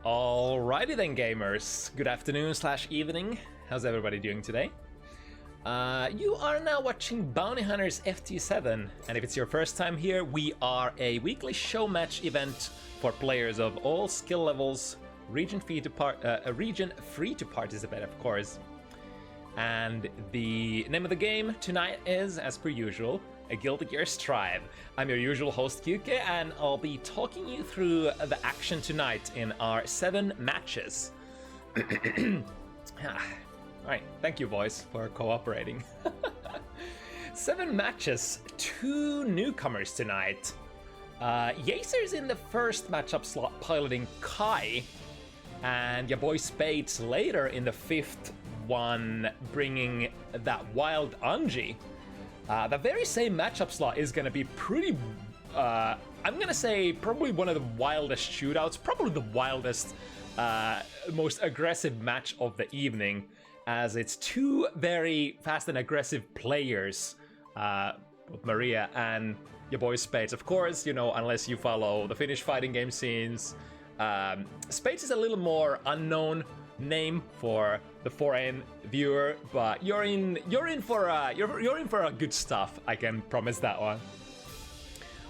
Alrighty then, gamers. Good afternoon / evening. How's everybody doing today? You are now watching Bounty Hunters FT7, and if it's your first time here, we are a weekly show match event for players of all skill levels, region free to participate, of course. And the name of the game tonight is, as per usual, a Guilty Gear Strive. I'm your usual host, Kyuke, and I'll be talking you through the action tonight in our 7 matches. Alright, thank you, boys, for cooperating. 7 matches, 2 newcomers tonight. Yasers in the first matchup slot piloting Kai, and YaBoiSpades later in the 5th one bringing that wild Anji. The very same matchup slot is going to be pretty, I'm going to say probably one of the wildest shootouts, probably the wildest, most aggressive match of the evening, as it's 2 very fast and aggressive players, both Maria and YaBoiSpades. Of course, you know, unless you follow the Finnish fighting game scenes, Spades is a little more unknown name for the foreign viewer, but you're in for a good stuff. I can promise that one.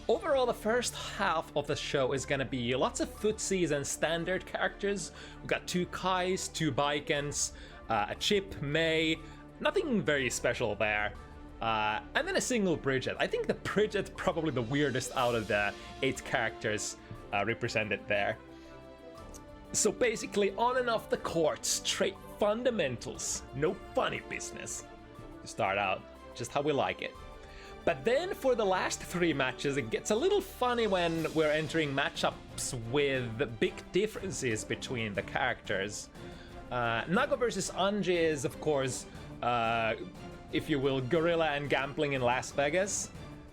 Overall, the first half of the show is gonna be lots of footsies and standard characters. We've got 2 Kais, 2 Bikens, a Chip, May, nothing very special there. And then a single Bridget. I think the Bridget probably the weirdest out of the 8 characters represented there. So basically, on and off the court, straight fundamentals, no funny business. To start out, just how we like it. But then for the last 3 matches, it gets a little funny when we're entering matchups with big differences between the characters. Nago versus Anji is, of course, if you will, gorilla and gambling in Las Vegas.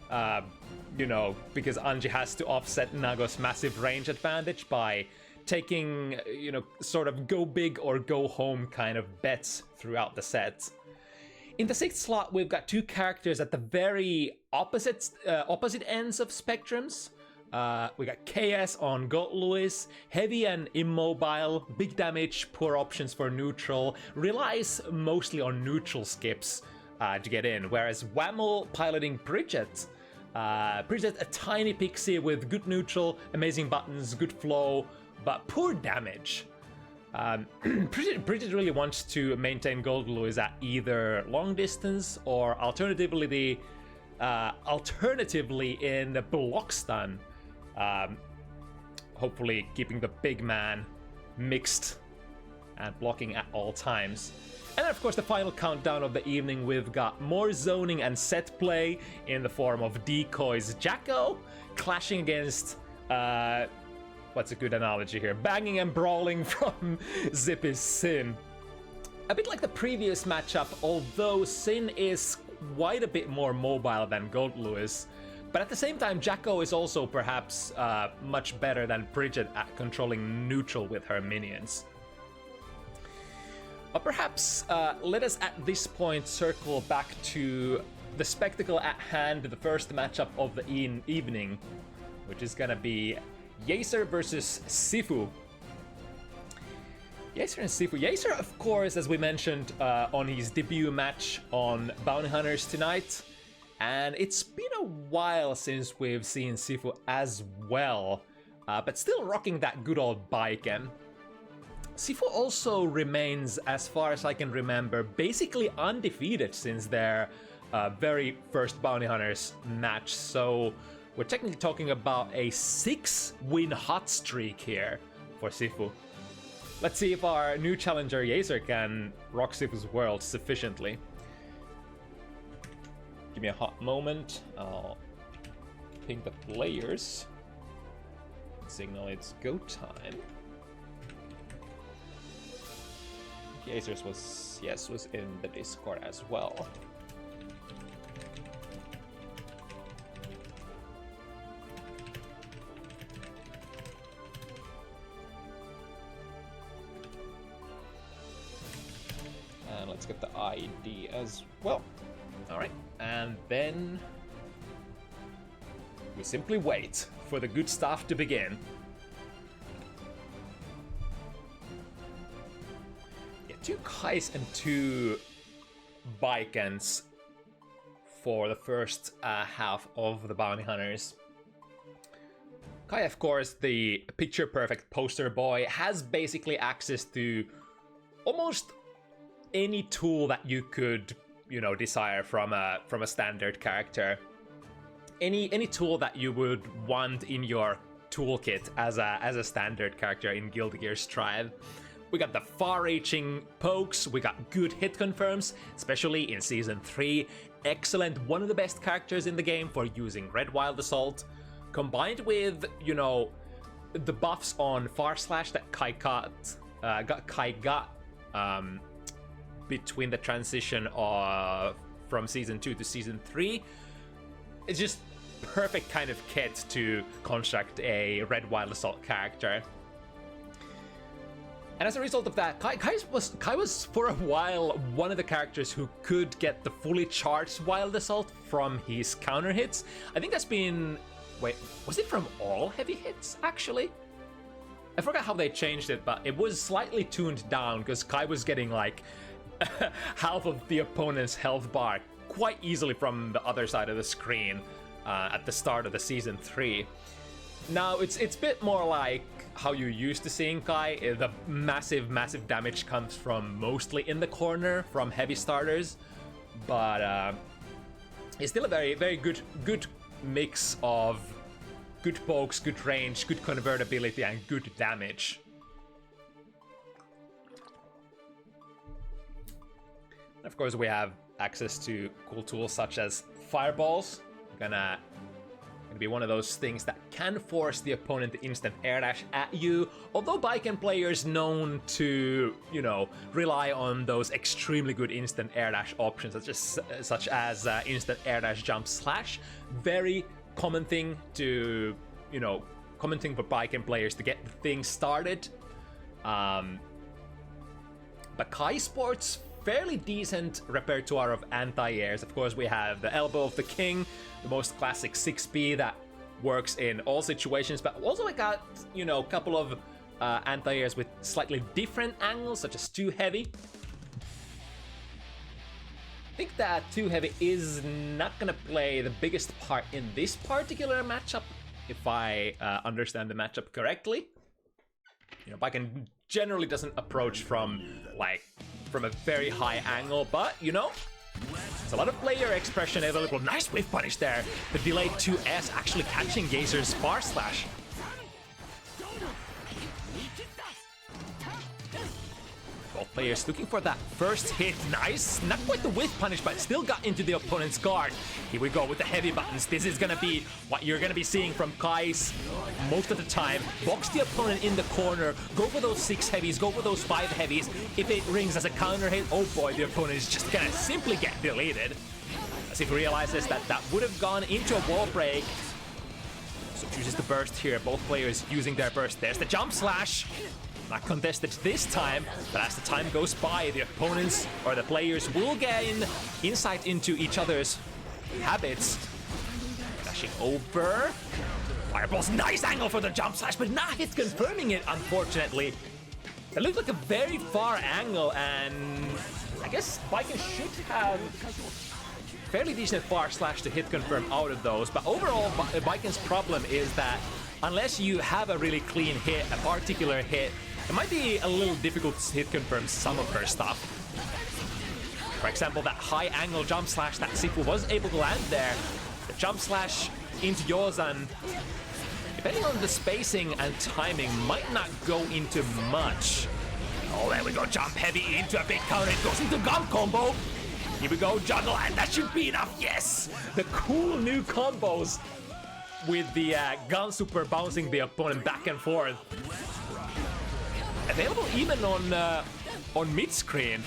You know, because Anji has to offset Nago's massive range advantage by taking, you know, sort of go big or go home kind of bets throughout the set. In the 6th slot, we've got 2 characters at the very opposite ends of spectrums. We got KS on Gold Lewis, heavy and immobile, big damage, poor options for neutral, relies mostly on neutral skips to get in, whereas Whammel piloting Bridget. Bridget, a tiny pixie with good neutral, amazing buttons, good flow, but poor damage. Bridget really wants to maintain Gold Lewis at either long distance or alternatively in the block stun. Hopefully keeping the big man mixed and blocking at all times. And of course, the final countdown of the evening, we've got more zoning and set play in the form of Decoy's Jacko clashing against what's a good analogy here? Banging and brawling from Zippy's Sin. A bit like the previous matchup, although Sin is quite a bit more mobile than Gold Lewis. But at the same time, Jacko is also perhaps much better than Bridget at controlling neutral with her minions. But perhaps let us at this point circle back to the spectacle at hand, the first matchup of the evening, which is gonna be Yaser versus Sifu. Yaser and Sifu. Yaser, of course, as we mentioned on his debut match on Bounty Hunters tonight, and it's been a while since we've seen Sifu as well, but still rocking that good old Biken. Sifu also remains, as far as I can remember, basically undefeated since their very first Bounty Hunters match, so we're technically talking about a 6-win hot streak here for Sifu. Let's see if our new challenger Yaser can rock Sifu's world sufficiently. Give me a hot moment. I'll ping the players. Signal it's go time. Yasers was in the Discord as well. And let's get the ID as well. All right, and then we simply wait for the good stuff to begin. 2 Kais and 2 Bikens for the first half of the Bounty Hunters. Kai, of course, the picture-perfect poster boy, has basically access to almost any tool that you could, you know, desire from a standard character. Any tool that you would want in your toolkit as a standard character in Guilty Gear Strive. We got the far-reaching pokes, we got good hit confirms, especially in Season 3. Excellent, one of the best characters in the game for using Red Wild Assault, combined with, you know, the buffs on Far Slash that Kai got between the transition from Season 2 to Season 3. It's just perfect kind of kit to construct a Red Wild Assault character. And as a result of that, Kai was for a while one of the characters who could get the fully charged Wild Assault from his counter hits. I think that's been... Wait, was it from all heavy hits, actually? I forgot how they changed it, but it was slightly tuned down because Kai was getting like half of the opponent's health bar quite easily from the other side of the screen at the start of the Season 3. Now, it's a bit more like how you used to seeing Kai. The massive damage comes from mostly in the corner from heavy starters, but it's still a very good mix of good pokes, good range, good convertibility, and good damage. Of course, we have access to cool tools such as fireballs. Gonna be one of those things that can force the opponent to instant air dash at you. Although Biken players known to, you know, rely on those extremely good instant air dash options, such as instant air dash jump slash. Very common thing to, you know, common thing for Biken players to get things started. But Kai sports fairly decent repertoire of anti-airs. Of course, we have the Elbow of the King, the most classic 6B that works in all situations, but also I got, you know, a couple of anti-airs with slightly different angles, such as 2 Heavy. I think that 2 Heavy is not gonna play the biggest part in this particular matchup, if I understand the matchup correctly. You know, Biken generally doesn't approach from a very high angle, but, you know, it's a lot of player expression available. Nice whiff punish there. The delayed 2S actually catching Yasers' far slash. Both players looking for that first hit. Nice. Not quite the whiff punish, but still got into the opponent's guard. Here we go with the heavy buttons. This is gonna be what you're gonna be seeing from Kai's most of the time. Box the opponent in the corner. Go for those 6 heavies. Go for those 5 heavies. If it rings as a counter hit, oh boy, the opponent is just gonna simply get deleted. As he realizes that that would have gone into a wall break. So chooses the burst here. Both players using their burst. There's the jump slash. Not contested this time, but as the time goes by, the opponents or the players will gain insight into each other's habits. Dashing over. Fireball's nice angle for the jump slash, but not hit confirming it, unfortunately. It looked like a very far angle, and I guess Biken should have fairly decent far slash to hit confirm out of those. But overall, Biken's problem is that unless you have a really clean hit, a particular hit, it might be a little difficult to hit confirm some of her stuff. For example, that high angle jump slash that sifu was able to land there. The jump slash into Yozan, depending on the spacing and timing, might not go into much. Oh, there we go, jump heavy into a big counter, it goes into gun combo. Here we go, juggle, and that should be enough, yes! The cool new combos with the gun super bouncing the opponent back and forth. Available even on mid-screen.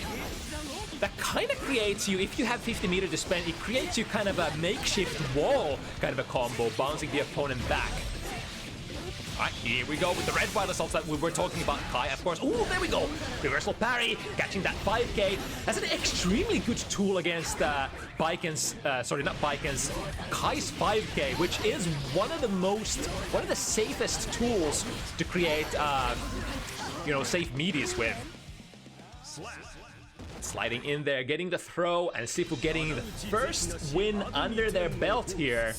That kind of creates you, if you have 50 meters to spend, it creates you kind of a makeshift wall kind of a combo, bouncing the opponent back. Alright, here we go with the red wild assaults that we were talking about. Kai, of course. Ooh, there we go. Reversal parry, catching that 5k. That's an extremely good tool against Kai's 5k, which is one of the safest tools to create, you know, safe medias with. Sliding in there, getting the throw, and sifu getting the first win under their belt here.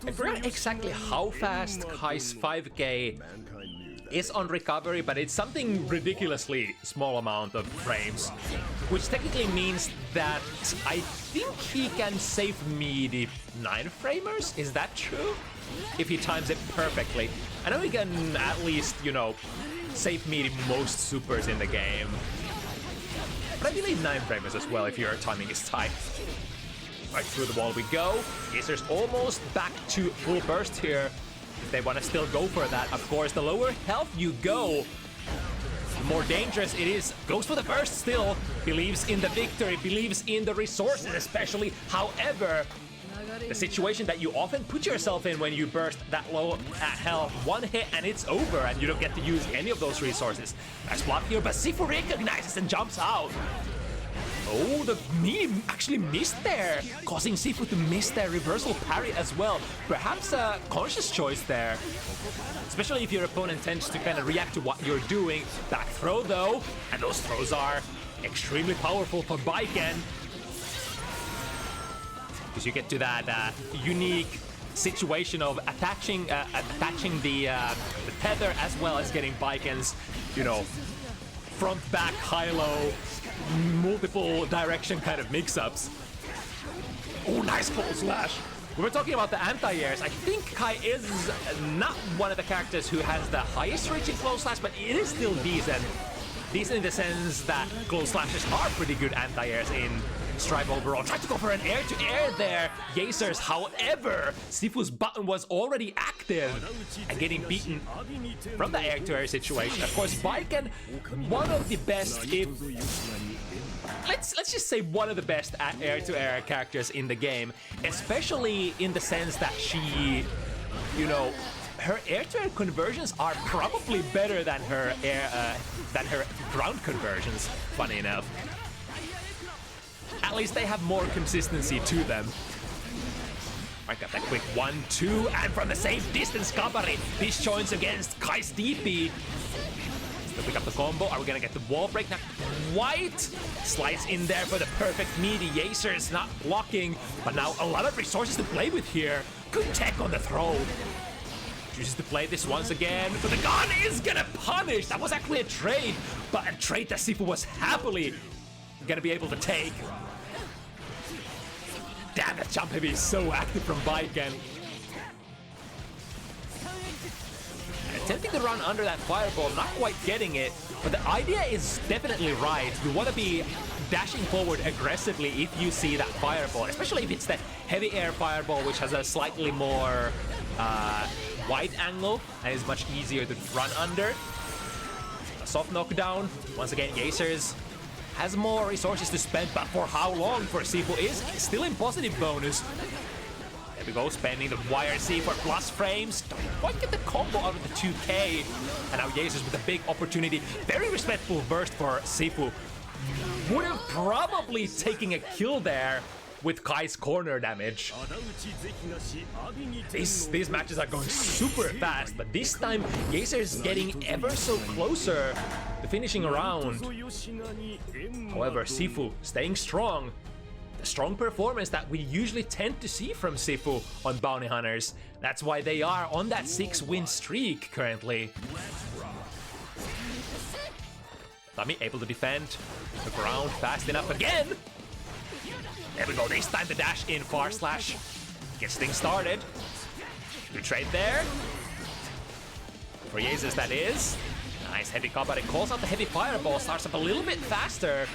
I forgot exactly how fast Kai's 5K is on recovery, but it's something ridiculously small amount of frames, which technically means that I think he can save me the 9-framers. Is that true? If he times it perfectly. I know he can at least, you know, save me the most supers in the game. But I believe 9-framers as well if your timing is tight. Right through the wall we go. Yasers almost back to full burst here. If they want to still go for that, of course, the lower health you go, the more dangerous it is. Goes for the burst still. Believes in the victory, believes in the resources especially. However, the situation that you often put yourself in when you burst that low at health, one hit and it's over and you don't get to use any of those resources. Nice block here, but sifu recognizes and jumps out. Oh, the knee actually missed there, causing sifu to miss their reversal parry as well. Perhaps a conscious choice there, especially if your opponent tends to kind of react to what you're doing. Back throw though, and those throws are extremely powerful for Baiken. Because you get to that unique situation of attaching the tether as well as getting Baiken's, you know, front, back, high-low, multiple direction kind of mix-ups. Oh, nice full slash. We were talking about the anti-airs. I think Kai is not one of the characters who has the highest reaching close slash, but it is still decent. Decent in the sense that close slashes are pretty good anti-airs in Strive overall. Tried to go for an air-to-air there, Yasers. However, Sifu's button was already active and getting beaten from the air-to-air situation. Of course, Baiken, one of the best, if let's just say one of the best at air-to-air characters in the game, especially in the sense that she, you know, her air-to-air conversions are probably better than her ground conversions, funny enough. At least they have more consistency to them. Right, got that quick 1-2, and from the same distance, Kabari disjoints against Kai's DP. Still pick up the combo. Are we gonna get the wall break? Now, White slides in there for the perfect meaty. Yasers not blocking, but now a lot of resources to play with here. Good tech on the throw. Chooses to play this once again, but the gun is gonna punish. That was actually a trade, but a trade that Sifu was happily gonna be able to take. Damn, that jump heavy is so active from Baiken. Attempting to run under that fireball, not quite getting it, but the idea is definitely right. You want to be dashing forward aggressively if you see that fireball, especially if it's the heavy air fireball, which has a slightly more wide angle and is much easier to run under. A soft knockdown. Once again, Yasers has more resources to spend, but for how long for Sifu is still in positive bonus. There we go, spending the YRC for plus frames. Don't quite get the combo out of the 2K. And now Yasers with a big opportunity. Very respectful burst for Sifu. Would have probably taken a kill there with Kai's corner damage. These matches are going super fast, but this time Yasers getting ever so closer to finishing a round. However, Sifu staying strong. The strong performance that we usually tend to see from Sifu on Bounty Hunters. That's why they are on that 6-win streak currently. Nemi able to defend the ground fast enough again. There we go, this time the dash in far slash gets things started. Good trade there. For Yasers, that is. Nice heavy Kabari, calls out the heavy fireball, starts up a little bit faster.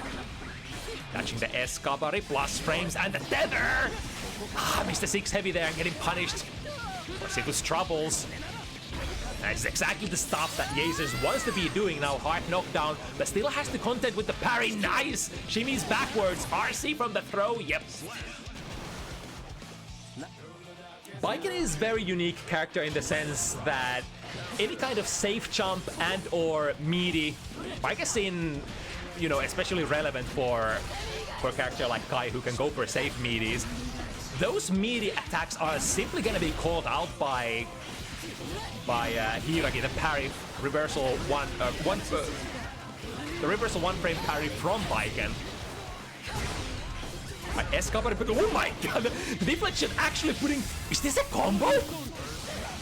Catching the S Kabari, plus frames, and the tether! Ah, missed the 6 heavy there and getting punished. For Sifu's troubles. That's exactly the stuff that Yasers wants to be doing now. Hard knockdown, but still has to contend with the parry. Nice! Shimmies backwards. RC from the throw. Yep. Baiken is a very unique character in the sense that any kind of safe jump and or meaty, Baiken's in, you know, especially relevant for a character like Kai who can go for safe meaties. Those meaty attacks are simply gonna be called out by by Hiragi, the parry reversal the reversal one frame parry from Baiken. Escobar, oh my god, the deflection actually putting, is this a combo?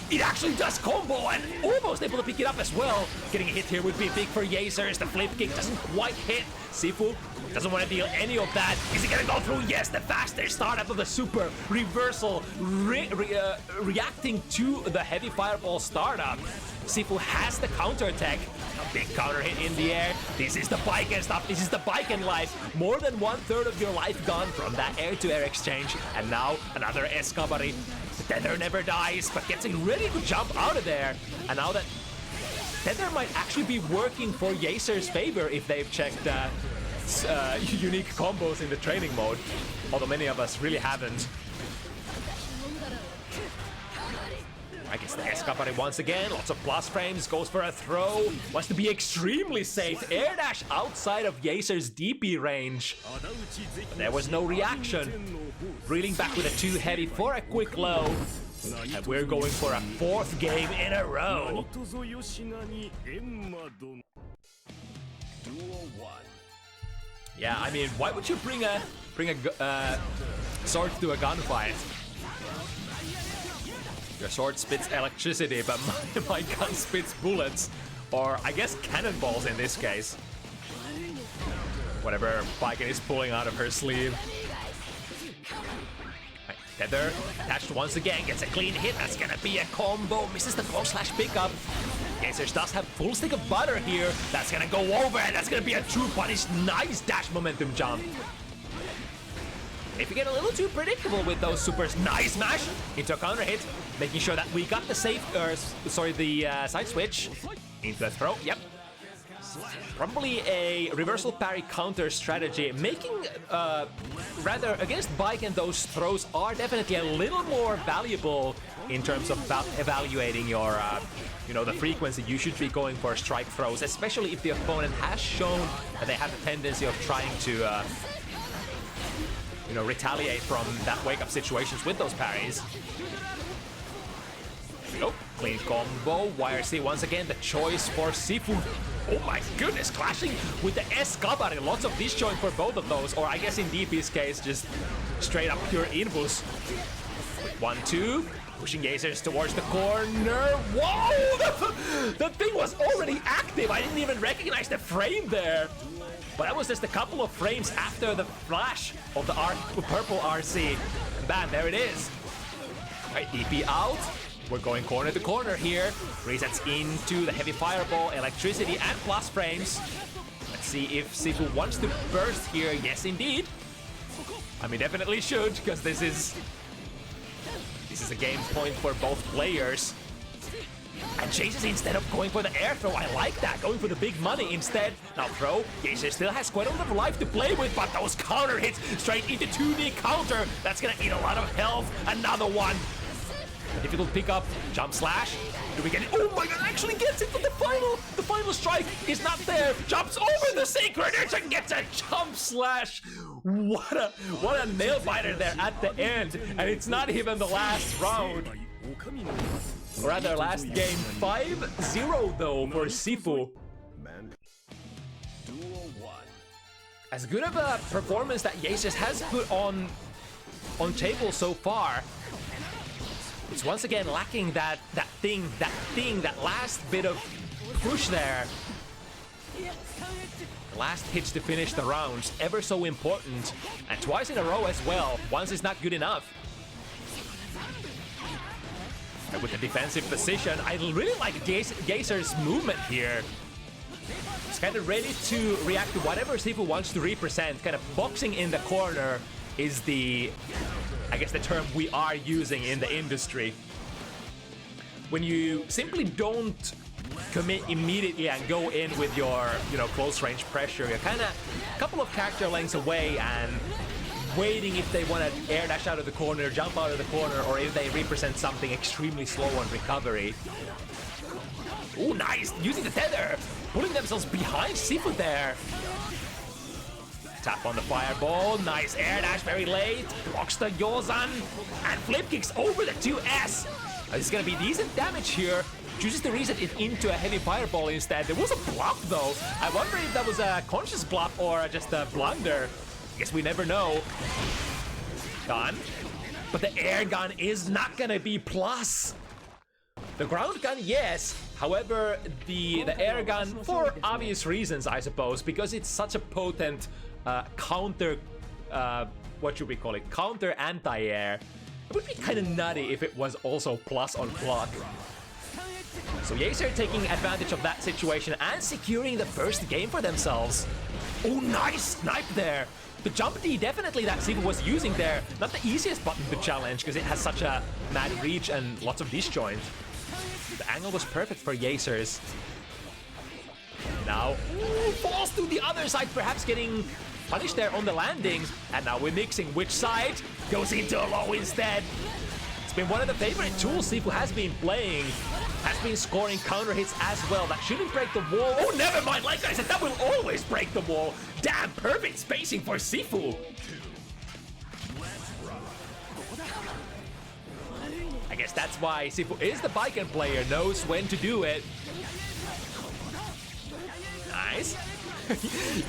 It actually does combo and almost able to pick it up as well. Getting a hit here would be big for Yasers. The flip kick doesn't quite hit. Sifu doesn't want to deal any of that. Is he gonna go through? Yes, the faster startup of the super reversal, reacting to the heavy fireball startup. Sifu has the counter attack. A big counter hit in the air. This is the Baiken stuff. This is the Baiken life. More than 1/3 of your life gone from that air-to-air exchange. And now another Escabari. The tether never dies, but gets ready to jump out of there. And now that tether might actually be working for Yasers' favor if they've checked unique combos in the training mode. Although many of us really haven't. I guess the Escapade once again, lots of plus frames, goes for a throw, wants to be extremely safe, air dash outside of Yasers' DP range. But there was no reaction. Reeling back with a too heavy for a quick low. And we're going for a 4th game in a row. Yeah, I mean, why would you bring a sword to a gunfight? Your sword spits electricity, but my gun spits bullets. Or, I guess, cannonballs in this case. Whatever Baiken is pulling out of her sleeve. Right, tether, attached once again, gets a clean hit. That's gonna be a combo. Misses the forward slash pickup. Yasers does have full stick of butter here. That's gonna go over, and that's gonna be a true punish. Nice dash momentum jump. If you get a little too predictable with those supers, nice smash into a counter hit, making sure that we got the side switch into the throw. Yep. Probably a reversal parry counter strategy, making rather against Baiken, those throws are definitely a little more valuable in terms of evaluating your the frequency you should be going for strike throws, especially if the opponent has shown that they have the tendency of trying to retaliate from that wake-up situations with those parries. Nope, clean combo. YRC once again, the choice for Sifu. Oh my goodness, clashing with the Escapade. Lots of disjoint for both of those, or I guess in DP's case, just straight up pure inbus. 1-2, pushing Yasers towards the corner. Whoa! The thing was already active. I didn't even recognize the frame there. But that was just a couple of frames after the flash of the purple RC. And bam, there it is. Right, DP out. We're going corner to corner here. Resets into the heavy fireball, electricity, and plus frames. Let's see if Sifu wants to burst here. Yes, indeed. I mean, definitely should, because this is a game point for both players. And Yasers, instead of going for the air throw, I like that, going for the big money instead. Now throw, Yasers still has quite a lot of life to play with, but those counter hits straight into 2D counter. That's gonna eat a lot of health. Another one. A difficult pickup, jump slash. Do we get it? Oh my god, actually gets it, but the final strike is not there. Jumps over the sacred edge and gets a jump slash. What a nail biter there at the end. And it's not even the last round. Or rather, last game, 5-0 though for Sifu. As good of a performance that Yasers has put on table so far, it's once again lacking that last bit of push there. Last hits to finish the rounds, ever so important, and twice in a row as well. Once is not good enough. And with the defensive position, I really like Yasers' movement here. He's kind of ready to react to whatever Sifu wants to represent. Kind of boxing in the corner is I guess the term we are using in the industry. When you simply don't commit immediately and go in with your, close range pressure, you're kind of a couple of character lengths away and waiting if they want to air dash out of the corner, jump out of the corner, or if they represent something extremely slow on recovery. Oh, nice! Using the tether! Pulling themselves behind Sifu there. Tap on the fireball, nice air dash very late, blocks the Yozan, and flip kicks over the 2S. This is gonna be decent damage here. Chooses to reset it into a heavy fireball instead. There was a bluff though. I wonder if that was a conscious bluff or just a blunder. Guess we never know. Gun. But the air gun is not gonna be plus. The ground gun, yes. However, the air gun, for obvious reasons, I suppose, because it's such a potent counter, what should we call it? Counter anti-air. It would be kind of nutty if it was also plus on block. So Yaser taking advantage of that situation and securing the first game for themselves. Oh, nice snipe there. The jump D definitely that sifu was using there. Not the easiest button to challenge because it has such a mad reach and lots of disjoint. The angle was perfect for Yasers. Now, falls to the other side, perhaps getting punished there on the landing. And now we're mixing which side goes into a low instead. It's been one of the favorite tools sifu has been playing. Has been scoring counter hits as well. That shouldn't break the wall. Oh, never mind. Like I said, that will always break the wall. Damn, perfect spacing for sifu. I guess that's why sifu is the Baiken player, knows when to do it. Nice.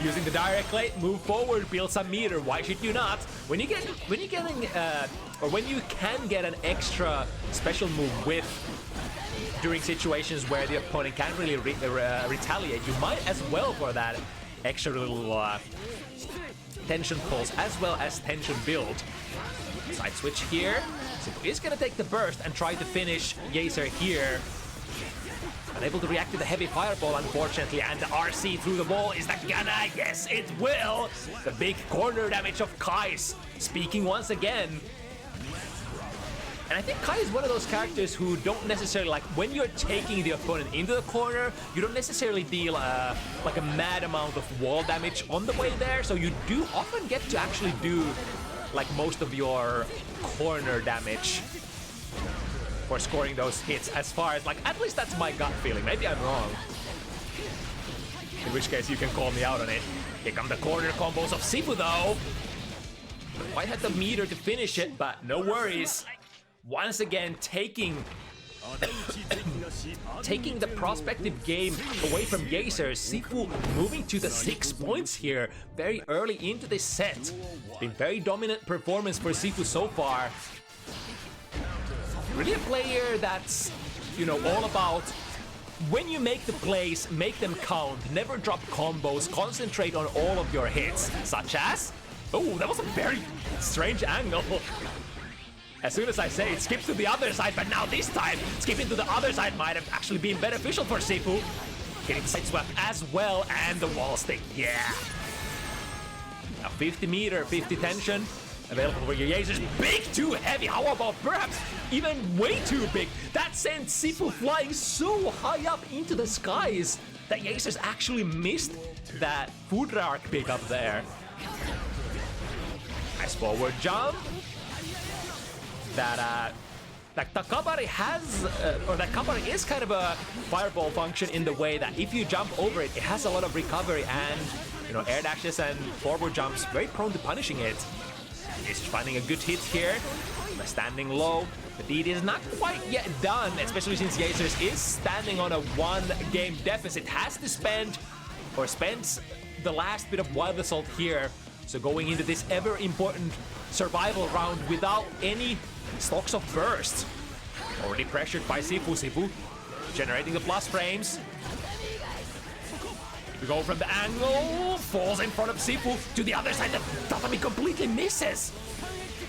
Using the direct late, move forward, build some meter. Why should you not? When you can get an extra special move with during situations where the opponent can't really retaliate, you might as well for that extra little tension pulse as well as tension build. Side switch here. sifu is gonna take the burst and try to finish Yaser here. Unable to react to the heavy fireball, unfortunately, and the RC through the wall. Is that gonna? Yes, it will! The big corner damage of Kai's speaking once again. And I think Kai is one of those characters who don't necessarily, like, when you're taking the opponent into the corner, you don't necessarily deal like a mad amount of wall damage on the way there, so you do often get to actually do like most of your corner damage for scoring those hits, as far as, like, at least that's my gut feeling. Maybe I'm wrong. In which case you can call me out on it. Here come the corner combos of sifu though. Quite had the meter to finish it, but no worries. Once again, taking the prospective game away from Yasers. sifu moving to the 6 points here very early into this set. It's been very dominant performance for sifu so far. Really a player that's, you know, all about when you make the plays, make them count, never drop combos, concentrate on all of your hits, such as... Oh, that was a very strange angle. As soon as I say it, skips to the other side, but now this time, skipping to the other side might have actually been beneficial for sifu. Getting side swept as well, and the wall stick, yeah. Now 50 meter, 50 tension, available for your Yasers. Big too heavy, how about perhaps even way too big? That sent sifu flying so high up into the skies that Yasers actually missed that food arc pick up there. Nice forward jump. That Takabari has, or that Takabari is kind of a fireball function in the way that if you jump over it, it has a lot of recovery and, you know, air dashes and forward jumps, very prone to punishing it. He's finding a good hit here, standing low. The deed is not quite yet done, especially since Yasers is standing on a 1-game deficit. Has to spend, or spends the last bit of Wild Assault here. So going into this ever important survival round without any stocks of burst. Already pressured by sifu, generating the plus frames. We go from the angle, falls in front of sifu to the other side. The Tatami completely misses.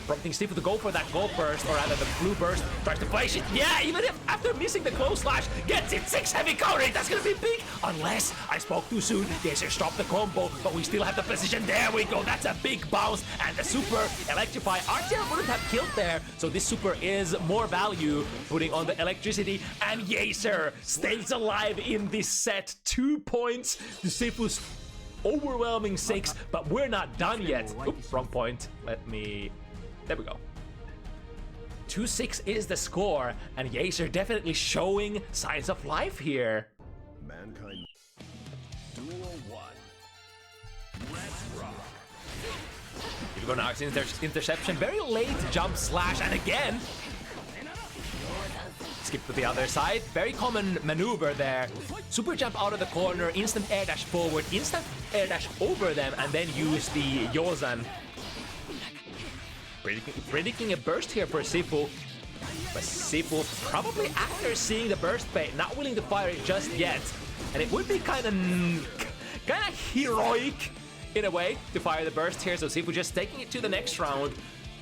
Prompting sifu to go for that gold burst, or rather the blue burst. Tries to flash it. Yeah, even if after missing the close slash, gets it. 6 heavy counter. That's gonna be big. Unless I spoke too soon. Yasers stopped the combo, but we still have the position. There we go. That's a big bounce. And the super electrify. RTL wouldn't have killed there. So this super is more value, putting on the electricity. And Yaser stays alive in this set. 2 points to sifu's overwhelming 6, but we're not done yet. Oops, wrong point. There we go. 2-6 is the score, and Yaser definitely showing signs of life here. Mankind. Duel 1. Let's rock. Here we go now, interception, very late jump slash, and again. skip to the other side. Very common maneuver there. Super jump out of the corner, instant air dash forward, instant air dash over them, and then use the Yozan. Predicting a burst here for Sifu. But Sifu, probably after seeing the burst bait, not willing to fire it just yet. And it would be kind of heroic in a way to fire the burst here. So Sifu just taking it to the next round,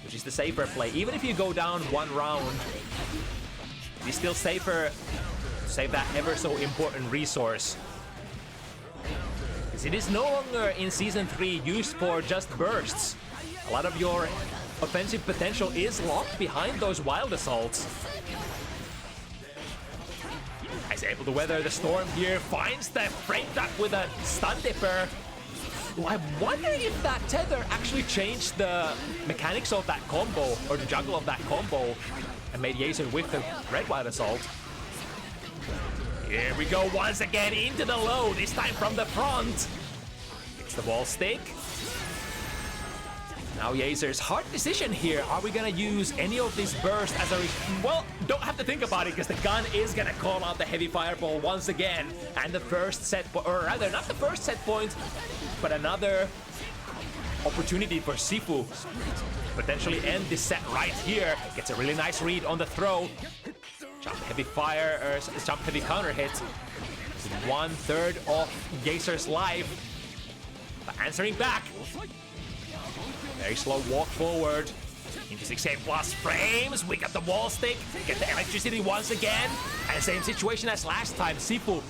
which is the safer play. Even if you go down one round, it's still safer to save that ever so important resource. Because it is no longer in Season 3 used for just bursts. A lot of your offensive potential is locked behind those wild assaults. He's able to weather the storm here, finds the frame duck with a stun dipper. Well, I wonder if that tether actually changed the mechanics of that combo, or the juggle of that combo, and made Yaser whiff the red wild assault. Here we go once again into the low, this time from the front. It's the wall stick. Now Yasers, hard decision here. Are we gonna use any of this burst as a... Well, don't have to think about it, because the gun is gonna call out the heavy fireball once again. And the first set, or rather, not the first set point, but another opportunity for Sifu. Potentially end this set right here. Gets a really nice read on the throw. Jump heavy fire, or jump heavy counter hit. 1/3 of Yaser's life. But answering back. Very slow walk forward into 6-8 plus frames. We got the wall stick, get the electricity once again. And same situation as last time. Sifu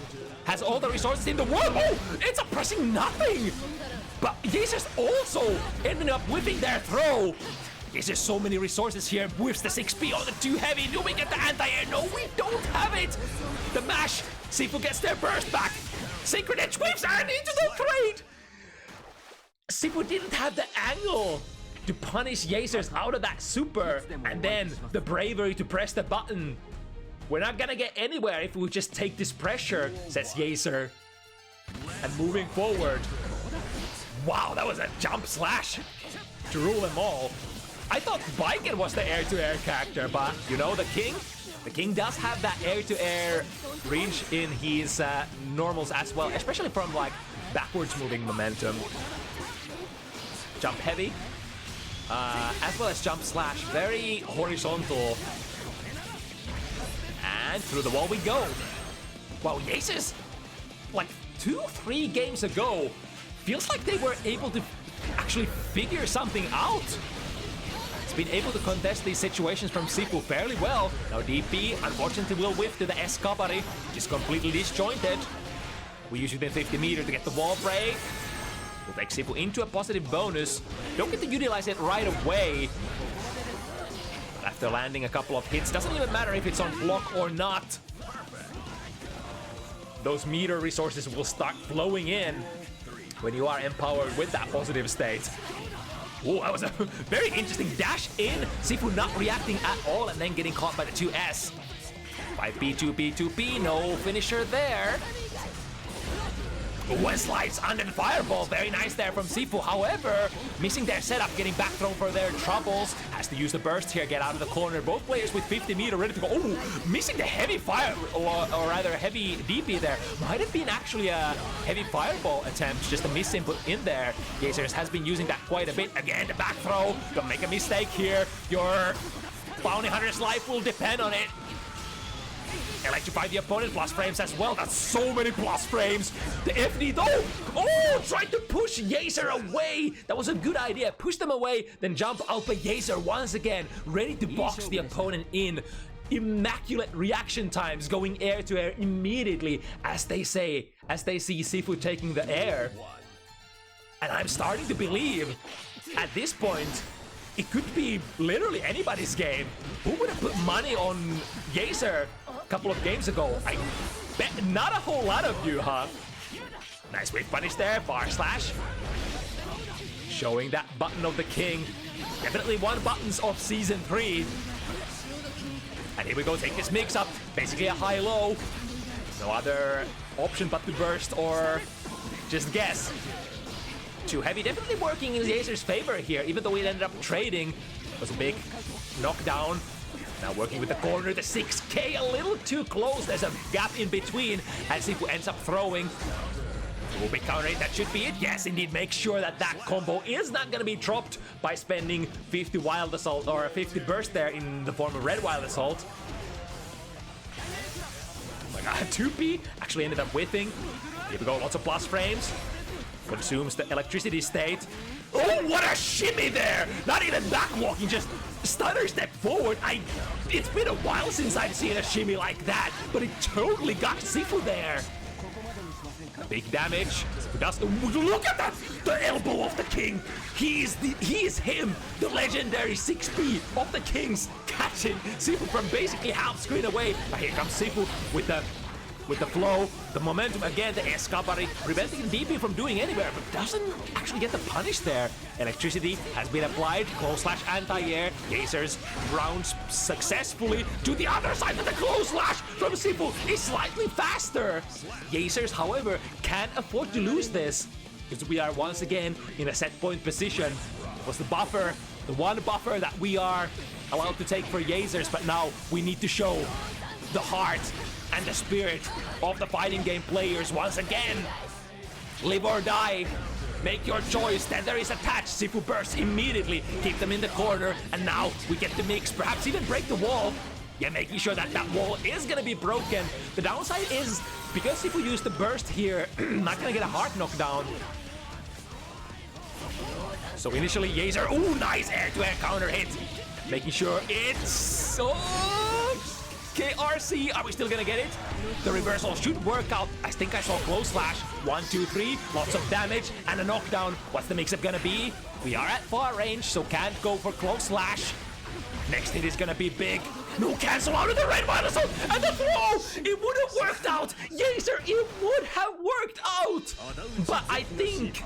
has all the resources in the world. Oh, it's a pressing nothing. But Yasers also ended up whipping their throw. There's so many resources here. Whiffs the 6P on the too heavy. Do we get the anti-air? No, we don't have it. The mash. Sifu gets their burst back. Synchron edge whiffs and into the trade. Sifu didn't have the angle to punish Yasers out of that super, and then the bravery to press the button. We're not gonna get anywhere if we just take this pressure, says Yaser. And moving forward. Wow, that was a jump slash to rule them all. I thought Biken was the air-to-air character, but you know, the King does have that air-to-air range in his normals as well, especially from like backwards moving momentum. Jump heavy, as well as jump slash, very horizontal. And through the wall we go. Wow, Yasers, like 2-3 games ago, feels like they were able to actually figure something out. It's been able to contest these situations from Sifu fairly well. Now DP, unfortunately, will whiff to the Escapari, which is completely disjointed. We use within 50 meters to get the wall break. We'll take Sifu into a positive bonus. Don't get to utilize it right away. But after landing a couple of hits, doesn't even matter if it's on block or not. Those meter resources will start flowing in when you are empowered with that positive state. Oh, that was a very interesting dash in. Sifu not reacting at all and then getting caught by the 2S. 5P, 2P, 2P, no finisher there. One slides under the fireball, very nice there from Sifu. However, missing their setup, getting back thrown for their troubles. Has to use the burst here, get out of the corner. Both players with 50 meter ready to go. Oh, missing the heavy fire, or rather heavy DP there. Might have been actually a heavy fireball attempt, just a misinput in there. Yasers has been using that quite a bit. Again, the back throw. Don't make a mistake here. Your bounty hunter's life will depend on it. Electrify the opponent, plus frames as well. That's so many plus frames. The FD though. Oh, tried to push Yaser away. That was a good idea. Push them away, then jump out by Yaser once again, ready to box the opponent in. Immaculate reaction times, going air to air immediately, as they see Sifu taking the air. And I'm starting to believe, at this point, it could be literally anybody's game. Who would have put money on Yaser a couple of games ago? I bet not a whole lot of you, huh? Nice wave punish there, bar slash. Showing that button of the king. Definitely one buttons of Season 3. And here we go, take this mix up. Basically a high-low. No other option but to burst or just guess. Too heavy, definitely working in Yaser's favor here, even though it ended up trading. It was a big knockdown. Now working with the corner, the 6K a little too close. There's a gap in between, and sifu ends up throwing. Will be countering, that should be it. Yes, indeed, make sure that that combo is not gonna be dropped by spending 50 Wild Assault or 50 burst there in the form of Red Wild Assault. Oh my god, 2P actually ended up whiffing. Here we go, lots of plus frames. Consumes the electricity state. Oh, what a shimmy there! Not even backwalking, just stutter step forward. It's been a while since I've seen a shimmy like that, but it totally got sifu there. Big damage. Look at that! The elbow of the king. He is him, the legendary 6P of the kings, catching sifu from basically half screen away. Here comes sifu with the flow, the momentum again, the escapade, preventing DP from doing anywhere, but doesn't actually get the punish there. Electricity has been applied, close slash anti-air. Yasers rounds successfully to the other side, but the close slash from sifu is slightly faster. Yasers, however, can't afford to lose this, because we are once again in a set point position. It was the buffer, the one buffer that we are allowed to take for Yasers, but now we need to show the heart and the spirit of the fighting game players once again. Live or die. Make your choice. Then there is attached. Sifu bursts immediately. Keep them in the corner. And now we get the mix. Perhaps even break the wall. Yeah, making sure that that wall is gonna be broken. The downside is, because Sifu used the burst here, not gonna get a hard knockdown. So initially, Yaser, oh, nice air-to-air counter hit. Making sure it's... KRC, are we still gonna get it? The reversal should work out. I think I saw close slash. 1, 2, 3, lots of damage and a knockdown. What's the mix-up gonna be? We are at far range, so can't go for close slash. Next hit is gonna be big. No cancel out of the red minus out and the throw! It would have worked out! Yaser, it would have worked out! But I think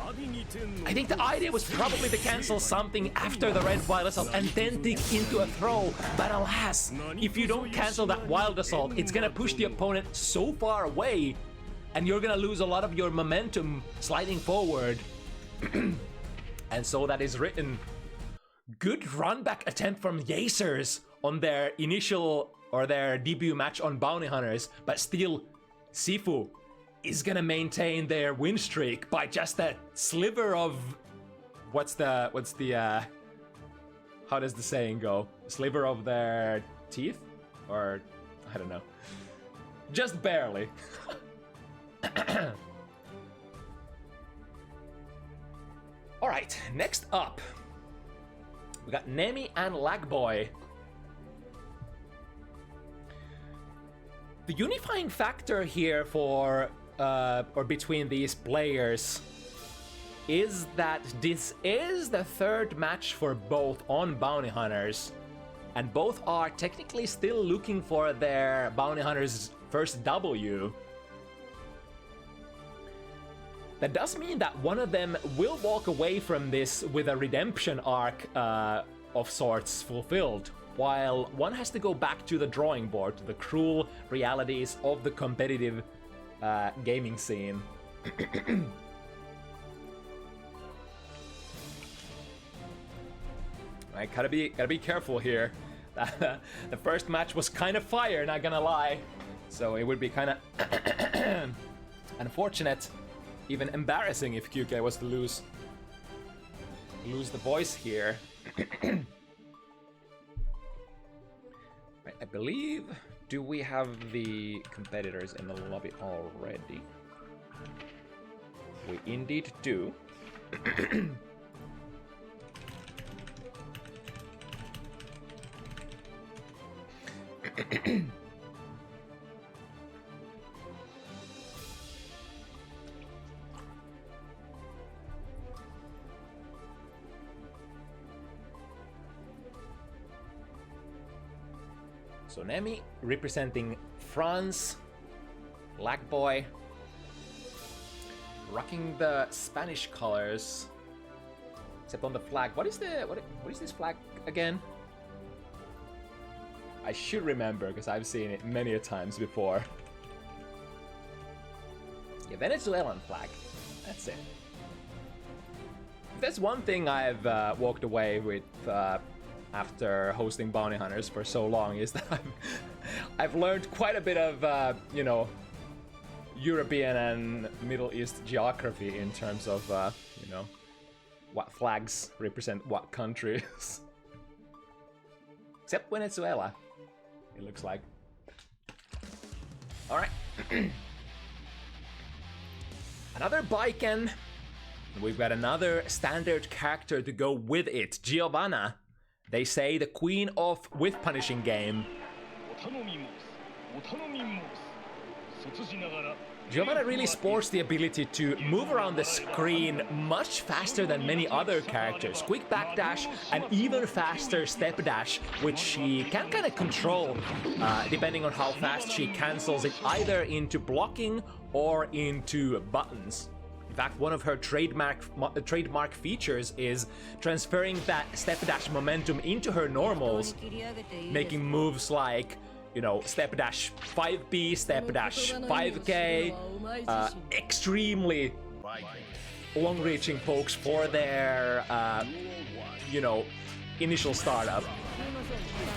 the idea was probably to cancel something after the red wild assault and then dig into a throw. But alas, if you don't cancel that wild assault, it's gonna push the opponent so far away and you're gonna lose a lot of your momentum sliding forward. And so that is written. Good run back attempt from Yasers on their initial or their debut match on Bounty Hunters, but still Sifu is gonna maintain their win streak by just that sliver of what's the how does the saying go? Sliver of their teeth? Or I don't know. Just barely. Alright, next up. We got Nemi and LagBoy. The unifying factor here for, or between these players is that this is the third match for both on Bounty Hunters, and both are technically still looking for their Bounty Hunters' first W. That does mean that one of them will walk away from this with a redemption arc of sorts fulfilled, while one has to go back to the drawing board, to the cruel realities of the competitive gaming scene. I gotta be careful here. The first match was kind of fire, not gonna lie, so it would be kind of unfortunate. Even embarrassing if QK was to lose the voice here. I believe, do we have the competitors in the lobby already? We indeed do. So Nemi representing France, LagBoy, rocking the Spanish colors, except on the flag. What is this flag again? I should remember because I've seen it many a times before. Yeah, Venezuelan flag. That's it. If there's one thing I've walked away with after hosting bounty hunters for so long is that I've learned quite a bit of, you know, European and Middle East geography in terms of, you know, what flags represent what countries. Except Venezuela, it looks like. All right. Another Baiken. We've got another standard character to go with it, Giovanna. They say the queen of whiff punishing game. Giovanna really sports the ability to move around the screen much faster than many other characters. Quick backdash and even faster step dash, which she can kind of control depending on how fast she cancels it either into blocking or into buttons. In fact, one of her trademark features is transferring that step dash momentum into her normals, making moves like, you know, step dash 5B, step dash 5K, extremely long-reaching pokes for their, you know, initial startup.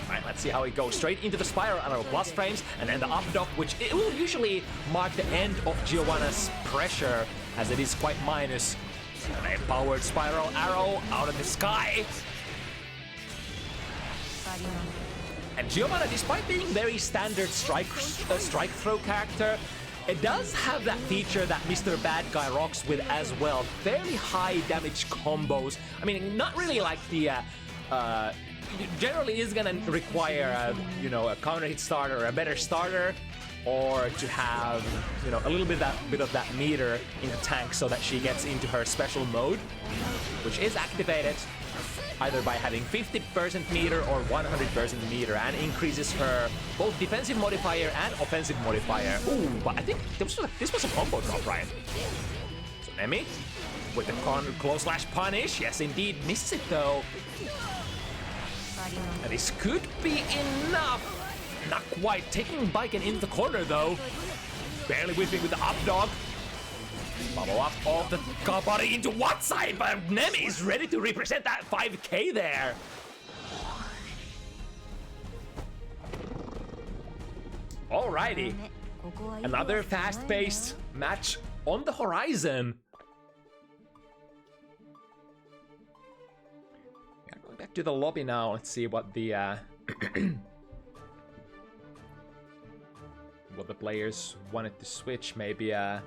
Alright, let's see how it goes. Straight into the spiral arrow plus frames, and then the up dog, which it will usually mark the end of Giovanna's pressure, as it is quite minus. And a powered spiral arrow out of the sky. And Giovanna, despite being very standard strike throw character, it does have that feature that Mr. Bad Guy rocks with as well. Fairly high damage combos. I mean, not really like the generally is gonna require you know, a counter hit starter or a better starter, or to have, you know, a little bit of that meter in the tank so that she gets into her special mode, which is activated either by having 50% meter or 100% meter, and increases her both defensive modifier and offensive modifier. Ooh, but I think this was a combo drop, right? So Nemi with the close slash punish. Yes, indeed, misses it though. And this could be enough. Not quite. Taking Baiken into the corner though. Barely whipping with the up dog. Follow up of the car body into one side, but Nemi is ready to represent that 5K there. Alrighty. Another fast-paced match on the horizon. Yeah, going back to the lobby now. Let's see what the what the players wanted to switch. Maybe a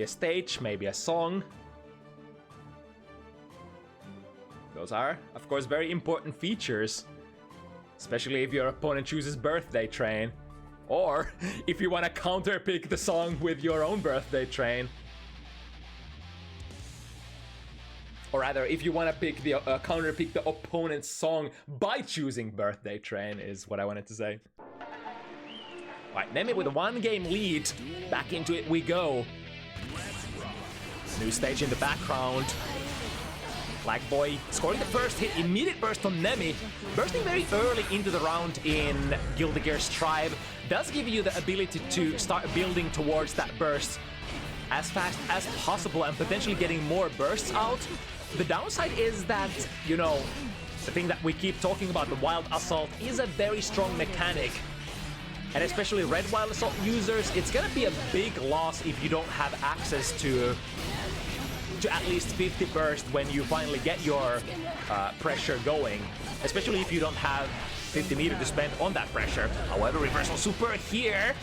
stage, maybe a song. Those are, of course, very important features, especially if your opponent chooses Birthday Train, or if you want to counterpick the song with your own Birthday Train. Or rather, if you want to pick the counterpick the opponent's song by choosing Birthday Train, is what I wanted to say. Alright, Nemi with a 1-game lead. Back into it we go. New stage in the background. LagBoy scoring the first hit, immediate burst from Nemi. Bursting very early into the round in Guilty Gear's Tribe does give you the ability to start building towards that burst as fast as possible and potentially getting more bursts out. The downside is that, you know, the thing that we keep talking about, the Wild Assault, is a very strong mechanic. And especially Red Wild Assault users, it's gonna be a big loss if you don't have access to at least 50 burst when you finally get your pressure going. Especially if you don't have 50 meter to spend on that pressure. However, reversal super here.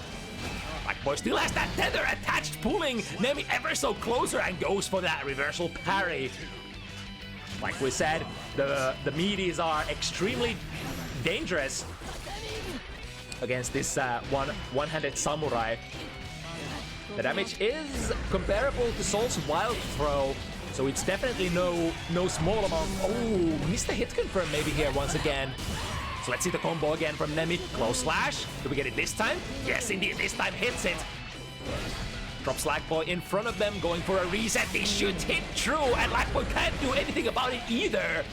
LagBoy still has that tether attached, pulling Nemi ever so closer and goes for that reversal parry. Like we said, the meaties are extremely dangerous against this one-handed samurai. The damage is comparable to Soul's Wild Throw, so it's definitely no small amount. Oh, missed the hit confirm maybe here once again. So let's see the combo again from Nemi. Close slash. Do we get it this time? Yes, indeed, this time hits it. Drops LagBoy in front of them, going for a reset. This should hit true, and LagBoy can't do anything about it either.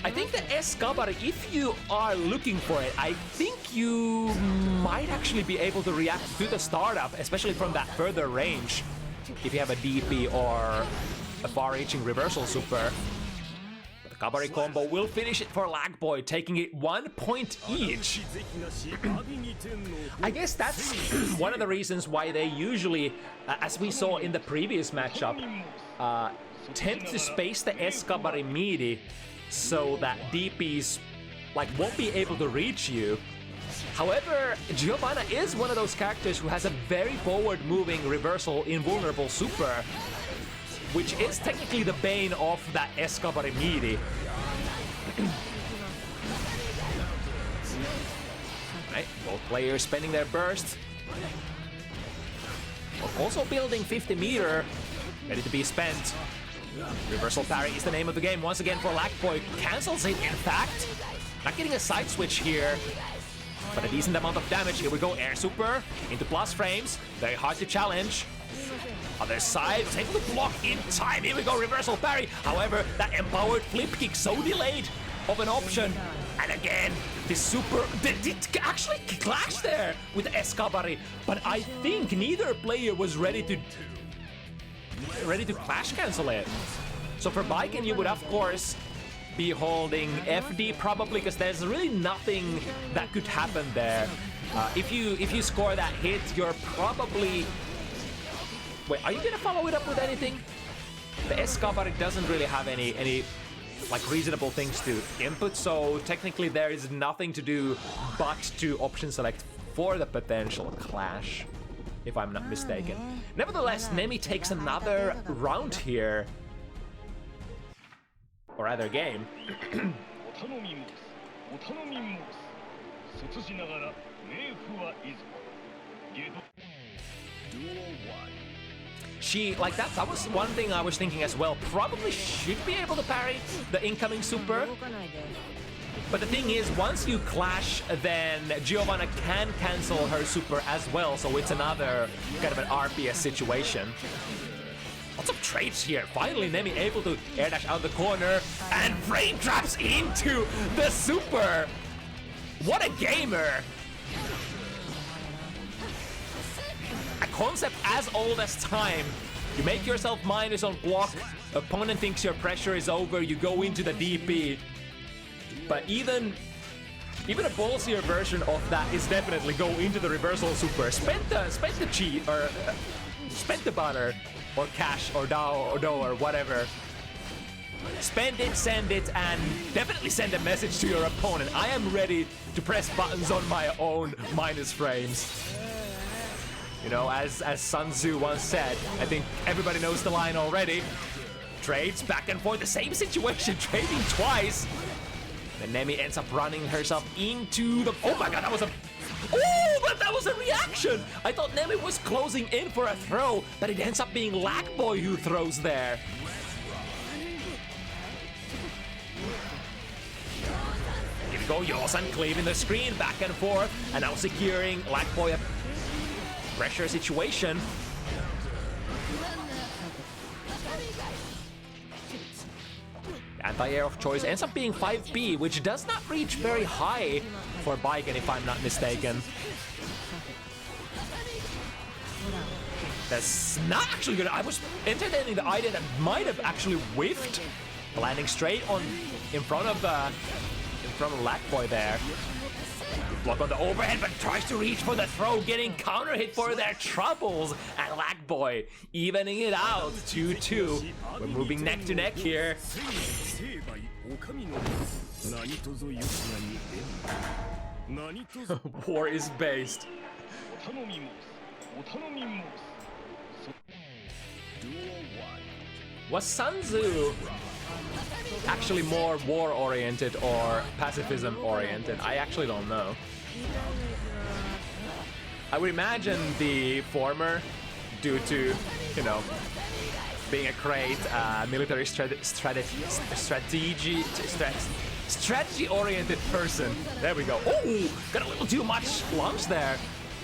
I think the Escobar, if you are looking for it, I think you might actually be able to react to the startup, especially from that further range. If you have a DP or a far-reaching reversal super. But the Kabari combo will finish it for LagBoy, taking it 1 point each. I guess that's one of the reasons why they usually, as we saw in the previous matchup, tend to space the S-Kabari midi so that DPs won't be able to reach you. However, Giovanna is one of those characters who has a very forward-moving reversal invulnerable super, which is technically the bane of that S-Kabari midi. Right, both players spending their burst. Also building 50 meter, ready to be spent. Reversal parry is the name of the game once again for LagBoy. Cancels it, in fact. Not getting a side switch here, but a decent amount of damage. Here we go, air super into plus frames. Very hard to challenge. Other side, was able to block in time. Here we go, reversal parry. However, that empowered flip kick so delayed of an option. And again, this super did actually clash there with S-Kabari. But I think neither player was ready to clash cancel it. So for Baiken, you would of course be holding FD probably, because there's really nothing that could happen there. If you score that hit, you're probably... Wait, are you gonna follow it up with anything? The S-Kabari doesn't really have any reasonable things to input, so technically there is nothing to do but to option select for the potential clash, if I'm not mistaken. Nevertheless, Nemi takes another round here. Or rather game. She, that was one thing I was thinking as well. Probably should be able to parry the incoming super. But the thing is, once you clash, then Giovanna can cancel her super as well. So it's another kind of an RPS situation. Lots of trades here. Finally, Nemi able to air dash out the corner and frame traps into the super. What a gamer! A concept as old as time. You make yourself minus on block. Opponent thinks your pressure is over. You go into the DP. But even a ballsier version of that is definitely go into the reversal super. Spend the cheat or spend the butter. Or cash, or DAO, or whatever. Spend it, send it, and definitely send a message to your opponent. I am ready to press buttons on my own minus frames. You know, as Sun Tzu once said, I think everybody knows the line already. Trades back and forth, the same situation, trading twice. Then Nemi ends up running herself into the... Oh my god, that was a... Oh, but that was a reaction! I thought Nemi was closing in for a throw, but it ends up being LagBoy who throws there. Here we go, Yosan cleaving the screen back and forth, and now securing LagBoy a pressure situation. Anti-air of choice ends up being 5B, which does not reach very high for Baiken, if I'm not mistaken. That's not actually good. I was entertaining the idea that might have actually whiffed, landing straight on in front of LagBoy there. Block on the overhead, but tries to reach for the throw, getting counter hit for their troubles. And LagBoy evening it out, 2-2. We're moving neck to neck here. War is based. Was Sun Tzu actually more war-oriented or pacifism-oriented? I actually don't know. I would imagine the former, due to, you know, being a great military strategy-oriented person. There we go. Oh, got a little too much launch there.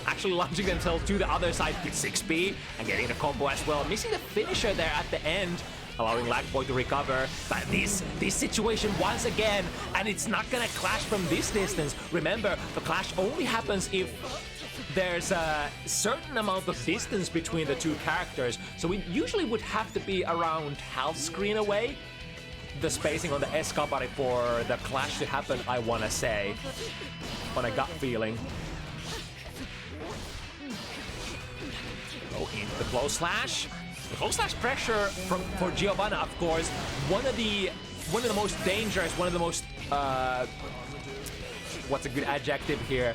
Actually launching themselves to the other side with 6B and getting the combo as well. Missing the finisher there at the end, allowing LagBoy to recover. But this situation once again, and it's not gonna clash from this distance. Remember, the clash only happens if there's a certain amount of distance between the two characters, so we usually would have to be around half screen away. The spacing on the escapade for the clash to happen, I wanna say, on a gut feeling. Go into the close slash. The close slash pressure for Giovanna, of course, one of the most dangerous, one of the most what's a good adjective here?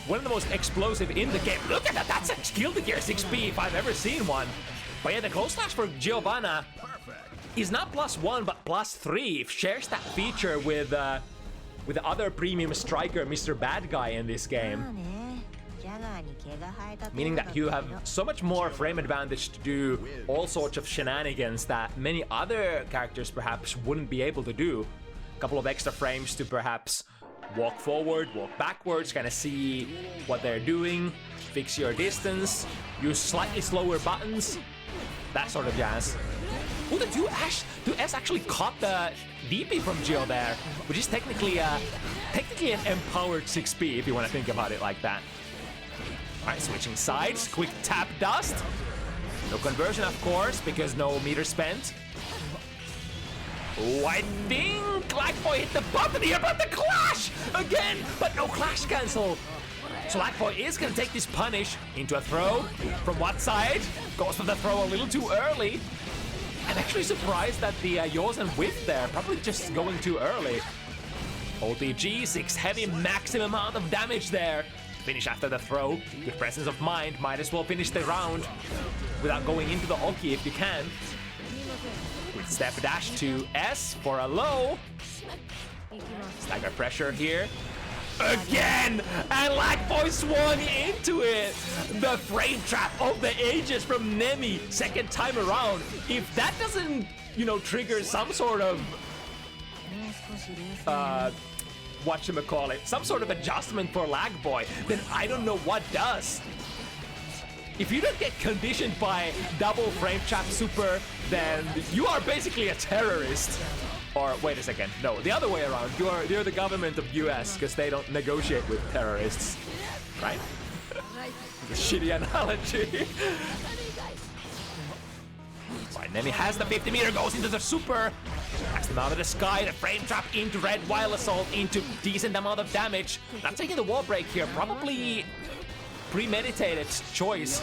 One of the most explosive in the game. Look at that! That's a kill the gear 6B if I've ever seen one. But yeah, the close slash for Giovanna is not +1 but +3. It shares that feature with the other premium striker, Mr. Bad Guy, in this game. Meaning that you have so much more frame advantage to do all sorts of shenanigans that many other characters perhaps wouldn't be able to do. A couple of extra frames to perhaps walk forward, walk backwards, kind of see what they're doing, fix your distance, use slightly slower buttons, that sort of jazz. Oh, the 2S actually caught the DP from Gio there, which is technically an empowered 6P if you want to think about it like that. Alright, switching sides, quick tap dust. No conversion, of course, because no meter spent. Oh, I think LagBoy hit the button here, but the clash again, but no clash cancel. So LagBoy is gonna take this punish into a throw. From what side? Goes for the throw a little too early. I'm actually surprised that the Yosen whiffed there, probably just going too early. OTG, 6 heavy, maximum amount of damage there. Finish after the throw. With presence of mind, might as well finish the round without going into the Oki if you can. With step dash to S for a low. Stagger pressure here. Again! And LagBoy swung into it! The frame trap of the ages from Nemi, second time around. If that doesn't, trigger some sort of whatchamacallit, some sort of adjustment for LagBoy, then I don't know what does. If you don't get conditioned by double frame trap super, then you are basically a terrorist. Or wait a second, no, the other way around. You're the government of US because they don't negotiate with terrorists, right? Shitty analogy. Right, Nemi has the 50 meter, goes into the super. Knocks them out of the sky, the frame trap into red while assault into decent amount of damage. Not taking the wall break here, probably premeditated choice.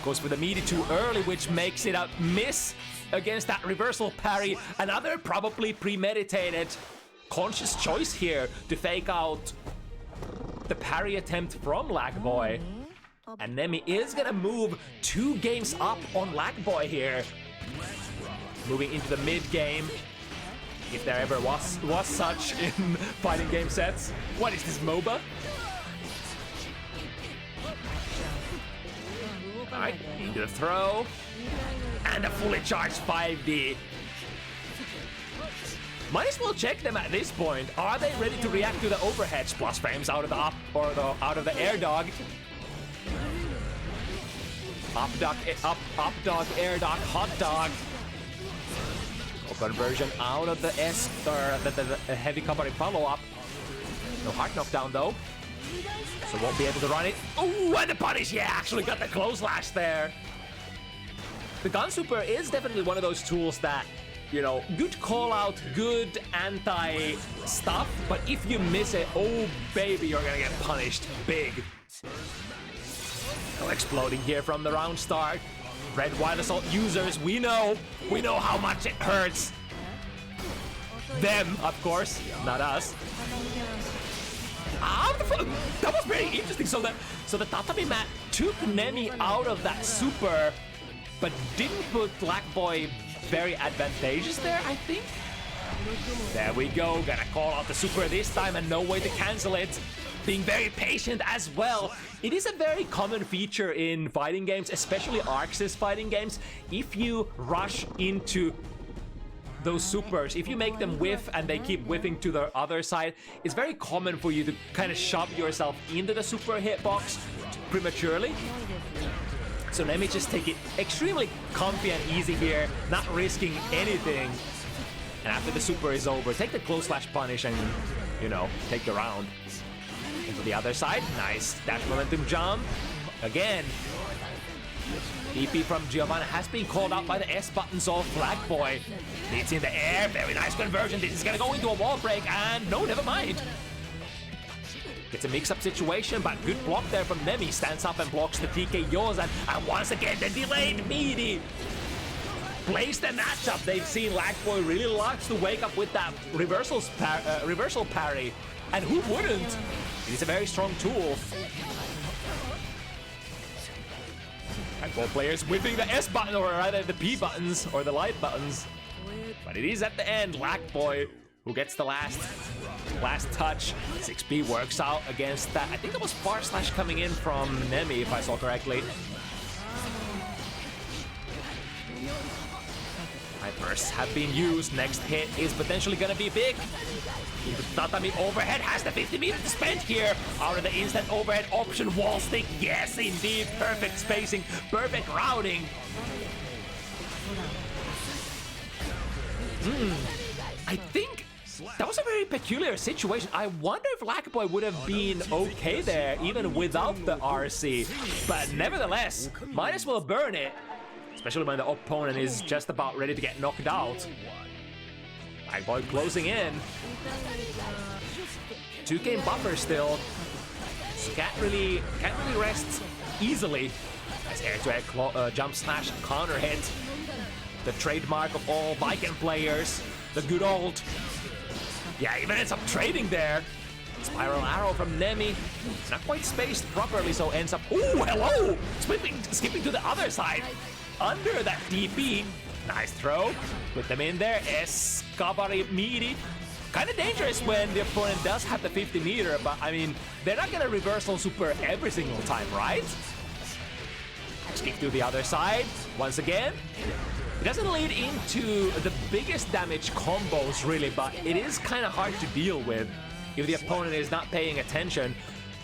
Goes for the meaty too early, which makes it a miss against that reversal parry. Another probably premeditated conscious choice here to fake out the parry attempt from LagBoy. And Nemi is gonna move 2 games up on LagBoy here. Moving into the mid game, if there ever was such in fighting game sets. What is this, MOBA? Alright, into the throw. And a fully charged 5D. Might as well check them at this point. Are they ready to react to the overheads? Plus frames out of the up or out of the air dog. Up dog, air dog, hot dog. Conversion out of the S or the heavy covering follow-up. No hard knockdown though. So won't be able to run it. Oh, and the punish! Yeah, actually got the close slash there. The gun super is definitely one of those tools that, good call out, good anti stuff, but if you miss it, oh baby, you're gonna get punished big. No exploding here from the round start. Red Wild Assault users, we know how much it hurts. Them, of course, not us. That was very interesting. So the tatami mat took Nemi out of that super, but didn't put LagBoy very advantageous there, I think. There we go. Gonna call out the super this time and no way to cancel it. Being very patient as well. It is a very common feature in fighting games, especially Arxis fighting games. If you rush into those supers, if you make them whiff and they keep whiffing to the other side, it's very common for you to kind of shove yourself into the super hitbox prematurely. So let me just take it extremely comfy and easy here, not risking anything. And after the super is over, take the close slash punish and, take the round. To the other side, nice dash momentum jump. Again, DP from Giovanna has been called out by the S buttons of LagBoy. It's in the air, very nice conversion. This is gonna go into a wall break, and no, never mind. It's a mix-up situation, but good block there from Nemi. Stands up and blocks the TKOs, and once again, the delayed meaty plays the matchup. They've seen LagBoy really loves to wake up with that reversal parry, and who wouldn't? It is a very strong tool. And both players whipping the S button, or rather the P buttons, or the light buttons. But it is at the end, LagBoy who gets the last touch. 6P works out against that. I think it was bar slash coming in from Nemi, if I saw correctly. Hypers have been used. Next hit is potentially gonna be big. Tatami overhead has the 50 meters spent here. Out of the instant overhead option, wall stick. Yes, indeed. Perfect spacing, perfect routing. I think that was a very peculiar situation. I wonder if LagBoy would have been okay there, even without the RC. But nevertheless, might as well burn it, especially when the opponent is just about ready to get knocked out. LagBoy closing in. 2-game buffer still. So can't really rest easily. As air-to-air jump slash counter hit. The trademark of all Viking players. The good old. Yeah, even ends up trading there. Spiral arrow from Nemi. Not quite spaced properly, so ends up. Ooh, hello! Skipping to the other side. Under that DP. Nice throw. Put them in there. Escabari meaty. Kind of dangerous when the opponent does have the 50 meter, but I mean, they're not gonna reversal super every single time, right? Skip to the other side. Once again. It doesn't lead into the biggest damage combos, really, but it is kind of hard to deal with if the opponent is not paying attention.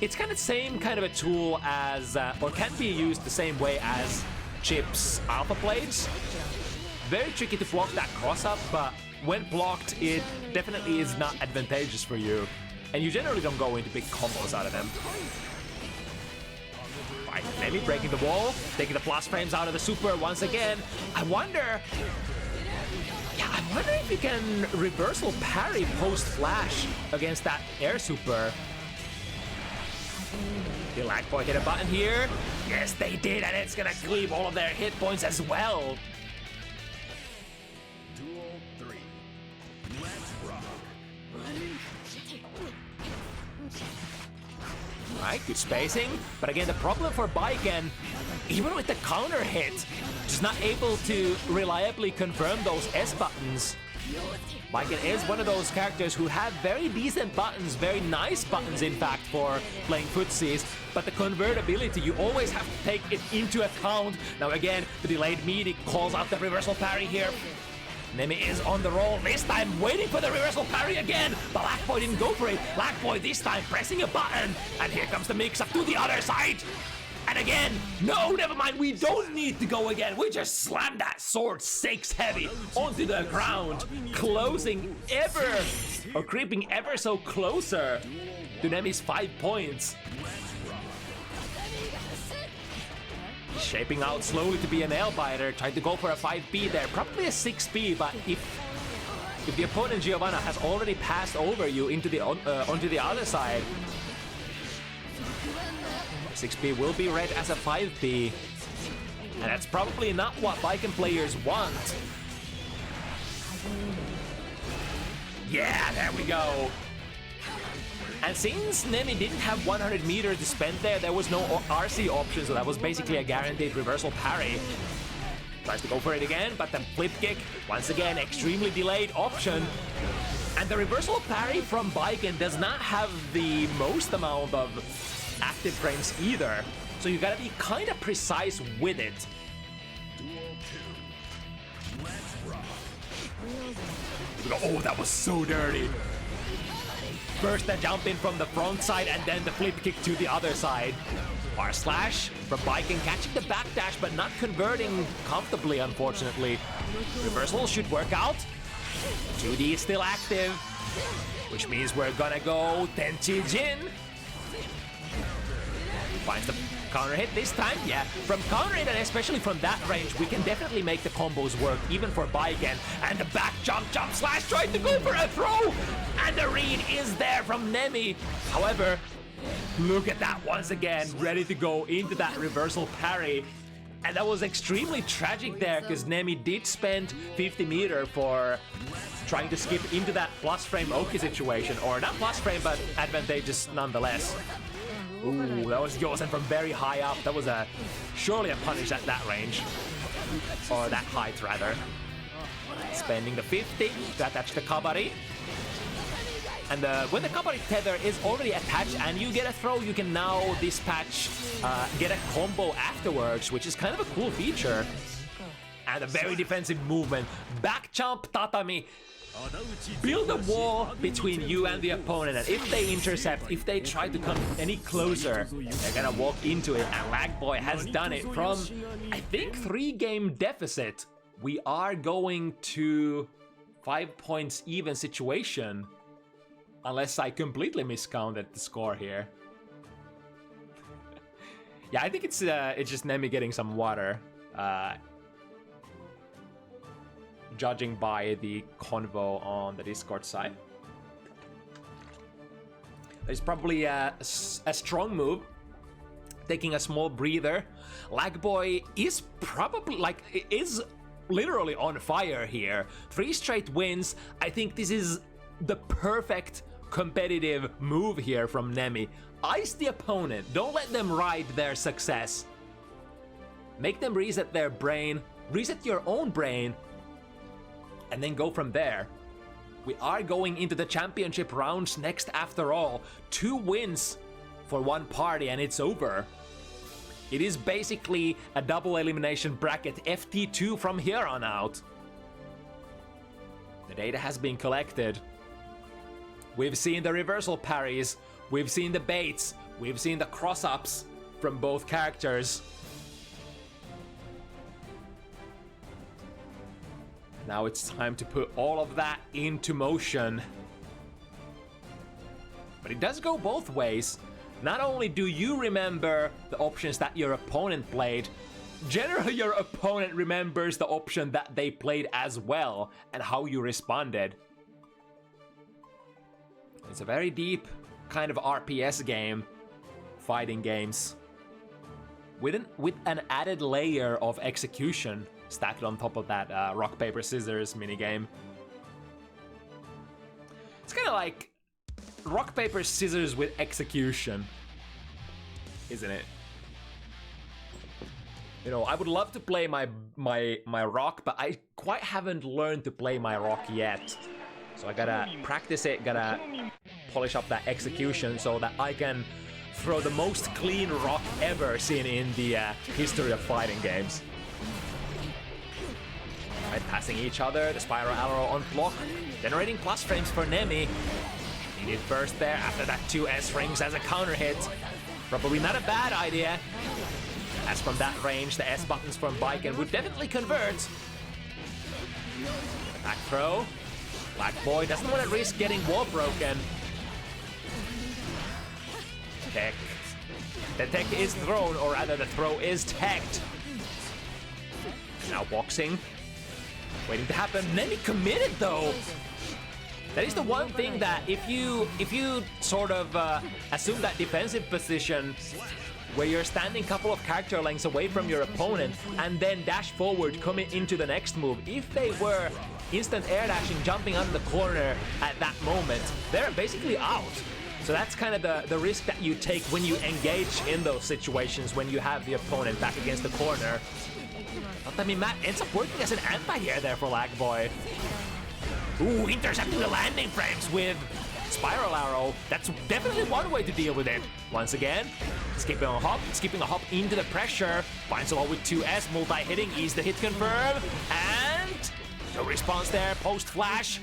It's kind of the same kind of a tool as, or can be used the same way as Chip's Alpha Blades. Very tricky to block that cross-up, but when blocked, it definitely is not advantageous for you. And you generally don't go into big combos out of them. Right, Nemi breaking the wall, taking the plus frames out of the super once again. I wonder if you can reversal parry post flash against that air super. Did LagBoy hit a button here? Yes, they did, and it's gonna cleave all of their hit points as well. Duel 3. Let's rock. Right, good spacing. But again, the problem for Baiken, even with the counter hit, just not able to reliably confirm those S buttons. Baiken is one of those characters who have very decent buttons, very nice buttons in fact for playing footsies, but the convertibility, you always have to take it into account. Now again, the delayed meaty calls out the reversal parry here. Nemi is on the roll, this time waiting for the reversal parry again, but LagBoy didn't go for it. LagBoy this time pressing a button, and here comes the mix-up to the other side. And again, no, never mind, we don't need to go again. We just slam that sword 6 heavy onto the ground, closing creeping ever so closer to Nemi's 5 points. Shaping out slowly to be a nail biter, tried to go for a 5B there, probably a 6B, but if the opponent Giovanna has already passed over you into the onto the other side, 6B will be read as a 5B, and that's probably not what Viking players want. Yeah, there we go. And since Nemi didn't have 100 meters to spend there was no RC option, so that was basically a guaranteed reversal parry. Tries to go for it again, but the flip kick, once again, extremely delayed option. And the reversal parry from Baiken does not have the most amount of active frames either, so you gotta be kind of precise with it. Duel 2. Let's rock. Oh, that was so dirty. First the jump in from the front side and then the flip kick to the other side. R slash from Baiken catching the backdash but not converting comfortably, unfortunately. Reversal should work out. 2D is still active, which means we're gonna go Tenchi Jin. Finds the counter hit this time. Yeah, from counter hit and especially from that range, we can definitely make the combos work, even for Baiken. And the back jump slash trying to go for a throw. And the read is there from Nemi. However, look at that once again, ready to go into that reversal parry. And that was extremely tragic there, because Nemi did spend 50 meter for trying to skip into that plus frame Oki situation. Or not plus frame, but advantageous nonetheless. Ooh, that was Yosen from very high up. That was surely a punish at that range. Or that height, rather. Spending the 50 to attach the Kabari. And when the Kabari tether is already attached and you get a throw, you can now dispatch, get a combo afterwards, which is kind of a cool feature. And a very defensive movement. Back jump tatami. Build a wall between you and the opponent, and if they intercept, if they try to come any closer, they're gonna walk into it, and LagBoy has done it from, I think, 3-game deficit. We are going to 5 points even situation, unless I completely miscounted the score here. Yeah, I think it's just Nemi getting some water. Judging by the convo on the Discord side. It's probably a strong move. Taking a small breather. LagBoy is probably, is literally on fire here. 3 straight wins. I think this is the perfect competitive move here from Nemi. Ice the opponent. Don't let them ride their success. Make them reset their brain. Reset your own brain. And then go from there. We are going into the championship rounds next after all. 2 wins for one party and it's over. It is basically a double elimination bracket, FT2 from here on out. The data has been collected. We've seen the reversal parries, we've seen the baits, we've seen the cross-ups from both characters. Now it's time to put all of that into motion. But it does go both ways. Not only do you remember the options that your opponent played, generally your opponent remembers the option that they played as well and how you responded. It's a very deep kind of RPS game, fighting games, with an added layer of execution stacked on top of that rock, paper, scissors minigame. It's kind of like rock, paper, scissors with execution, isn't it? You know, I would love to play my rock, but I quite haven't learned to play my rock yet. So I gotta practice it, gotta polish up that execution so that I can throw the most clean rock ever seen in the history of fighting games. Right, passing each other, the spiral arrow on block, generating plus frames for Nemi. Needed burst there after that 2 S rings as a counter hit. Probably not a bad idea. As from that range, the S buttons from Baiken would definitely convert. Back throw. LagBoy doesn't want to risk getting wall broken. Tech. The tech is thrown, or rather the throw is teched. Now boxing. Waiting to happen. Nemi committed though. That is the one thing that if you sort of assume that defensive position where you're standing a couple of character lengths away from your opponent and then dash forward coming into the next move, if they were instant air dashing, jumping out of the corner at that moment, they're basically out. So that's kind of the risk that you take when you engage in those situations when you have the opponent back against the corner. But I mean, Matt ends up working as an anti-air there for LagBoy. Ooh, intercepting the landing frames with spiral arrow. That's definitely one way to deal with it. Once again, skipping a hop into the pressure. Finds a wall with 2S, multi-hitting, ease the hit confirm. And no response there, post-flash.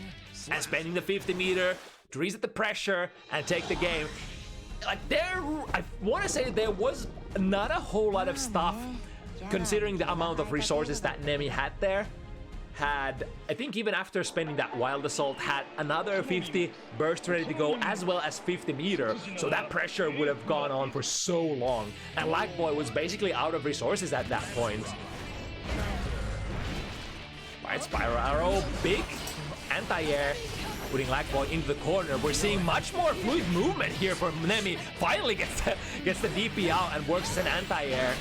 And spending the 50 meter to reset the pressure and take the game. Like I want to say there was not a whole lot of stuff considering the amount of resources that Nemi had there. had, I think even after spending that Wild Assault, had another 50 burst ready to go, as well as 50 meter. So that pressure would have gone on for so long. And LagBoy was basically out of resources at that point. Right, Spiral Arrow, big anti-air, putting LagBoy into the corner. We're seeing much more fluid movement here from Nemi. Finally gets the DP out and works as an anti-air.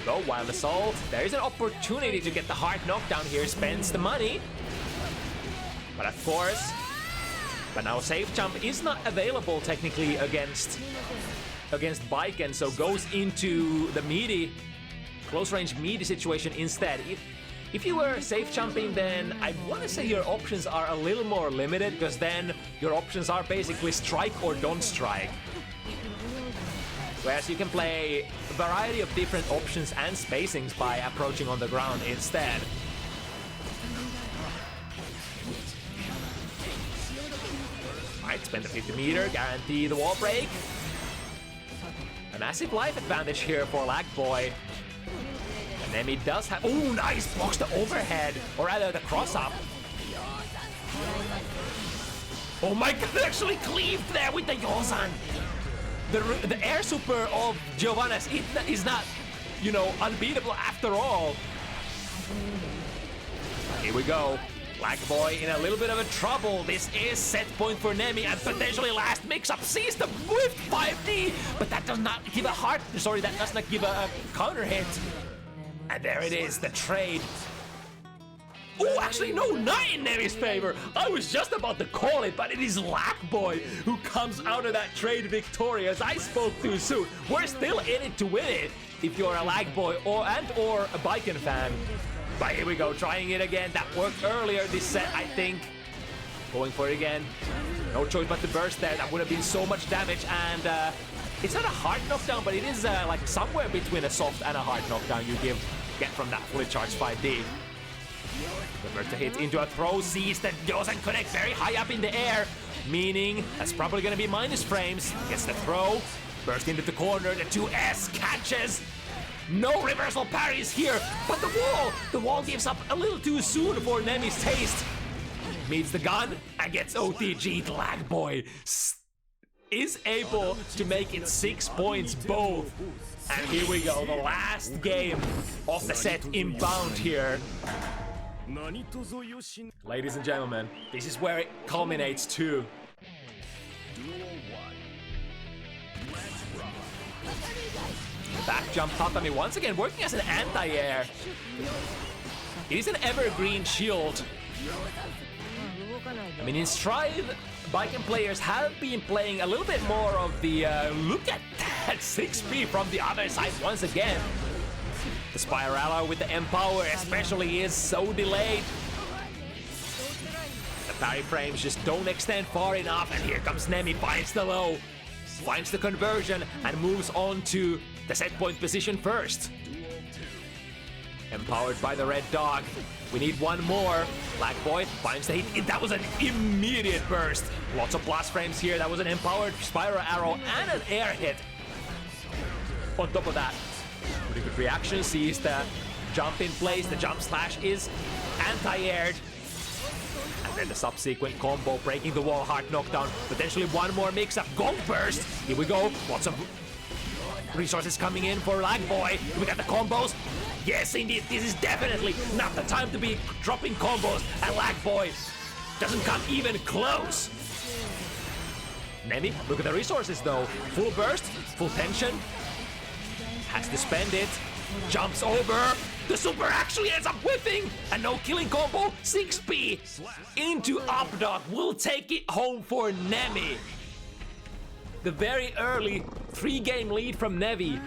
Go, Wild Assault. There's an opportunity to get the hard knockdown here. Spends the money. But of course, but now Safe Jump is not available technically against Baiken, so goes into the meaty, close range meaty situation instead. If you were safe jumping, then I want to say your options are a little more limited, because then your options are basically strike or don't strike. Whereas you can play a variety of different options and spacings by approaching on the ground instead. Alright, spend the 50 meter, guarantee the wall break. A massive life advantage here for LagBoy. And Nemi does have... Oh, nice! Blocks the overhead, or rather the cross-up. Oh my god, they actually cleaved there with the Yozan! The air super of Giovanna's is not, you know, unbeatable after all. Here we go. LagBoy in a little bit of a trouble. This is set point for Nemi, and potentially last mix-up sees the whiff 5D, but that does not give that does not give a counter hit. And there it is, the trade. Oh, actually, no, not in Nemi's favor. I was just about to call it, but it is LagBoy who comes out of that trade victorious. I spoke too soon. We're still in it to win it if you're a LagBoy or a Baiken fan. But here we go, trying it again. That worked earlier this set, I think. Going for it again. No choice but to burst there. That would have been so much damage, and it's not a hard knockdown, but it is like somewhere between a soft and a hard knockdown you get from that fully charged 5D. The first hit into a throw, sees the Yosan connect very high up in the air, meaning that's probably gonna be minus frames. Gets the throw, burst into the corner, the 2S catches. No reversal parries here, but the wall gives up a little too soon for Nemi's taste. Meets the gun and gets OTG'd. LagBoy is able to make it 6 points both. And here we go, the last game of the set inbound here. Ladies and gentlemen, this is where it culminates too. Back jump tatami once again working as an anti-air. It is an evergreen shield. I mean, in Stride, Baiken players have been playing a little bit more of the look at that 6P from the other side once again. The Spirala with the Empower especially is so delayed. The parry frames just don't extend far enough, and here comes Nemi, finds the low, finds the conversion, and moves on to the set point position first. Empowered by the red dog. We need one more. LagBoy finds the hit. That was an immediate burst. Lots of blast frames here. That was an empowered spiral arrow and an air hit. On top of that, pretty good reaction. Sees the jump in place. The jump slash is anti-aired. And then the subsequent combo, breaking the wall, hard knockdown. Potentially one more mix-up. Gong burst. Here we go. Lots of resources coming in for LagBoy. We got the combos. Yes, indeed, this is definitely not the time to be dropping combos, and LagBoy doesn't come even close. Nemi, look at the resources though. Full burst, full tension. Has to spend it. Jumps over. The super actually ends up whiffing. A no killing combo. 6P into up dog. Will take it home for Nemi. The very early 3-game lead from Nemi.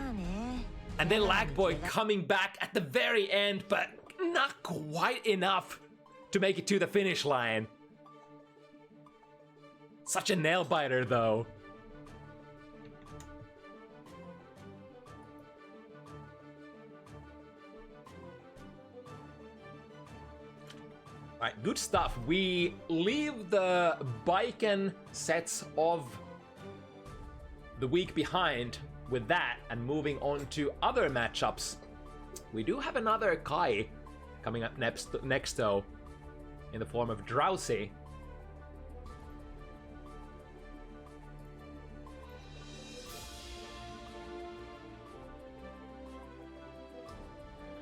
And then LagBoy coming back at the very end, but not quite enough to make it to the finish line. Such a nail biter though. Alright, good stuff. We leave the Baiken sets of the week behind with that, and moving on to other matchups We do have another Kai coming up next though, in the form of Drowsy.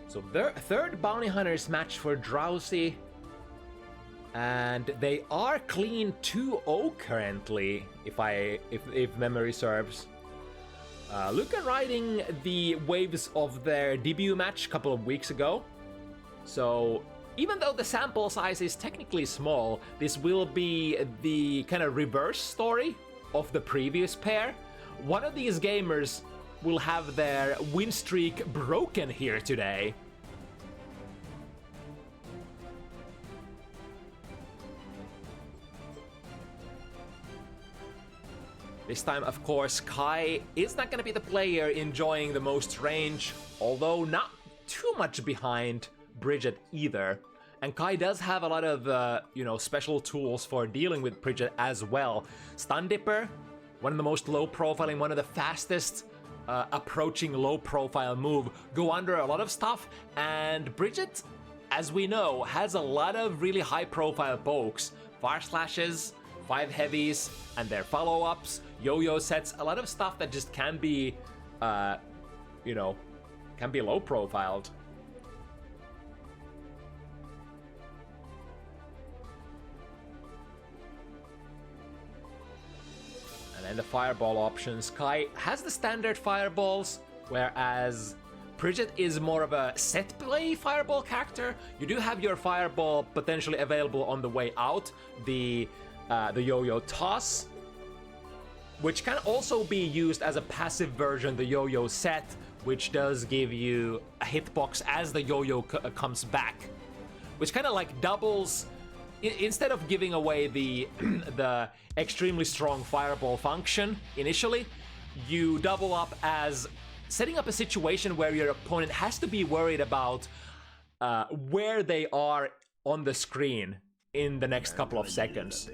So their third Bounty Hunters match for Drowsy. And they are clean 2-0 currently, if memory serves. Luca riding the waves of their debut match a couple of weeks ago. So even though the sample size is technically small, this will be the kind of reverse story of the previous pair. One of these gamers will have their win streak broken here today. This time, of course, Kai is not going to be the player enjoying the most range, although not too much behind Bridget either. And Kai does have a lot of, special tools for dealing with Bridget as well. Stun Dipper, one of the most low-profiling, one of the fastest approaching low-profile move, go under a lot of stuff. And Bridget, as we know, has a lot of really high-profile pokes. Fire Slashes, 5 heavies, and their follow-ups, yo-yo sets, a lot of stuff that just can be, can be low-profiled. And then the fireball options. Kai has the standard fireballs, whereas Bridget is more of a set play fireball character. You do have your fireball potentially available on the way out, the yo-yo toss, which can also be used as a passive version, the yo-yo set, which does give you a hitbox as the yo-yo comes back, which kind of like doubles. Instead of giving away the extremely strong fireball function initially, you double up as setting up a situation where your opponent has to be worried about where they are on the screen in the next couple of seconds.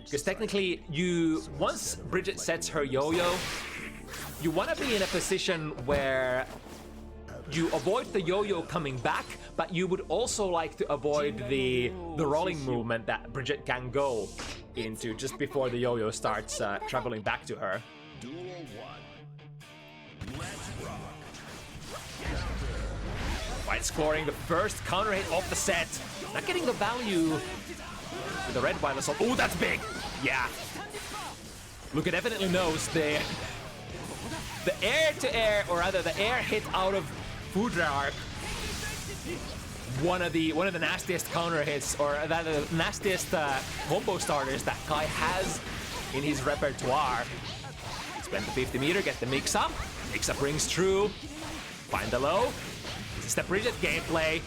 Because technically, once Bridget sets her yo-yo, you want to be in a position where you avoid the yo-yo coming back, but you would also like to avoid the rolling movement that Bridget can go into just before the yo-yo starts traveling back to her. Duel 1. Let's rock. White scoring the first counter hit off the set. Not getting the value with the red violent assault. Oh, that's big! Yeah. Luca definitely knows the air-to-air, or rather the air hit out of Foudre Arc. One of the nastiest counter hits, or the nastiest combo starters that Kai has in his repertoire. Spend the 50 meter, get the mix up. Mix up rings true. Find the low. This is the Bridget gameplay.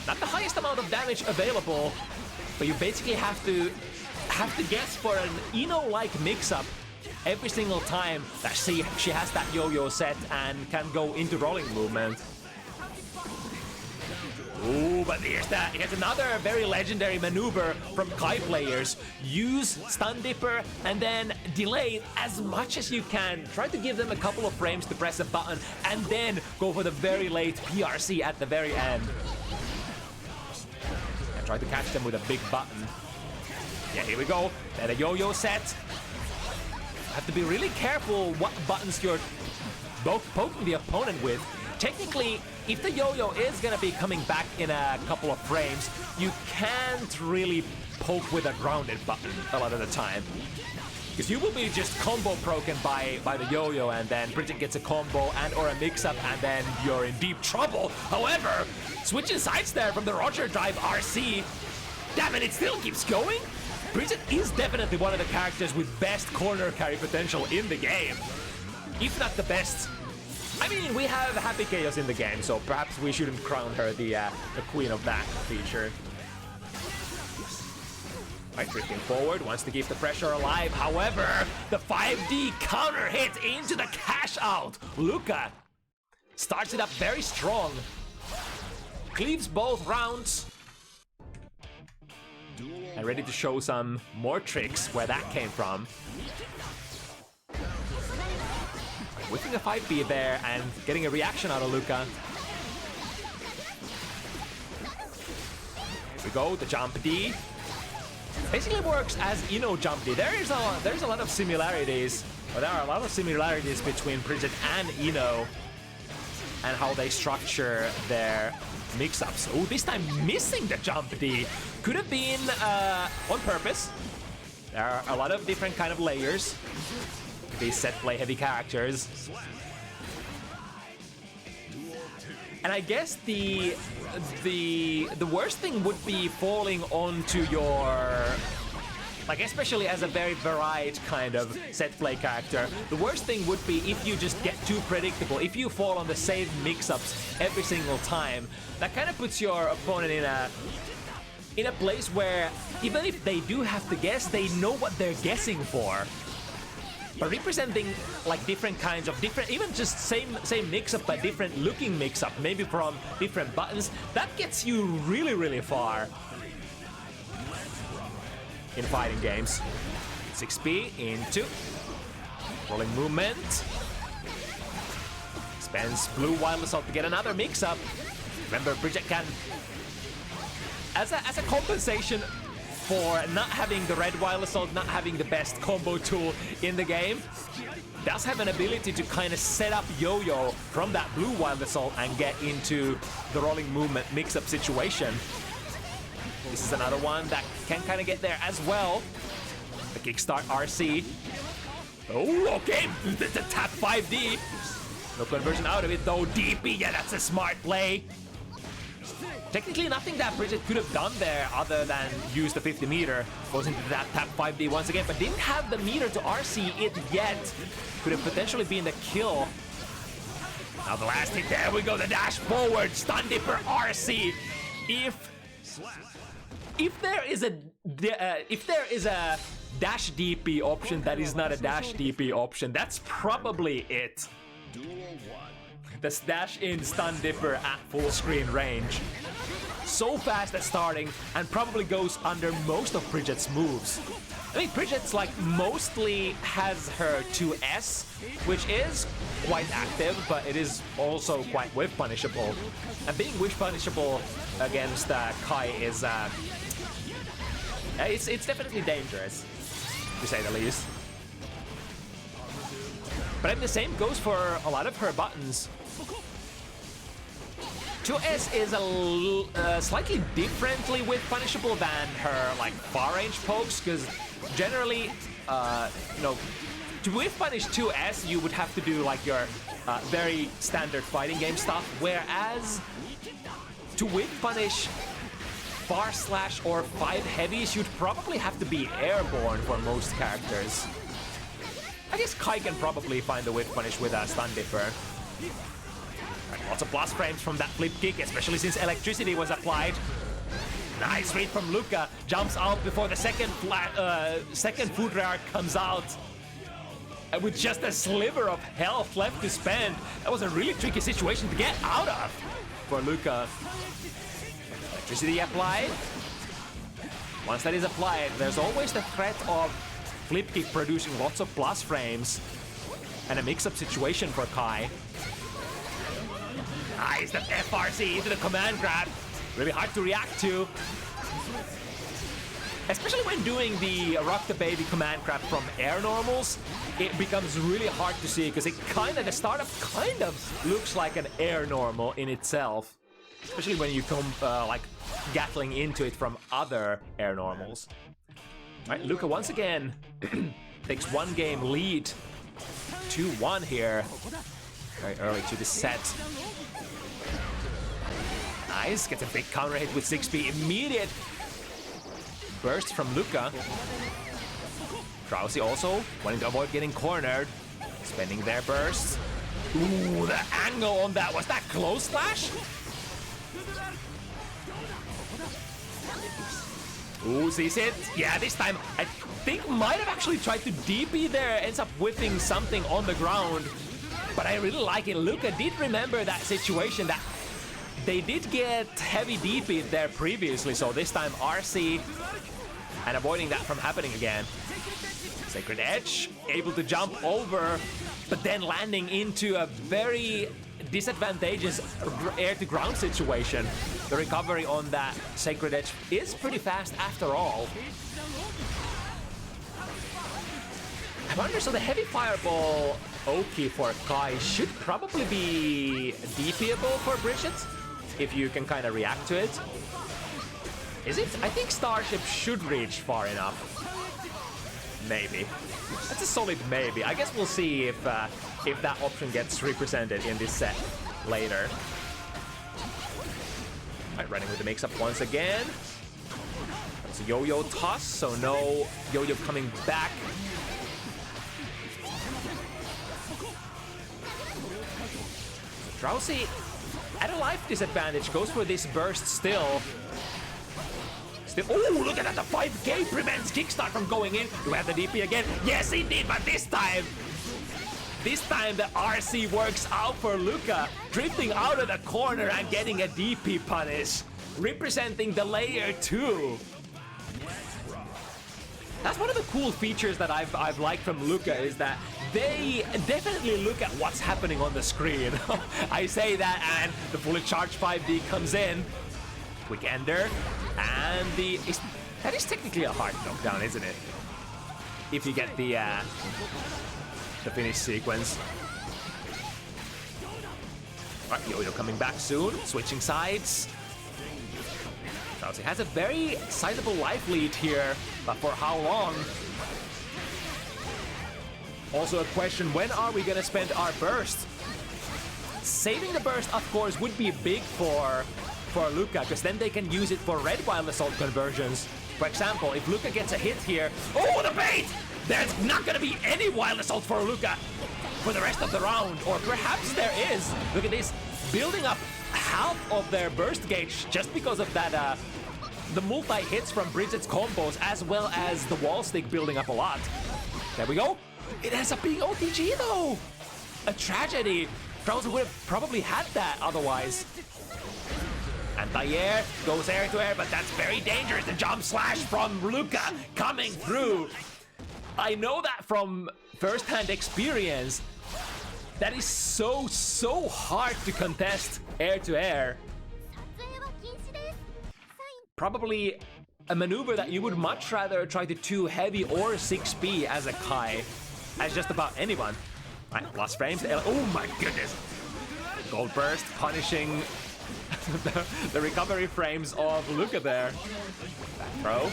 Not the highest amount of damage available, but you basically have to guess for an Eno-like mix-up every single time that she has that yo-yo set and can go into rolling movement. Ooh, but here's another very legendary maneuver from Kai players. Use Stun Dipper and then delay as much as you can. Try to give them a couple of frames to press a button and then go for the very late PRC at the very end. And try to catch them with a big button. Yeah, here we go. Then a yo-yo set. Have to be really careful what buttons you're poking the opponent with. Technically, if the yo-yo is gonna be coming back in a couple of frames, you can't really poke with a grounded button a lot of the time. Because you will be just combo broken by the yo-yo, and then Bridget gets a combo and or a mix-up, and then you're in deep trouble. However, switching sides there from the Roger Drive RC. Damn it, it still keeps going? Bridget is definitely one of the characters with best corner carry potential in the game. If not the best. I mean, we have Happy Chaos in the game, so perhaps we shouldn't crown her the queen of that feature. Right, drifting forward, wants to keep the pressure alive. However, the 5D counter hit into the cash out. Luca starts it up very strong. Cleaves both rounds. And ready to show some more tricks where that came from. Whipping a 5B there and getting a reaction out of Luca. Here we go, the jump D. Basically works as jump D. There's a lot of similarities, or there are a lot of similarities between Bridget and and how they structure their mix-ups. Oh, this time missing the jump D. Could have been on purpose. There are a lot of different kind of layers. These set play heavy characters. And I guess the worst thing would be falling onto your, like, especially as a very varied kind of set play character, the worst thing would be if you just get too predictable, if you fall on the same mix-ups every single time. That kind of puts your opponent in a place where even if they do have to guess, they know what they're guessing for. But representing like different kinds of even just same mix-up but different looking mix-up, maybe from different buttons, that gets you really, really far in fighting games. 6B into rolling movement. Spends blue wild assault to get another mix-up. Remember, Bridget can, as a compensation for not having the red wild assault, not having the best combo tool in the game, does have an ability to kind of set up yo-yo from that blue wild assault and get into the rolling movement mix-up situation. This is another one that can kind of get there as well. The kickstart RC. Oh, okay, the tap 5D. No conversion out of it though. DP, yeah, that's a smart play. Technically nothing that Bridget could have done there other than use the 50 meter. Goes into that tap 5D once again, but didn't have the meter to RC it yet. Could have potentially been the kill. Now the last hit, there we go, the dash forward, stun dipper RC. If there is a dash DP option that is not a dash DP option, that's probably it. The dash in stun dipper at full screen range. So fast at starting and probably goes under most of Bridget's moves. I mean, Bridget's like mostly has her 2S, which is quite active, but it is also quite whiff punishable. And being whiff punishable against Kai is it's definitely dangerous, to say the least. But I mean, the same goes for a lot of her buttons. 2S is a slightly differently whiff punishable than her like far range pokes, because generally, to whiff punish 2S, you would have to do like your very standard fighting game stuff, whereas to whiff punish far slash or 5 heavies, you'd probably have to be airborne for most characters. I guess Kai can probably find the whiff punish with a stun dipper. Right, lots of blast frames from that flip kick, especially since electricity was applied. Nice read from Luca. Jumps out before the second food rearc comes out. And with just a sliver of health left to spend, that was a really tricky situation to get out of for Luca. Electricity applied. Once that is applied, there's always the threat of flip kick producing lots of blast frames and a mix-up situation for Kai. Nice, the FRC into the command grab. Really hard to react to. Especially when doing the Rock the Baby command grab from air normals, it becomes really hard to see because the startup kind of looks like an air normal in itself. Especially when you come like gatling into it from other air normals. Alright, Luca once again takes one game lead. 2-1 here. Very early to the set. Nice, gets a big counter hit with 6B. Immediate burst from Luca. Drowsy also wanting to avoid getting cornered. Spending their burst. Ooh, the angle on that. Was that close slash? Ooh, sees it. Yeah, this time I think might have actually tried to DP there. Ends up whipping something on the ground. But I really like it. Luca did remember that situation that they did get heavy DP there previously. So this time RC and avoiding that from happening again. Sacred Edge, able to jump over, but then landing into a very disadvantageous air to ground situation. The recovery on that Sacred Edge is pretty fast after all. I wonder, so the heavy fireball Oki for Kai should probably be DPable for Bridget, if you can kind of react to it. Is it? I think Starship should reach far enough. Maybe. That's a solid maybe. I guess we'll see if that option gets represented in this set later. Alright, running with the mix-up once again. That's a yo-yo toss, so no yo-yo coming back. Drowsy, at a life disadvantage, goes for this burst still. Oh, look at that, the 5k prevents Kickstart from going in. Do we have the DP again? Yes, indeed, but this time the RC works out for Luca, drifting out of the corner and getting a DP punish, representing the layer 2. That's one of the cool features that I've liked from Luca, is that they definitely look at what's happening on the screen. I say that, and the fully charged 5D comes in. Quick ender, and that is technically a hard knockdown, isn't it? If you get the finish sequence. Alright, yo-yo coming back soon, switching sides. Drowsy has a very sizable life lead here, but for how long? Also a question, when are we gonna spend our burst? Saving the burst, of course, would be big for Luca, because then they can use it for red wild assault conversions. For example, if Luca gets a hit here, oh, the bait! There's not gonna be any wild assault for Luca for the rest of the round, or perhaps there is. Look at this, building up half of their burst gauge just because of that, the multi-hits from Bridget's combos, as well as the wall stick building up a lot. There we go. It ends up being OTG though! A tragedy. Drowsy would have probably had that otherwise. Anti-air, goes air to air, but that's very dangerous. The jump slash from Luca coming through. I know that from first-hand experience. That is so hard to contest air to air. Probably a maneuver that you would much rather try to 2 heavy or 6B as a Kai, as just about anyone. Right, plus frames. Oh my goodness. Gold burst punishing the recovery frames of Luca there. Back throw.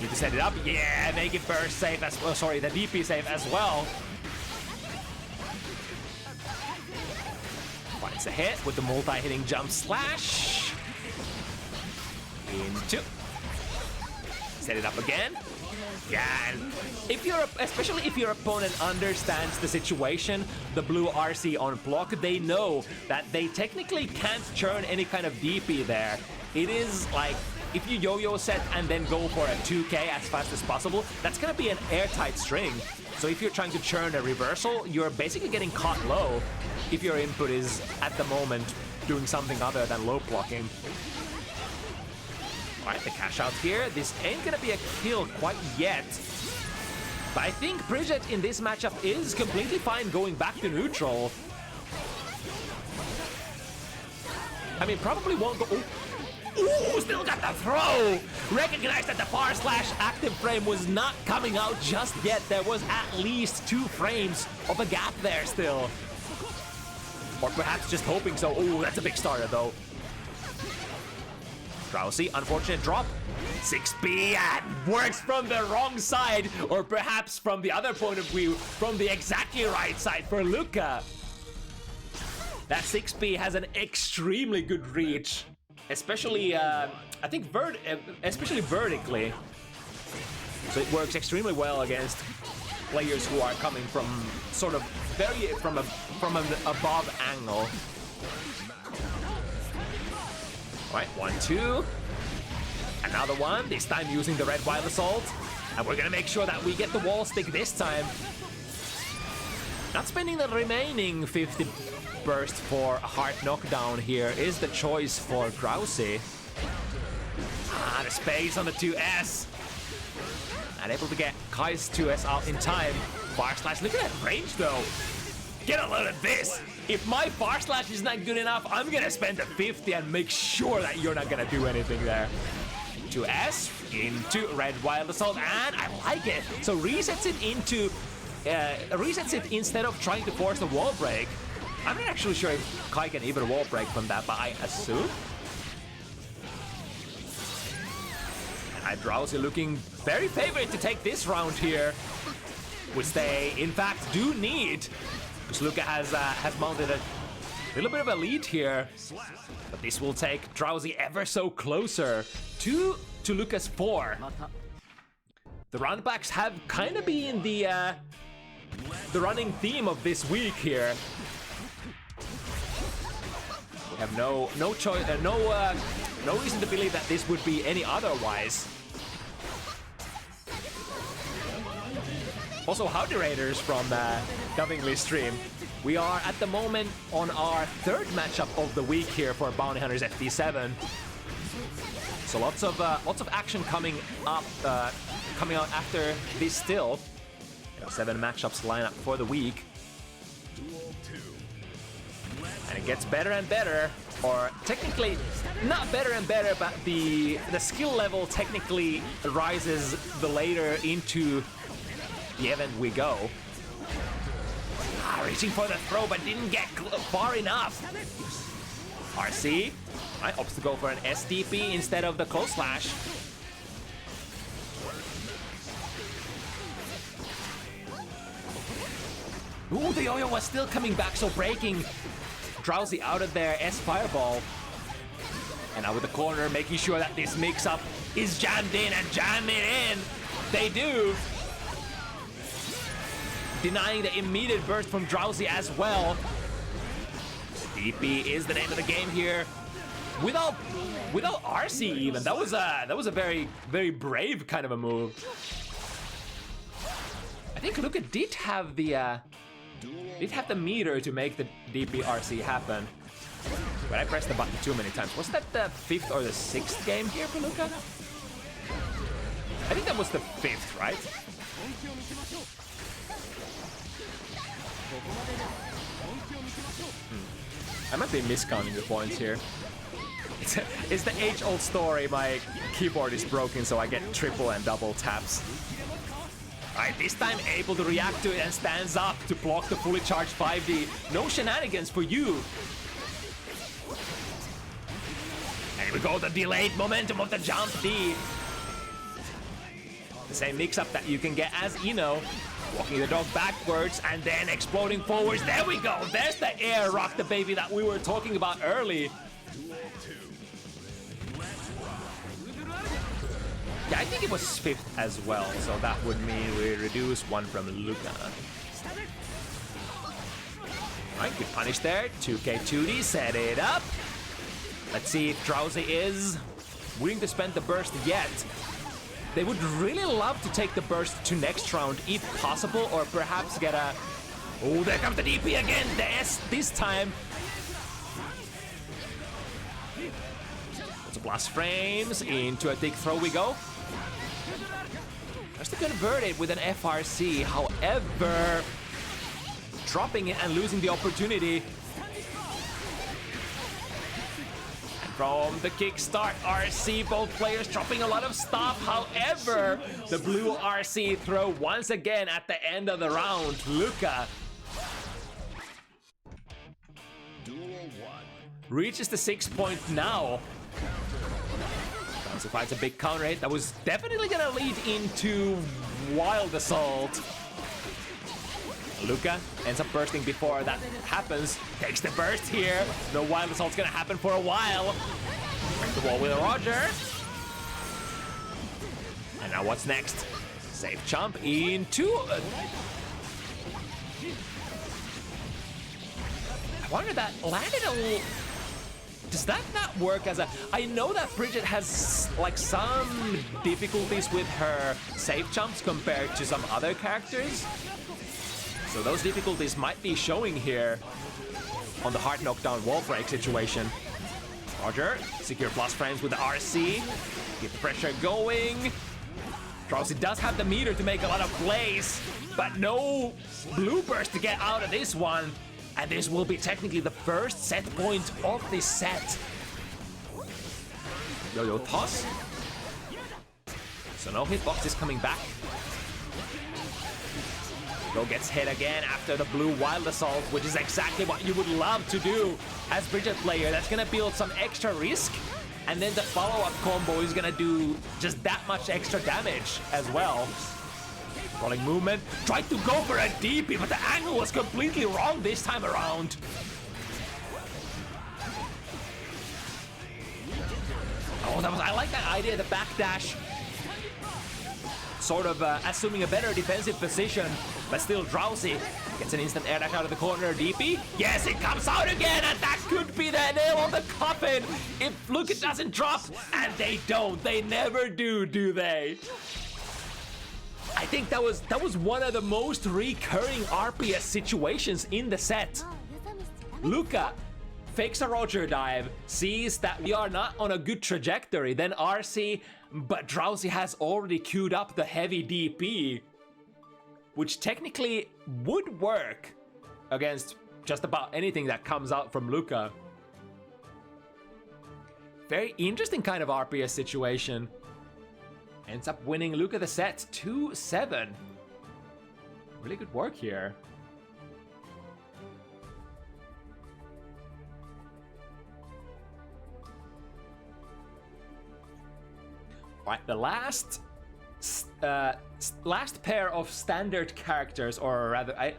Need to set it up. Yeah, make it burst safe as well. Sorry, the DP safe as well. Finds a hit with the multi-hitting jump slash. Into. Set it up again. Yeah, and especially if your opponent understands the situation, the blue RC on block, they know that they technically can't churn any kind of DP there. It is like, if you yo-yo set and then go for a 2k as fast as possible, that's gonna be an airtight string. So if you're trying to churn a reversal, you're basically getting caught low if your input is, at the moment, doing something other than low blocking. Alright, the cash out here. This ain't gonna be a kill quite yet. But I think Bridget in this matchup is completely fine going back to neutral. I mean, probably won't go... Ooh, still got the throw! Recognize that the far slash active frame was not coming out just yet. There was at least 2 frames of a gap there still. Or perhaps just hoping so. Ooh, that's a big starter though. Drowsy, unfortunate drop. 6B and works from the wrong side, or perhaps from the other point of view, from the exactly right side for Luca. That 6B has an extremely good reach, especially, I think, especially vertically. So it works extremely well against players who are coming from sort of from an above angle. All right, 1-2. Another one, this time using the red wild assault. And we're gonna make sure that we get the wall stick this time. Not spending the remaining 50 burst for a hard knockdown here is the choice for Drowsy. Ah, the space on the 2S. Not able to get Kai's 2S out in time. Bar slash, look at that range though. Get a load of this. if my far slash is not good enough, I'm gonna spend a 50 and make sure that you're not gonna do anything there. To S, into Red Wild Assault, and I like it. So resets it into, resets it instead of trying to force the wall break. I'm not actually sure if Kai can even wall break from that, but I assume. And Drowsy looking very favored to take this round here, which they in fact do need, because Luca has mounted a little bit of a lead here. But this will take Drowsy ever so closer to Luca's 4. The roundbacks have kind of been the running theme of this week here. We have no choice, no reason to believe that this would be any otherwise. Also, howdy Raiders from Dubbingly Stream. We are at the moment on our 3rd matchup of the week here for Bounty Hunters FT7. So lots of action coming up, coming out after this still. 7 matchups line up for the week. And it gets better and better, or technically not better and better, but the skill level technically rises the later into the event we go. Reaching for the throw, but didn't get far enough. RC, right, opts to go for an SDP instead of the close slash. Ooh, the yo-yo was still coming back, so breaking Drowsy out of their S Fireball. And now with the corner, making sure that this mix-up is jammed in and jam it in. They do. Denying the immediate burst from Drowsy as well. DP is the name of the game here. Without RC even. That was a very, very brave kind of a move. I think Luca did have the meter to make the DP RC happen. But I pressed the button too many times. Was that the 5th or the 6th game here for Luca? I think that was the 5th, right? I might be miscounting the points here. It's the age-old story. My keyboard is broken, so I get triple and double taps. Alright, this time able to react to it and stands up to block the fully charged 5D. No shenanigans for you. And here we go, the delayed momentum of the jump D. The same mix-up that you can get as Ino. Walking the dog backwards and then exploding forwards. There we go. There's the air rock the baby that we were talking about early. Yeah, I think it was 5th as well, so that would mean we reduce 1 from Luca. Alright, good punish there. 2K2D, set it up. Let's see if Drowsy is willing to spend the burst yet. They would really love to take the burst to next round if possible, or perhaps get a... Oh, there comes the DP again! The S this time! Lots of blast frames, into a dig throw we go. Just to convert it with an FRC, however... dropping it and losing the opportunity. From the kickstart, RC, both players dropping a lot of stuff. However, the blue RC throw once again at the end of the round. Luca reaches the 6 point now. Drowsy finds a big counter hit that was definitely gonna lead into Wild Assault. Luca ends up bursting before that happens. Takes the burst here. No Wild Assault's gonna happen for a while. Break the wall with a Roger. And now what's next? Safe jump into... I wonder that landed a little... Does that not work as a... I know that Bridget has like some difficulties with her safe jumps compared to some other characters. So those difficulties might be showing here on the hard knockdown wall break situation. Roger, secure plus frames with the RC. Keep the pressure going. Drowsy does have the meter to make a lot of plays, but no blue burst to get out of this one. And this will be technically the first set point of this set. Yo-yo toss. So no hitbox is coming back. Go gets hit again after the blue wild assault, which is exactly what you would love to do as Bridget player. That's gonna build some extra risk, and then the follow-up combo is gonna do just that much extra damage as well. Rolling movement, tried to go for a DP, but the angle was completely wrong this time around. Oh, I like that idea, the backdash. Sort of assuming a better defensive position, but still Drowsy gets an instant air dash out of the corner. DP, yes, it comes out again, and that could be the nail on the coffin if Lukacj doesn't drop, and they don't. They never do they? I think that was one of the most recurring RPS situations in the set. Luca fakes a Roger dive, sees that we are not on a good trajectory, then RC, but Drowsy has already queued up the heavy DP, which technically would work against just about anything that comes out from Luca. Very interesting kind of RPS situation. Ends up winning Luca the set 2-7. Really good work here. Right, the last pair of standard characters, or rather, I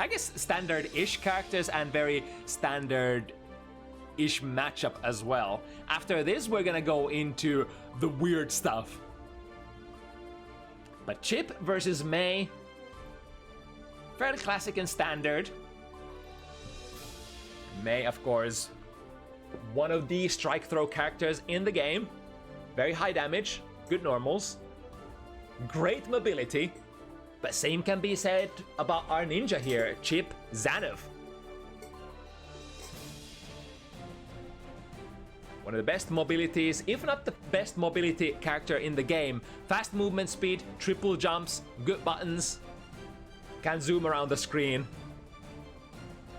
guess standard-ish characters and very standard-ish matchup as well. After this, we're gonna go into the weird stuff. But Chip versus Mei, fairly classic and standard. Mei, of course, one of the strike throw characters in the game. Very high damage, good normals, great mobility, but same can be said about our ninja here, Chip Zanov. One of the best mobilities, if not the best mobility character in the game. Fast movement speed, triple jumps, good buttons, can zoom around the screen.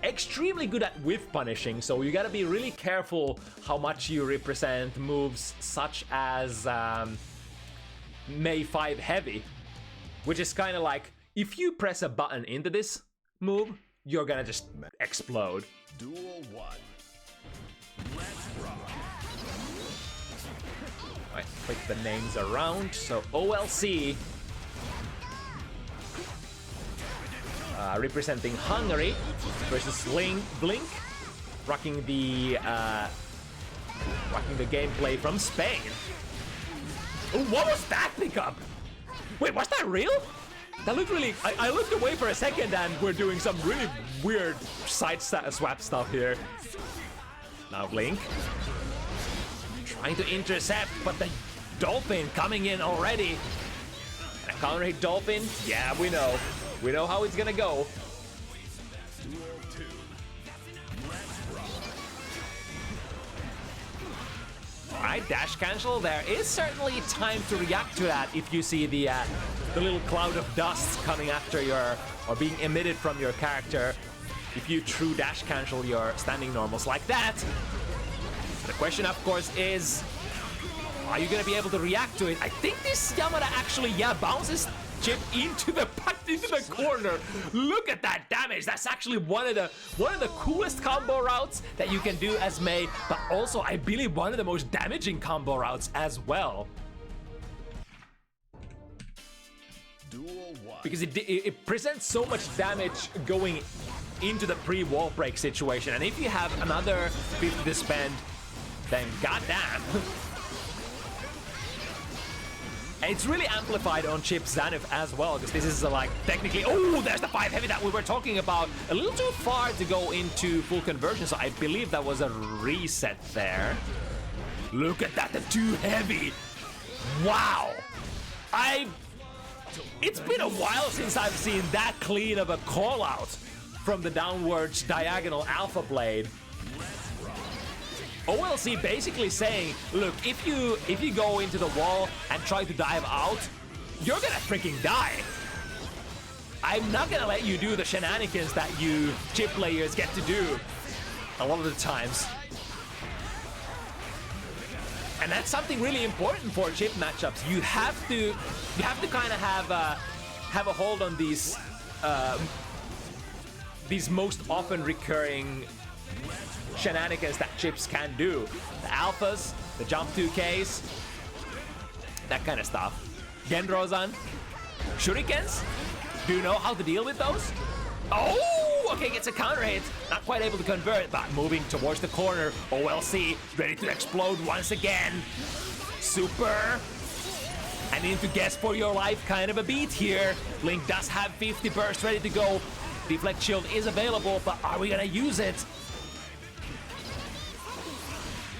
Extremely good at whiff punishing, so you gotta be really careful how much you represent moves such as Mei 5 heavy, which is kind of like, if you press a button into this move, you're gonna just explode. Duel 1. Let's rock. Alright, click the names around. So OLC representing Hungary versus Vlink, rocking the gameplay from Spain. Ooh, what was that pickup? Wait, was that real? That looked really... I looked away for a second and we're doing some really weird side swap stuff here. Now Vlink trying to intercept, but the Dolphin coming in already. A counter hit Dolphin? Yeah, we know. We know how it's gonna go. Duel 2. Let's rock. Alright, dash cancel. There is certainly time to react to that if you see the little cloud of dust coming after your, or being emitted from your character. If you true dash cancel your standing normals like that. The question, of course, is, are you gonna be able to react to it? I think this Yamada actually, bounces Chip into the corner. Look at that damage. That's actually one of the coolest combo routes that you can do as Mei, but also I believe one of the most damaging combo routes as well. Duel 1. Because it presents so much damage going into the pre-wall break situation, and if you have another 50 to spend, then goddamn. And it's really amplified on Chip Zanov as well, because this is like technically, oh, there's the 5 heavy that we were talking about. A little too far to go into full conversion, so I believe that was a reset there. Look at that, the 2 heavy. Wow. It's been a while since I've seen that clean of a call out from the downwards diagonal alpha blade. OLC basically saying, look, if you go into the wall and try to dive out, you're gonna freaking die. I'm not gonna let you do the shenanigans that you chip players get to do a lot of the times. And that's something really important for chip matchups. You have to kind of have a hold on these most often recurring shenanigans that chips can do. The alphas, the jump 2Ks, that kind of stuff. Genrozan, shurikens. Do you know how to deal with those? Oh, okay, gets a counter hit. Not quite able to convert, but moving towards the corner. OLC, ready to explode once again. Super. I need to guess for your life kind of a beat here. Vlink does have 50 burst ready to go. Deflect shield is available, but are we gonna use it?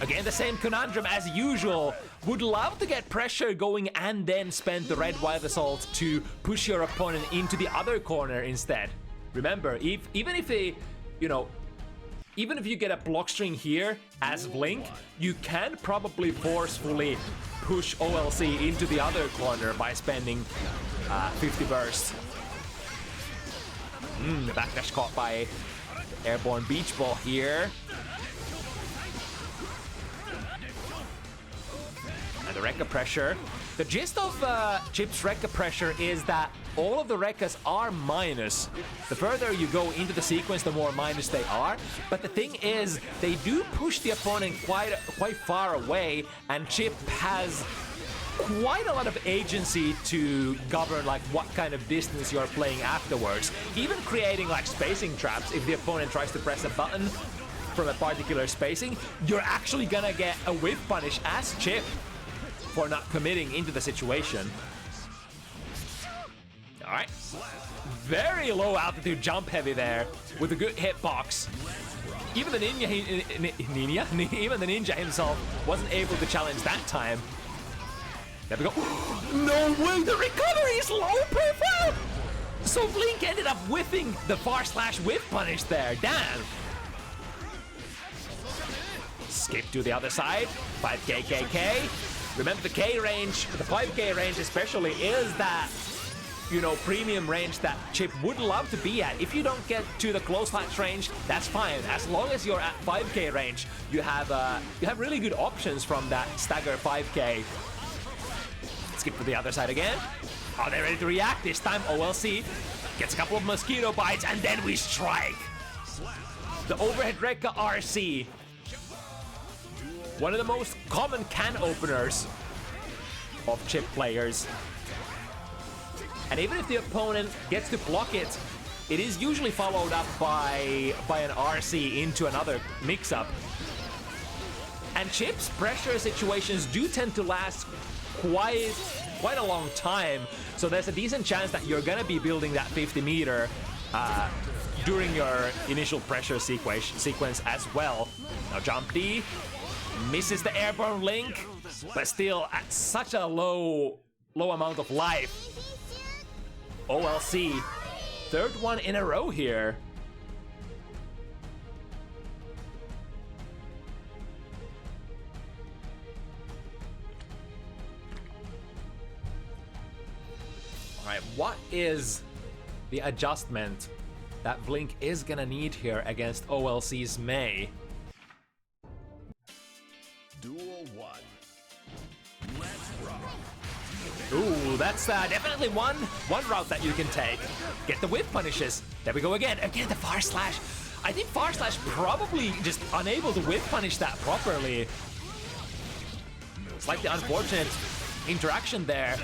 Again, the same conundrum as usual. Would love to get pressure going and then spend the red wild assault to push your opponent into the other corner instead. Remember, even if you get a block string here as Vlink, you can probably forcefully push OLC into the other corner by spending 50 burst. The backdash caught by airborne beach ball here. And the Rekka pressure. The gist of Chip's Rekka pressure is that all of the Rekkas are minus. The further you go into the sequence, the more minus they are. But the thing is, they do push the opponent quite far away, and Chip has quite a lot of agency to govern like what kind of distance you're playing afterwards. Even creating like spacing traps. If the opponent tries to press a button from a particular spacing, you're actually gonna get a whiff punish as Chip for not committing into the situation. All right, very low altitude jump heavy there with a good hitbox. Even the ninja himself wasn't able to challenge that time. There we go. No way, the recovery is low profile. So Vlink ended up whiffing the /whiff punish there. Damn. Skip to the other side. 5K KK. Remember the K range, the 5K range especially, is that, you know, premium range that Chip would love to be at. If you don't get to the close match range, that's fine. As long as you're at 5K range, you have really good options from that stagger 5K. Skip to the other side again. Are they ready to react? This time OLC gets a couple of mosquito bites, and then we strike. The overhead Rekka RC. One of the most common can openers of Chip players. And even if the opponent gets to block it, it is usually followed up by an RC into another mix-up. And Chip's pressure situations do tend to last quite a long time, so there's a decent chance that you're gonna be building that 50 meter during your initial pressure sequence as well. Now jump D, misses the airborne link, but still at such a low amount of life. OLC, third one in a row here. All right, what is the adjustment that Vlink is gonna need here against OLC's Mei? Duel 1. Let's rock. Ooh, that's definitely one route that you can take. Get the whip punishes. There we go again. Again, the far slash. I think far slash probably just unable to whip punish that properly. Slightly unfortunate interaction there.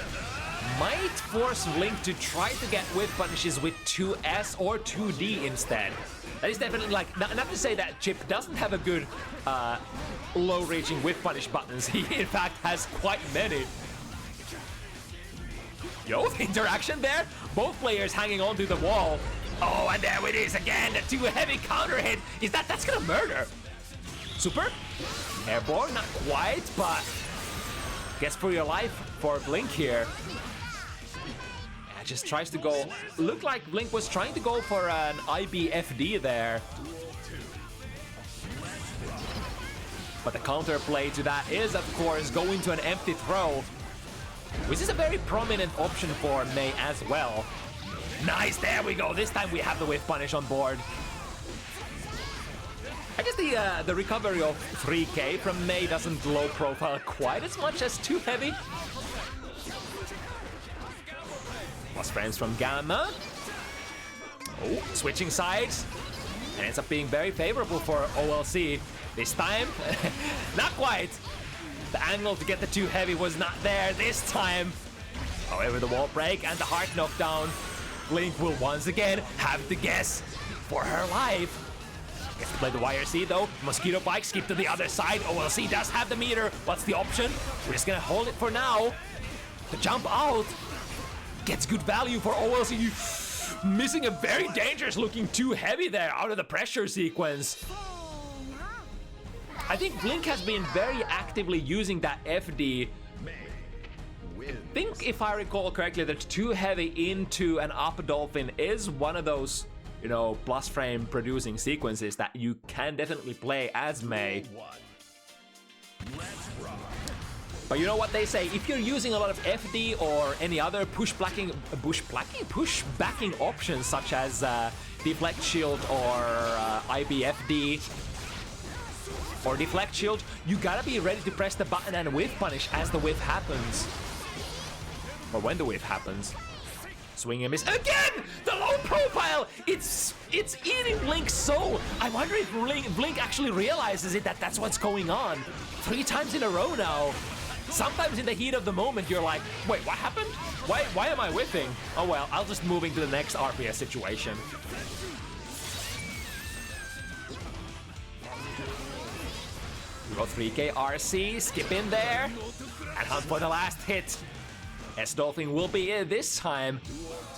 Might force Vlink to try to get whip punishes with 2S or 2D instead. That is definitely like, not to say that Chip doesn't have a good low-reaching whip punish buttons. He in fact has quite many. Yo, the interaction there. Both players hanging onto the wall. Oh, and there it is again. The too heavy counter hit. That's gonna murder. Super. Airborne, not quite, but guess for your life for Vlink here. Yeah, just tries to go. Looked like Vlink was trying to go for an IBFD there. But the counterplay to that is, of course, going to an empty throw, which is a very prominent option for Mei as well. Nice, there we go. This time we have the whiff punish on board. I guess the recovery of 3k from Mei doesn't low profile quite as much as Too Heavy. Plus frames from Gamma. Oh, switching sides. And ends up being very favorable for OLC. This time, not quite. The angle to get the Too Heavy was not there this time. However, the wall break and the heart knockdown. Vlink will once again have to guess for her life. Gets to play the YRC though. Mosquito bike, skip to the other side. OLC does have the meter. What's the option? We're just gonna hold it for now. The jump out gets good value for OLC. Missing a very dangerous looking Too Heavy there out of the pressure sequence. I think Vlink has been very actively using that FD. I think if I recall correctly that Too Heavy into an up dolphin is one of those, you know, plus frame producing sequences that you can definitely play as Mei. But you know what they say, if you're using a lot of FD or any other push backing options such as deflect shield or IBFD or deflect shield, you gotta be ready to press the button and whiff punish as the whiff happens. Or when the whiff happens. Swing and miss again! The low profile! It's eating Blink's soul. I wonder if Blink actually realizes it, that's what's going on. 3 times in a row now. Sometimes in the heat of the moment you're like, wait, what happened? Why am I whiffing? Oh well, I'll just move into the next RPS situation. We got 3k RC, skip in there, and hunt for the last hit. S-Dolphin will be here this time,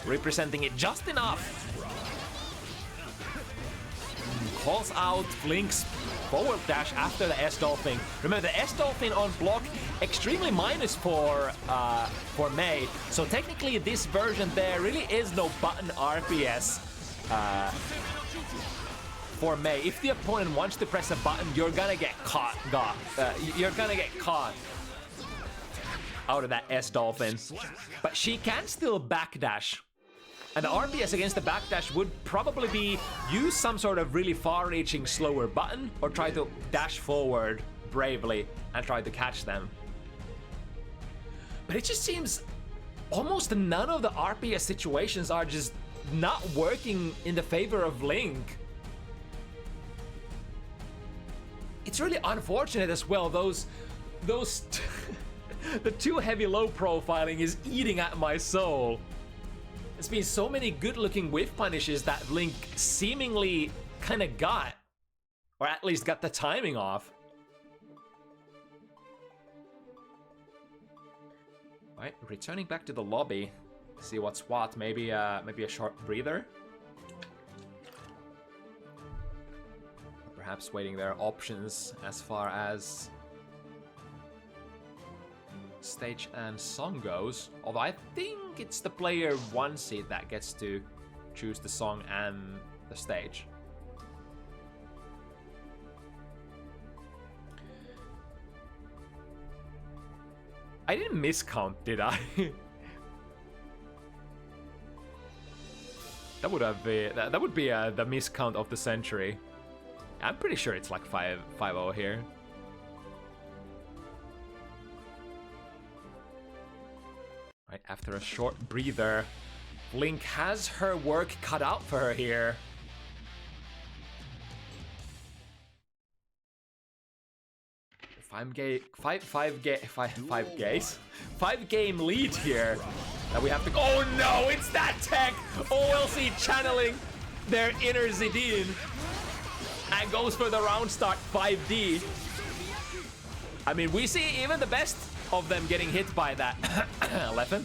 representing it just enough. Calls out Blink's forward dash after the S-Dolphin. Remember, the S-Dolphin on block, extremely minus for Mei. So technically this version there really is no button RPS for Mei. If the opponent wants to press a button, you're gonna get caught. You're gonna get caught out of that S-Dolphin. But she can still backdash. And the RPS against the backdash would probably be use some sort of really far-reaching slower button or try to dash forward bravely and try to catch them. But it just seems almost none of the RPS situations are just not working in the favor of Vlink. It's really unfortunate as well. Those the Too Heavy low profiling is eating at my soul. There's been so many good-looking whiff punishes that Vlink seemingly kind of got, or at least got the timing off. Right, returning back to the lobby, see what's what. Maybe a short breather. Perhaps waiting their options as far as stage and song goes, although I think it's the player 1 seed that gets to choose the song and the stage. I didn't miscount, did I? That would be the miscount of the century. I'm pretty sure it's like 5-0 here. Right, after a short breather, Vlink has her work cut out for her here. Five game lead here that we have to go. Oh no, it's that tech! OLC channeling their inner Zidane and goes for the round start 5D. I mean, we see even the best of them getting hit by that Leffen.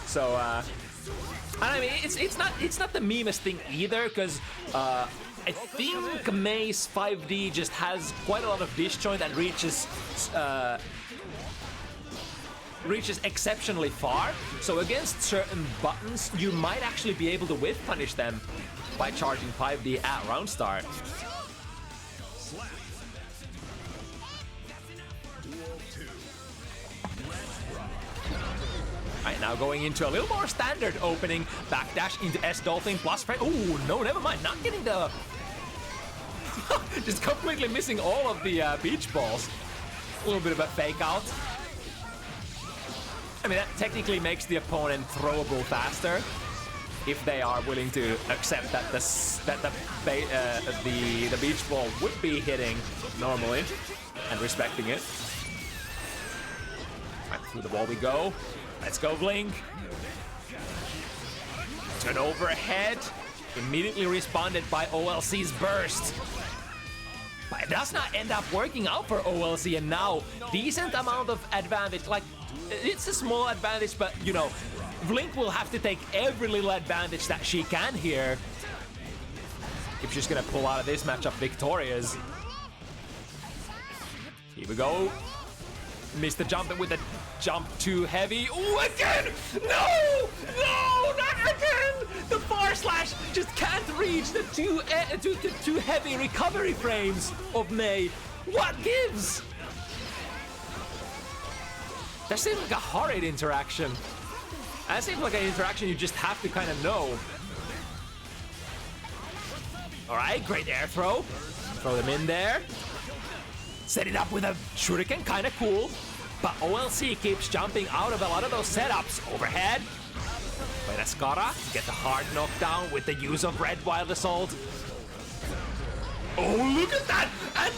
So and I mean it's not the memest thing either, because I think Mei's 5D just has quite a lot of disjoint and reaches exceptionally far. So against certain buttons, you might actually be able to whiff punish them by charging 5D at round start. Right, now going into a little more standard opening. Backdash into S-Dolphin plus frame. Oh, no, never mind. Not getting the... Just completely missing all of the beach balls. A little bit of a fake out. I mean, that technically makes the opponent throwable faster if they are willing to accept that the beach ball would be hitting normally and respecting it. Right, through the wall we go. Let's go, Vlink. Turn overhead. Immediately responded by OLC's burst. But it does not end up working out for OLC, and now decent amount of advantage. Like, it's a small advantage, but you know, Vlink will have to take every little advantage that she can here if she's gonna pull out of this matchup victorious. Here we go. Missed the jump with the jump too heavy. Ooh, again! No! No, not again! The far slash just can't reach the two heavy recovery frames of Mei. What gives? That seems like a horrid interaction. That seems like an interaction you just have to kind of know. All right, great air throw. Throw them in there. Set it up with a shuriken, kind of cool. But OLC keeps jumping out of a lot of those setups. Overhead. By Escara to get the hard knockdown with the use of Red Wild Assault. Oh, look at that! And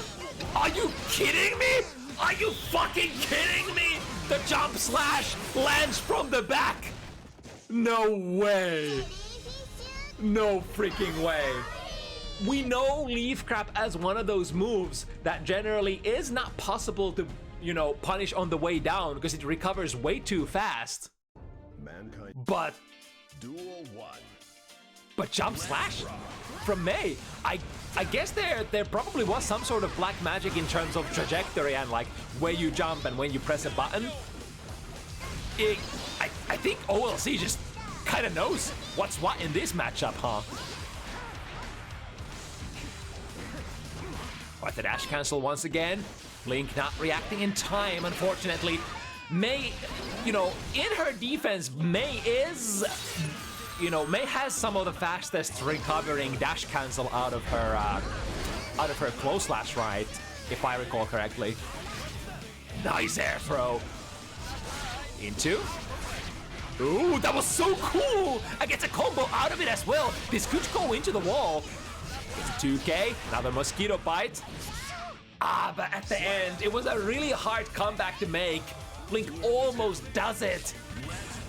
are you kidding me? Are you fucking kidding me? The jump slash lands from the back. No way. No freaking way. We know Leaf Crab as one of those moves that generally is not possible to, you know, punish on the way down because it recovers way too fast. Mankind. But Duel 1. But jump slash from Mei, I guess there probably was some sort of black magic in terms of trajectory and like where you jump and when you press a button. I think OLC just kind of knows what's what in this matchup, huh? But the dash cancel once again. Vlink not reacting in time, unfortunately. Mei, you know, in her defense, Mei is, you know, Mei has some of the fastest recovering dash cancel out of her close slash, right? If I recall correctly. Nice air throw. Into. Ooh, that was so cool! I get a combo out of it as well. This could go into the wall. It's a 2K, another mosquito bite. Ah, but at the end, it was a really hard comeback to make. Vlink almost does it.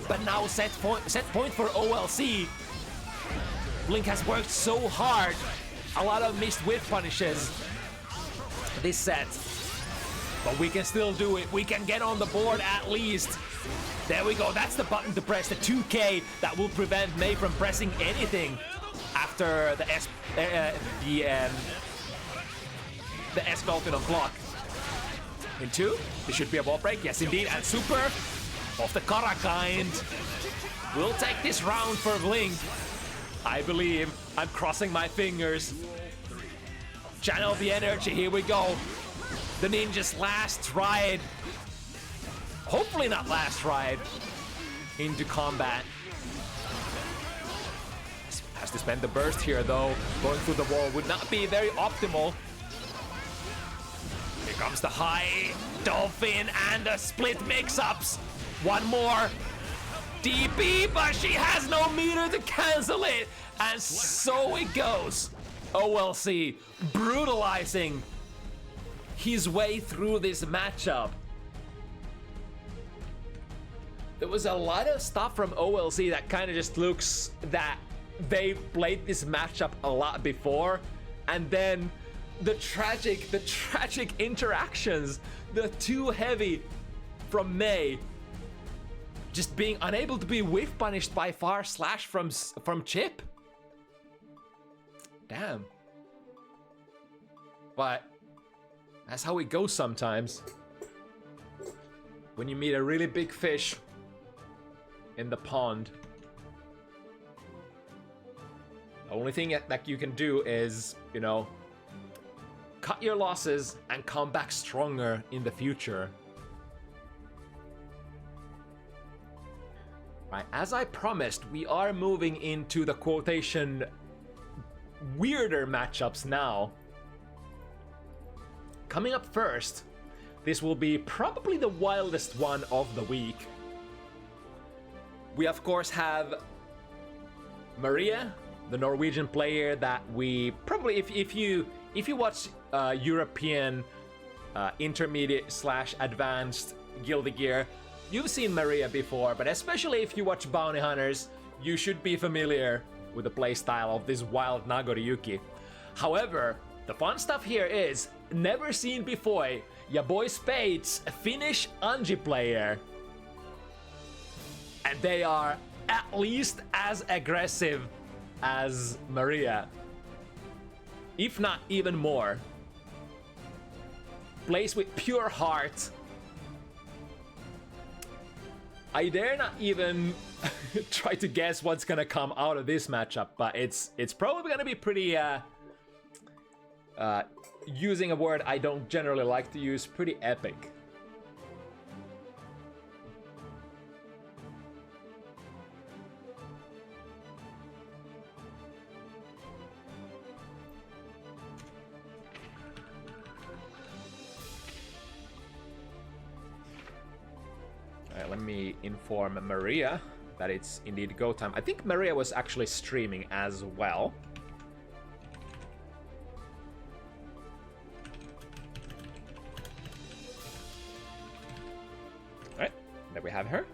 But now set point for OLC. Vlink has worked so hard. A lot of missed whiff punishes this set. But we can still do it. We can get on the board at least. There we go. That's the button to press, the 2K that will prevent Mei from pressing anything after the S-Dolphin on block. Into, this should be a wall break, yes indeed, and super of the Kara kind. We'll take this round for Vlink. I believe, I'm crossing my fingers. Channel the energy, here we go. The ninja's last ride. Hopefully not last ride into combat. Has to spend the burst here though. Going through the wall would not be very optimal. Here comes the high dolphin and the split mix-ups. One more. DP, but she has no meter to cancel it. And so it goes. OLC brutalizing his way through this matchup. There was a lot of stuff from OLC that kind of just looks that they played this matchup a lot before, and then the tragic interactions, the too heavy from Mei, just being unable to be whiff punished by far slash from Chip. Damn. But that's how it goes sometimes. When you meet a really big fish in the pond. The only thing that you can do is, you know, cut your losses and come back stronger in the future. Right, as I promised, we are moving into the quotation weirder matchups now. Coming up first, this will be probably the wildest one of the week. We of course have Maria, the Norwegian player that we probably, if you watch European intermediate / advanced Guilty Gear, you've seen Maria before, but especially if you watch Bounty Hunters, you should be familiar with the playstyle of this wild Nagoriyuki. However, the fun stuff here is, never seen before, YaBoiSpades, a Finnish Anji player. And they are at least as aggressive as Maria, if not even more. Plays with pure heart. I dare not even try to guess what's gonna come out of this matchup, but it's probably gonna be pretty, using a word I don't generally like to use, pretty epic. Alright, let me inform Maria that it's indeed go time. I think Maria was actually streaming as well. Alright, there we have her.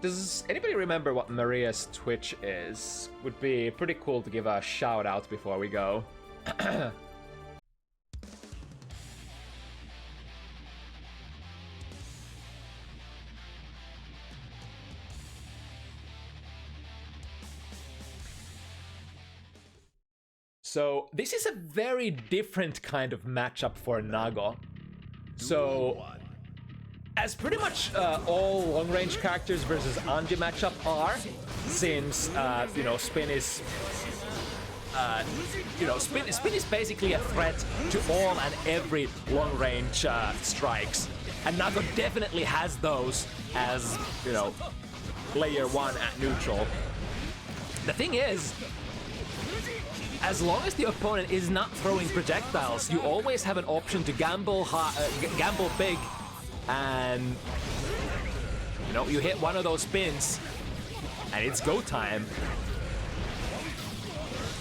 Does anybody remember what Maria's Twitch is? Would be pretty cool to give a shout out before we go. So this is a very different kind of matchup for Nago. So, as pretty much all long-range characters versus Anji matchup are, since you know, Spin is Spin is basically a threat to all and every long-range strikes, and Nago definitely has those as, you know, layer 1 at neutral. The thing is, as long as the opponent is not throwing projectiles, you always have an option to gamble big, and you know, you hit one of those spins, and it's go time.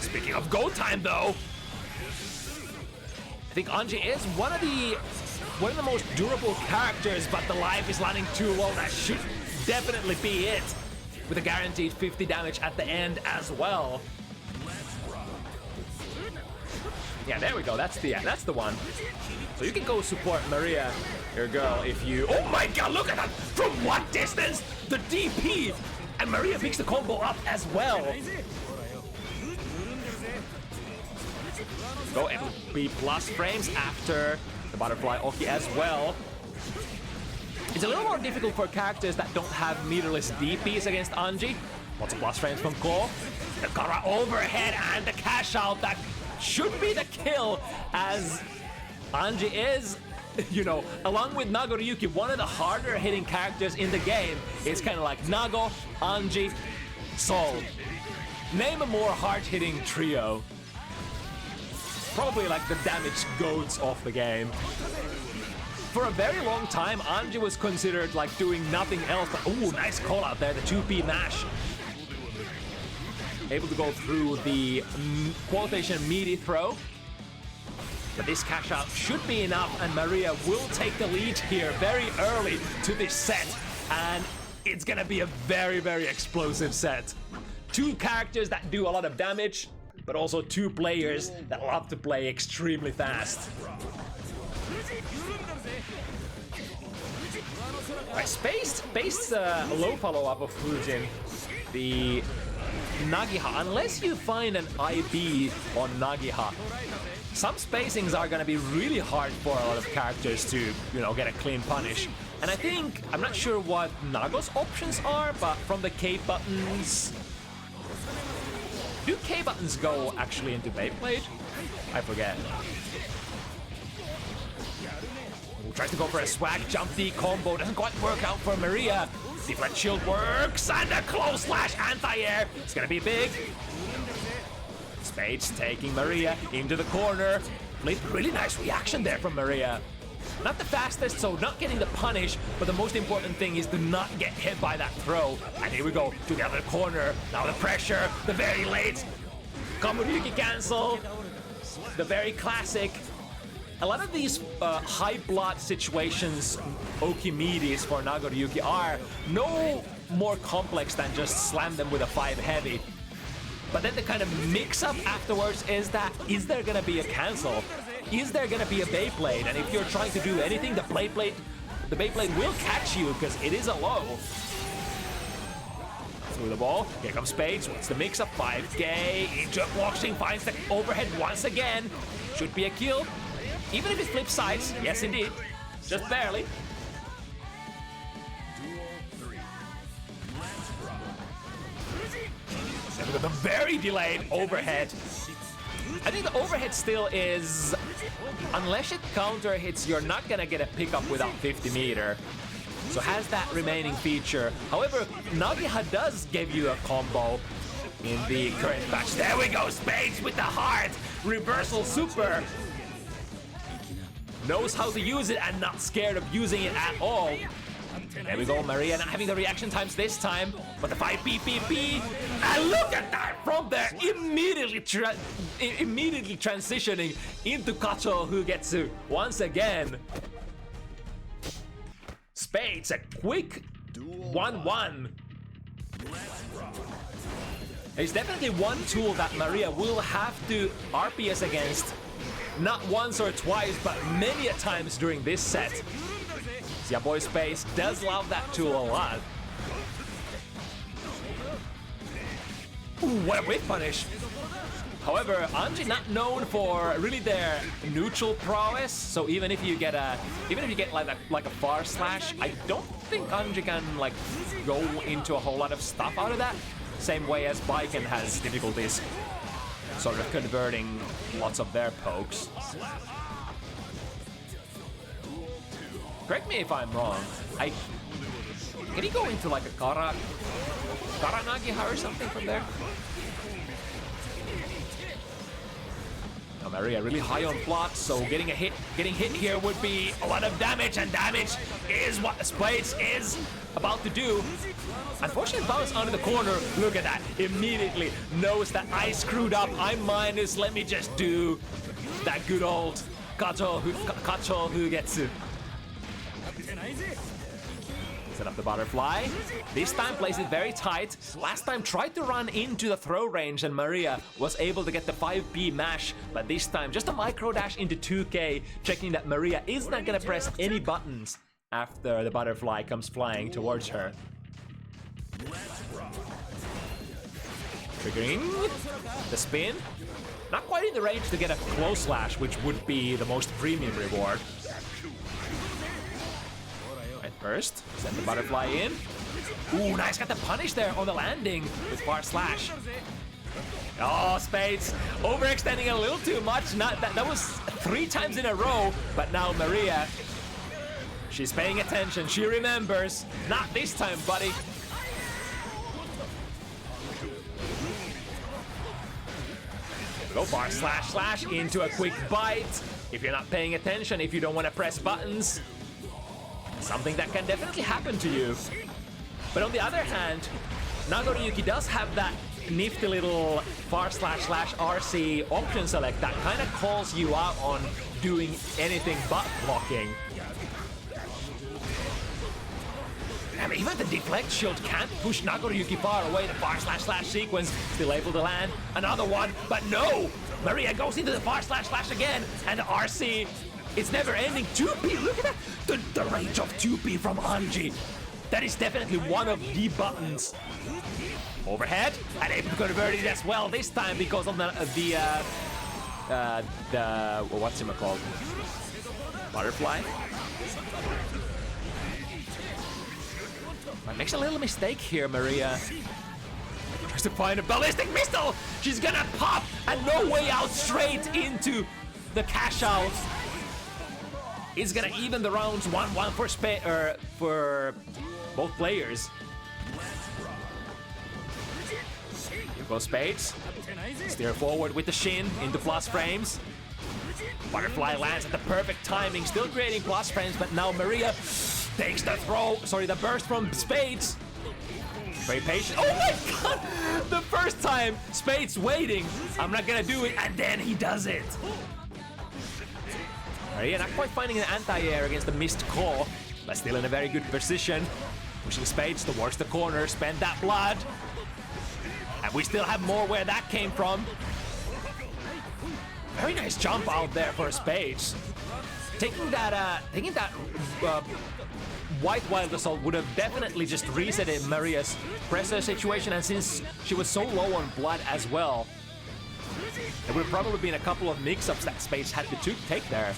Speaking of go time, though, I think Anji is one of the most durable characters, but the life is landing too low. That should definitely be it, with a guaranteed 50 damage at the end as well. Yeah, there we go. That's the one. So you can go support Maria, your girl, if you... Oh my god, look at that! From what distance? The DP! And Maria picks the combo up as well. Go FB plus frames after the butterfly Oki as well. It's a little more difficult for characters that don't have meterless DPs against Anji. Lots of plus frames from Ko. The Kara overhead and the cash out that should be the kill, as Anji is, you know, along with Nagoriyuki, one of the harder hitting characters in the game. It's kind of like Nago, Anji, Sol. Name a more hard hitting trio. Probably like the damage goats of the game. For a very long time, Anji was considered like doing nothing else, but ooh, nice call out there, the 2P mash. Able to go through the quotation meaty throw. But this cash out should be enough, and Maria will take the lead here very early to this set. And it's gonna be a very, very explosive set. Two characters that do a lot of damage, but also two players that love to play extremely fast. Right, Spaced low follow-up of Fujin. The Nagiha, unless you find an IB on Nagiha, some spacings are gonna be really hard for a lot of characters to, you know, get a clean punish. And I think, I'm not sure what Nago's options are, but from the K buttons... Do K buttons go actually into Beyblade? I forget. Tries to go for a swag jump D combo. Doesn't quite work out for Maria. Deflect shield works and a close slash anti-air. It's gonna be big. Spades taking Maria into the corner. Really nice reaction there from Maria. Not the fastest, so not getting the punish, but the most important thing is to not get hit by that throw. And here we go to the other corner. Now the pressure, the very late combo Ryuki cancel, the very classic. A lot of these high blood situations, Okimidis for Nagoriyuki are no more complex than just slam them with a 5 heavy. But then the kind of mix-up afterwards is that, is there gonna be a cancel? Is there gonna be a Beyblade? And if you're trying to do anything, the Beyblade will catch you because it is a low. Through the ball, here comes Spades. What's the mix-up? 5K into boxing, finds the overhead once again. Should be a kill. Even if it flips sides, yes indeed, just barely. And with a very delayed overhead. I think the overhead still is, unless it counter hits, you're not gonna get a pickup without 50 meter. So has that remaining feature. However, Nagiha does give you a combo in the current match. There we go, Spades with the heart. Reversal super. Knows how to use it and not scared of using it at all. There we go, Maria not having the reaction times this time, but the 5 PPP, and look at that from there, immediately transitioning into Kacho, who gets to once again. Spades, a quick 1-1. There's definitely one tool that Maria will have to RPS against, not once or twice, but many a times during this set. YaBoiSpades does love that tool a lot. Ooh, what a whip punish. However, Anji not known for really their neutral prowess, so even if you get like a far slash, I don't think Anji can like go into a whole lot of stuff out of that. Same way as Baiken has difficulties sort of converting lots of their pokes. Correct me if I'm wrong. Can he go into like a Kara Nagiha or something from there? Now Maria really high on plot, so getting hit here would be a lot of damage, and damage is what Spades is about to do. Unfortunately, bounce onto the corner. Look at that. Immediately knows that I screwed up. I'm minus. Let me just do that good old Kacho who gets it. Set up the butterfly. This time plays it very tight. Last time tried to run into the throw range and Maria was able to get the 5B mash, but this time just a micro dash into 2K, checking that Maria is not gonna press any buttons after the butterfly comes flying towards her. Triggering the spin. Not quite in the range to get a close slash, which would be the most premium reward. First, send the butterfly in. Ooh, nice, got the punish there on the landing with far slash. Oh, Spades, overextending a little too much. That was 3 times in a row, but now Maria, she's paying attention, she remembers. Not this time, buddy. Go far slash into a quick bite. If you're not paying attention, if you don't want to press buttons, something that can definitely happen to you. But on the other hand, Nagoriyuki does have that nifty little far slash RC option select that kind of calls you out on doing anything but blocking. And even the deflect shield can't push Nagoriyuki far away. The far slash sequence still able to land another one, but no! Maria goes into the far slash again, and the RC, it's never ending. 2P, look at that! The range of 2P from Anji. That is definitely one of the buttons. Overhead, and able to convert it as well this time because of the what's it called? Butterfly. Makes a little mistake here, Maria. Tries to find a ballistic missile. She's gonna pop, and no way out, straight into the cash out. is gonna even the rounds 1-1 for both players. Here goes Spades. Steer forward with the shin into plus frames. Butterfly lands at the perfect timing, still creating plus frames, but now Maria takes the burst from Spades. Very patient. Oh my god! The first time Spades waiting. I'm not gonna do it, and then he does it. Maria not quite finding an anti-air against the missed call, but still in a very good position. Pushing Spades towards the corner, spend that blood. And we still have more where that came from. Very nice jump out there for Spades. Taking that White Wild Assault would have definitely just resetted Maria's pressure situation, and since she was so low on blood as well, there would have probably been a couple of mix-ups that Spades had to take there.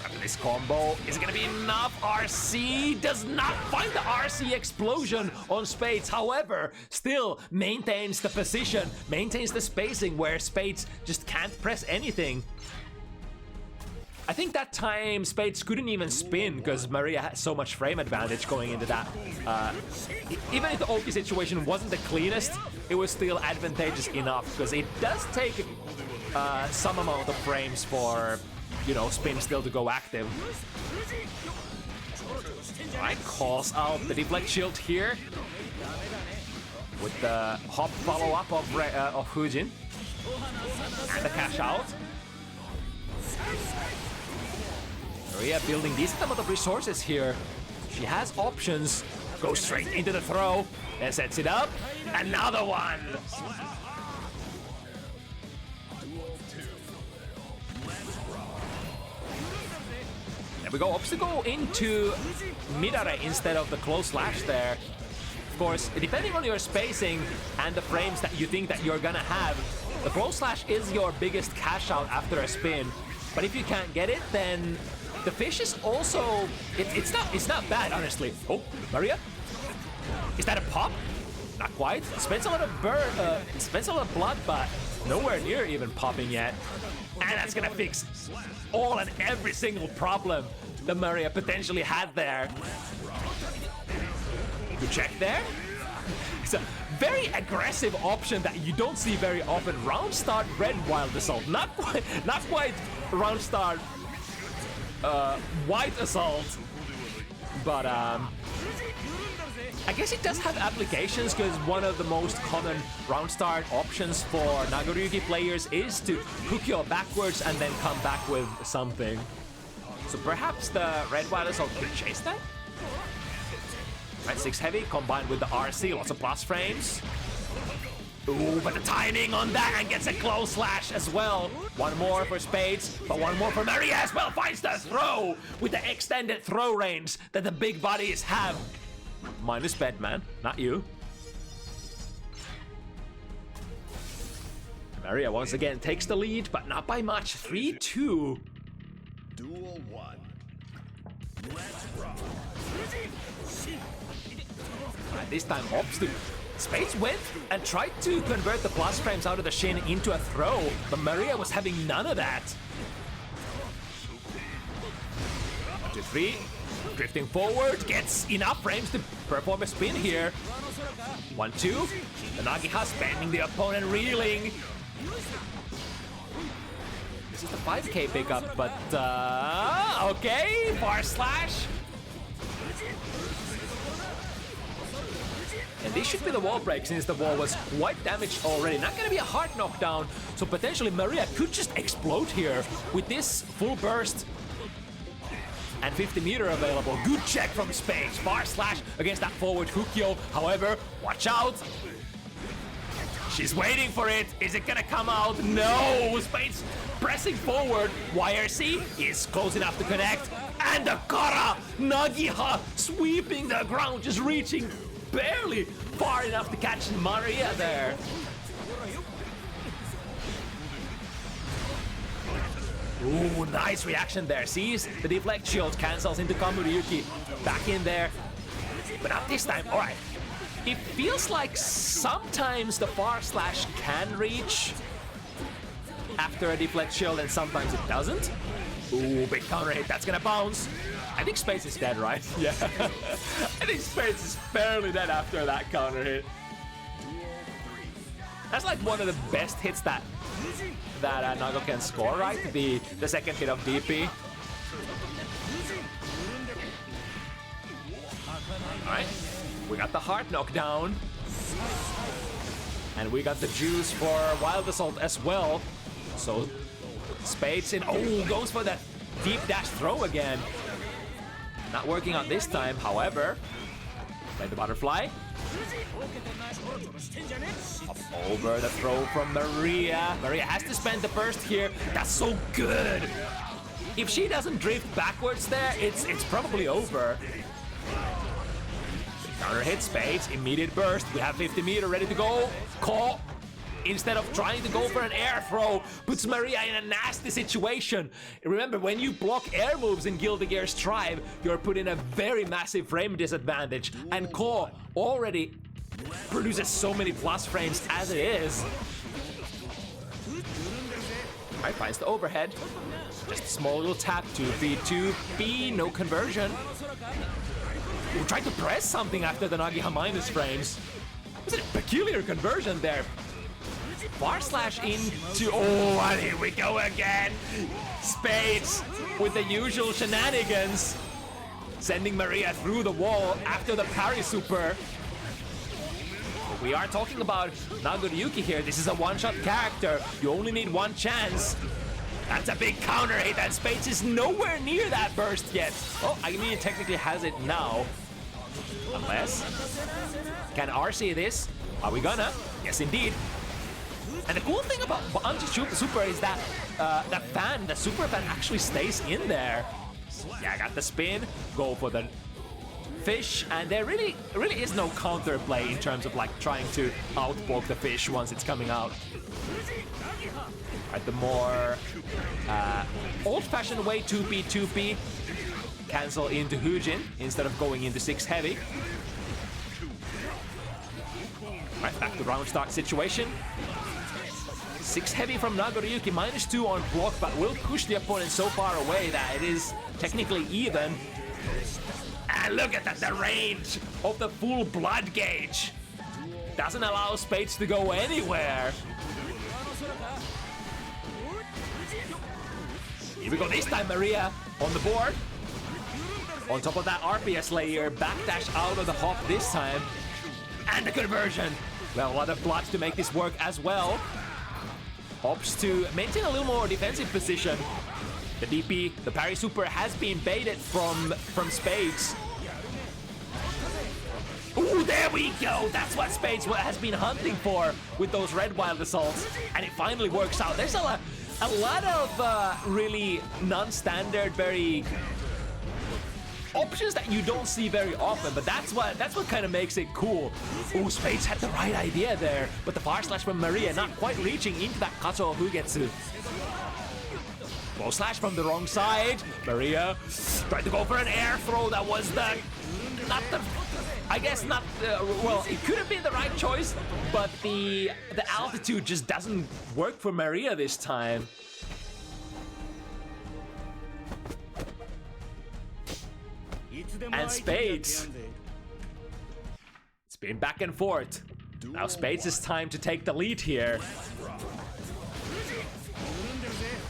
After this combo, is it gonna be enough? RC does not find the RC explosion on Spades, however, still maintains the position, maintains the spacing where Spades just can't press anything. I think that time Spades couldn't even spin because Maria had so much frame advantage going into that. Even if the Oki situation wasn't the cleanest, it was still advantageous enough because it does take some amount of frames for, you know, spin still to go active. Alright, calls out the deflect shield here with the hop follow-up of Hujin and the cash out. Maria building decent amount of resources here. She has options. Goes straight into the throw, then sets it up. Another one! There we go. Obstacle into Midare instead of the close slash there. Of course, depending on your spacing and the frames that you think that you're gonna have, the close slash is your biggest cash out after a spin. But if you can't get it, then the fish is also it's not bad, honestly. Oh, Maria, is that a pop? Not quite. Spends a lot of blood, but nowhere near even popping yet. And that's gonna fix all and every single problem that Maria potentially had there. Good check there. It's a very aggressive option that you don't see very often. Round start Red Wild Assault. Not quite round start White Assault. But I guess it does have applications because one of the most common round start options for Nagoriyuki players is to hook you backwards and then come back with something. So perhaps the Red Wild Assault could chase that? Right, 6 heavy combined with the RC, lots of plus frames. Ooh, but the timing on that, and gets a close slash as well. One more for Spades, but one more for Maria as well. Finds the throw with the extended throw range that the big bodies have. Minus Bedman, not you. Maria once again takes the lead, but not by much. 3-2. Duel 1. Let's rock. This time obstacle. Spades went and tried to convert the plus frames out of the shin into a throw, but Maria was having none of that. 1, 2, 3. Drifting forward, gets enough frames to perform a spin here. 1, 2. The Nagiha spending the opponent reeling. This is the 5k pickup, but okay, bar slash. And this should be the wall break since the wall was quite damaged already. Not gonna be a hard knockdown, so potentially Maria could just explode here with this full burst. And 50 meter available. Good check from Spades. Bar slash against that forward Hukyo. However, watch out. She's waiting for it. Is it gonna come out? No! Spades pressing forward. YRC is close enough to connect. And the Kara Nagiha sweeping the ground, just reaching barely far enough to catch Maria there. Ooh, nice reaction there. Sees the deflect shield, cancels into Kamuryuki. Back in there. But not this time. Alright. It feels like sometimes the far slash can reach after a deflect shield and sometimes it doesn't. Ooh, big counter hit. That's gonna bounce. I think Spades is dead, right? Yeah. I think Spades is fairly dead after that counter hit. That's like one of the best hits that Nago can score, right? The second hit of DP. Alright, we got the heart knockdown. And we got the juice for Wild Assault as well. So Spades in. Oh, goes for that deep dash throw again. Not working out this time, however. Play the butterfly. Up over the throw from Maria. Maria has to spend the burst here. That's so good. If she doesn't drift backwards there, it's probably over. Counter hit Spades, immediate burst. We have 50 meter ready to go. Call. Instead of trying to go for an air throw, puts Maria in a nasty situation. Remember, when you block air moves in Guilty Gear Strive, you're put in a very massive frame disadvantage. And Ko already produces so many plus frames as it is. Alright, finds the overhead. Just a small little tap, 2B, no conversion. We're trying to press something after the Nagiha minus frames. Was it a peculiar conversion there? Bar slash into. Oh, and here we go again. Spades with the usual shenanigans. Sending Maria through the wall after the parry super. We are talking about Nagoriyuki here. This is a one-shot character. You only need one chance. That's a big counter hit, and Spades is nowhere near that burst yet. Oh, I mean, it technically has it now. Unless. Can RC this? Are we gonna? Yes, indeed. And the cool thing about Untitled Super is that the super fan actually stays in there. Yeah, I got the spin, go for the fish, and there really is no counterplay in terms of like trying to outblock the fish once it's coming out. Right, the more old-fashioned way, 2P, cancel into Hujin instead of going into 6 heavy. Right, back to round start situation. 6 heavy from Nagoriyuki, -2 on block, but will push the opponent so far away that it is technically even. And look at that, the range of the full blood gauge. Doesn't allow Spades to go anywhere. Here we go, this time Maria on the board. On top of that RPS layer, backdash out of the hop this time. And the conversion. Well, a lot of blood to make this work as well. Opts to maintain a little more defensive position. The DP, the parry super has been baited from Spades. Ooh, there we go! That's what Spades has been hunting for with those red wild assaults. And it finally works out. There's a lot of really non-standard, very options that you don't see very often, but that's what kind of makes it cool. Ooh, Spades had the right idea there, but the far slash from Maria not quite reaching into that Kato Hugetsu. Low slash from the wrong side. Maria tried to go for an air throw. That was well, it could have been the right choice, but the altitude just doesn't work for Maria this time. And Spades. It's been back and forth. Now Spades is time to take the lead here.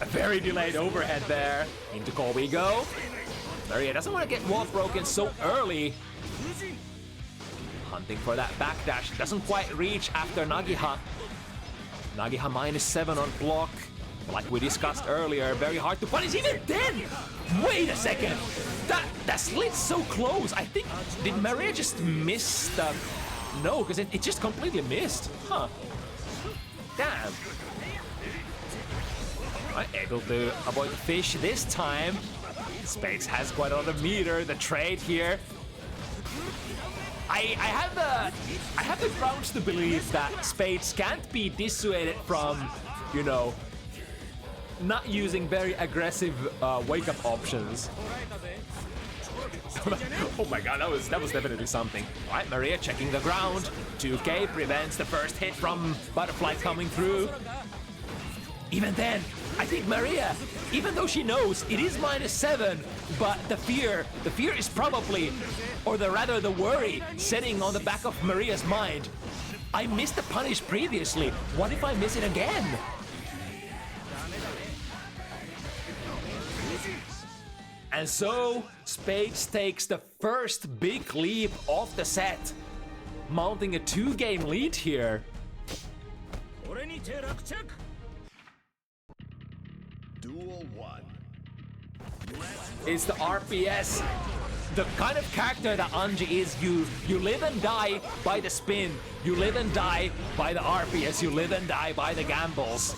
A very delayed overhead there. Into call we go. Maria doesn't want to get wall broken so early. Hunting for that backdash. Doesn't quite reach after Nagiha. Nagiha -7 on block. Like we discussed earlier, very hard to punish. Even then! Wait a second! That slit's so close. I think, did Maria just miss the... No, because it just completely missed. Huh. Damn. Right, able to avoid the fish this time. Spades has quite a lot of meter. The trade here. I have the grounds to believe that Spades can't be dissuaded from, you know, not using very aggressive wake-up options. Oh my god, that was definitely something. All right, Maria checking the ground. 2K prevents the first hit from Butterfly coming through. Even then, I think Maria, even though she knows it is -7, but the fear is probably, or rather the worry, setting on the back of Maria's mind. I missed the punish previously. What if I miss it again? And so, Spades takes the first big leap of the set, mounting a 2-game lead here. Duel 1. It's the RPS, the kind of character that Anji is. You live and die by the spin, you live and die by the RPS, you live and die by the gambles.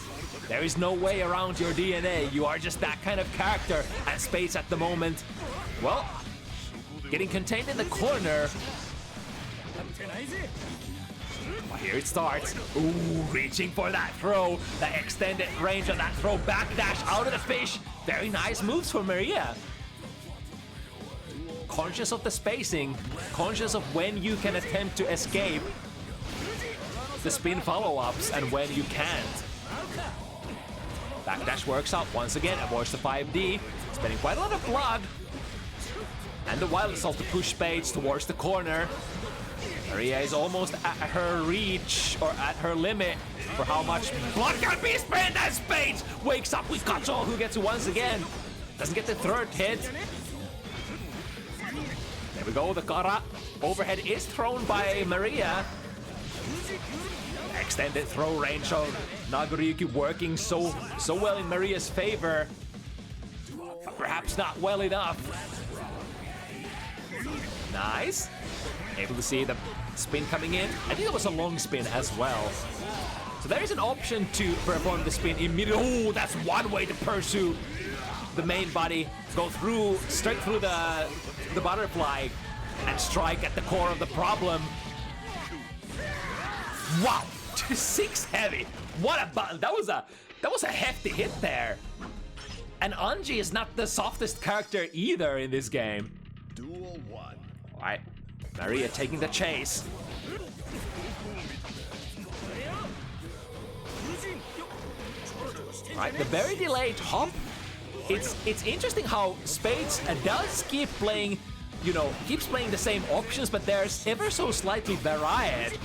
There is no way around your DNA. You are just that kind of character. And Spades at the moment, well, getting contained in the corner. Here it starts. Ooh, reaching for that throw. The extended range of that throw. Backdash out of the fish. Very nice moves for Maria. Conscious of the spacing. Conscious of when you can attempt to escape the spin follow-ups and when you can't. Backdash works out once again, avoids the 5D, spending quite a lot of blood. And the wild assault to push Spades towards the corner. Maria is almost at her reach, or at her limit, for how much blood can be spent as Spades wakes up with Kacho, who gets it once again. Doesn't get the third hit. There we go, the Kara overhead is thrown by Maria. Extended throw range of Nagoriyuki working so well in Maria's favor, but perhaps not well enough. Nice. Able to see the spin coming in. I think it was a long spin as well. So there is an option to perform the spin immediately. Oh, that's one way to pursue the main body. Go through, straight through the butterfly and strike at the core of the problem. Wow. 6 heavy. What a button. That was a hefty hit there. And Anji is not the softest character either in this game. Duel 1. Alright. Maria taking the chase. Alright, the very delayed hop. It's interesting how Spades does keep playing, keeps playing the same options, but there's ever so slightly varied.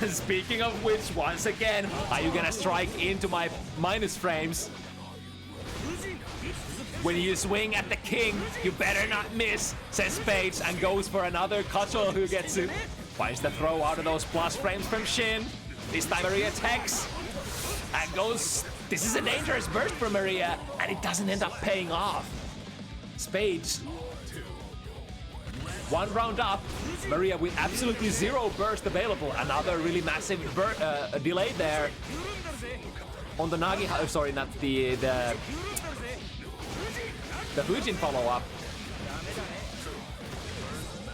Speaking of which, once again, are you gonna strike into my minus frames? When you swing at the king, you better not miss, says Spades, and goes for another Kacho who gets it. Finds the throw out of those plus frames from Shin. This time Maria attacks and goes. This is a dangerous burst for Maria, and it doesn't end up paying off. Spades. One round up, Maria with absolutely 0 burst available. Another really massive delay there on the Nagi. Sorry, not the Fujin follow-up.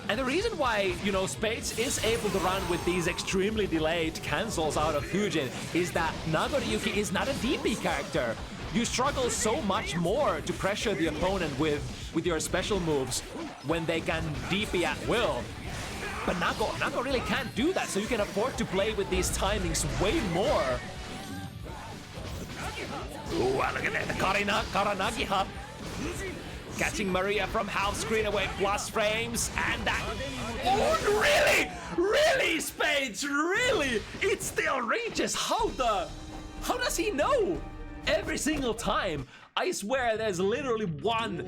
And the reason why, Spades is able to run with these extremely delayed cancels out of Fujin is that Nagoriyuki is not a DP character. You struggle so much more to pressure the opponent with your special moves when they can DP at will. But Nago really can't do that, so you can afford to play with these timings way more. Ooh, look at that, the Karanagi hop. Catching Maria from half screen away, plus frames, and that... Oh, really? Really, Spades? Really? It still reaches. How does he know? Every single time. I swear there's literally one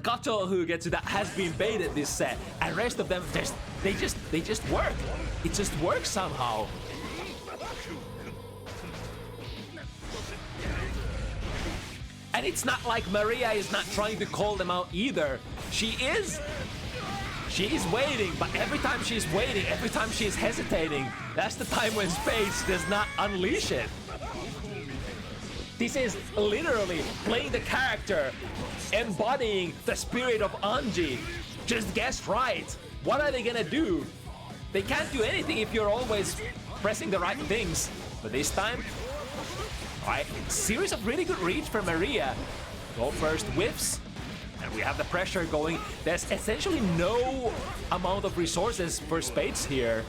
Kacho who gets it that has been baited this set, and rest of them they just work. It just works somehow. And it's not like Maria is not trying to call them out either. She is waiting, but every time she's waiting, every time she's hesitating, that's the time when Spades does not unleash it. This is literally playing the character, embodying the spirit of Anji. Just guess right. What are they gonna do? They can't do anything if you're always pressing the right things. But this time, alright, series of really good reads for Maria. Go first whiffs, and we have the pressure going. There's essentially no amount of resources for Spades here.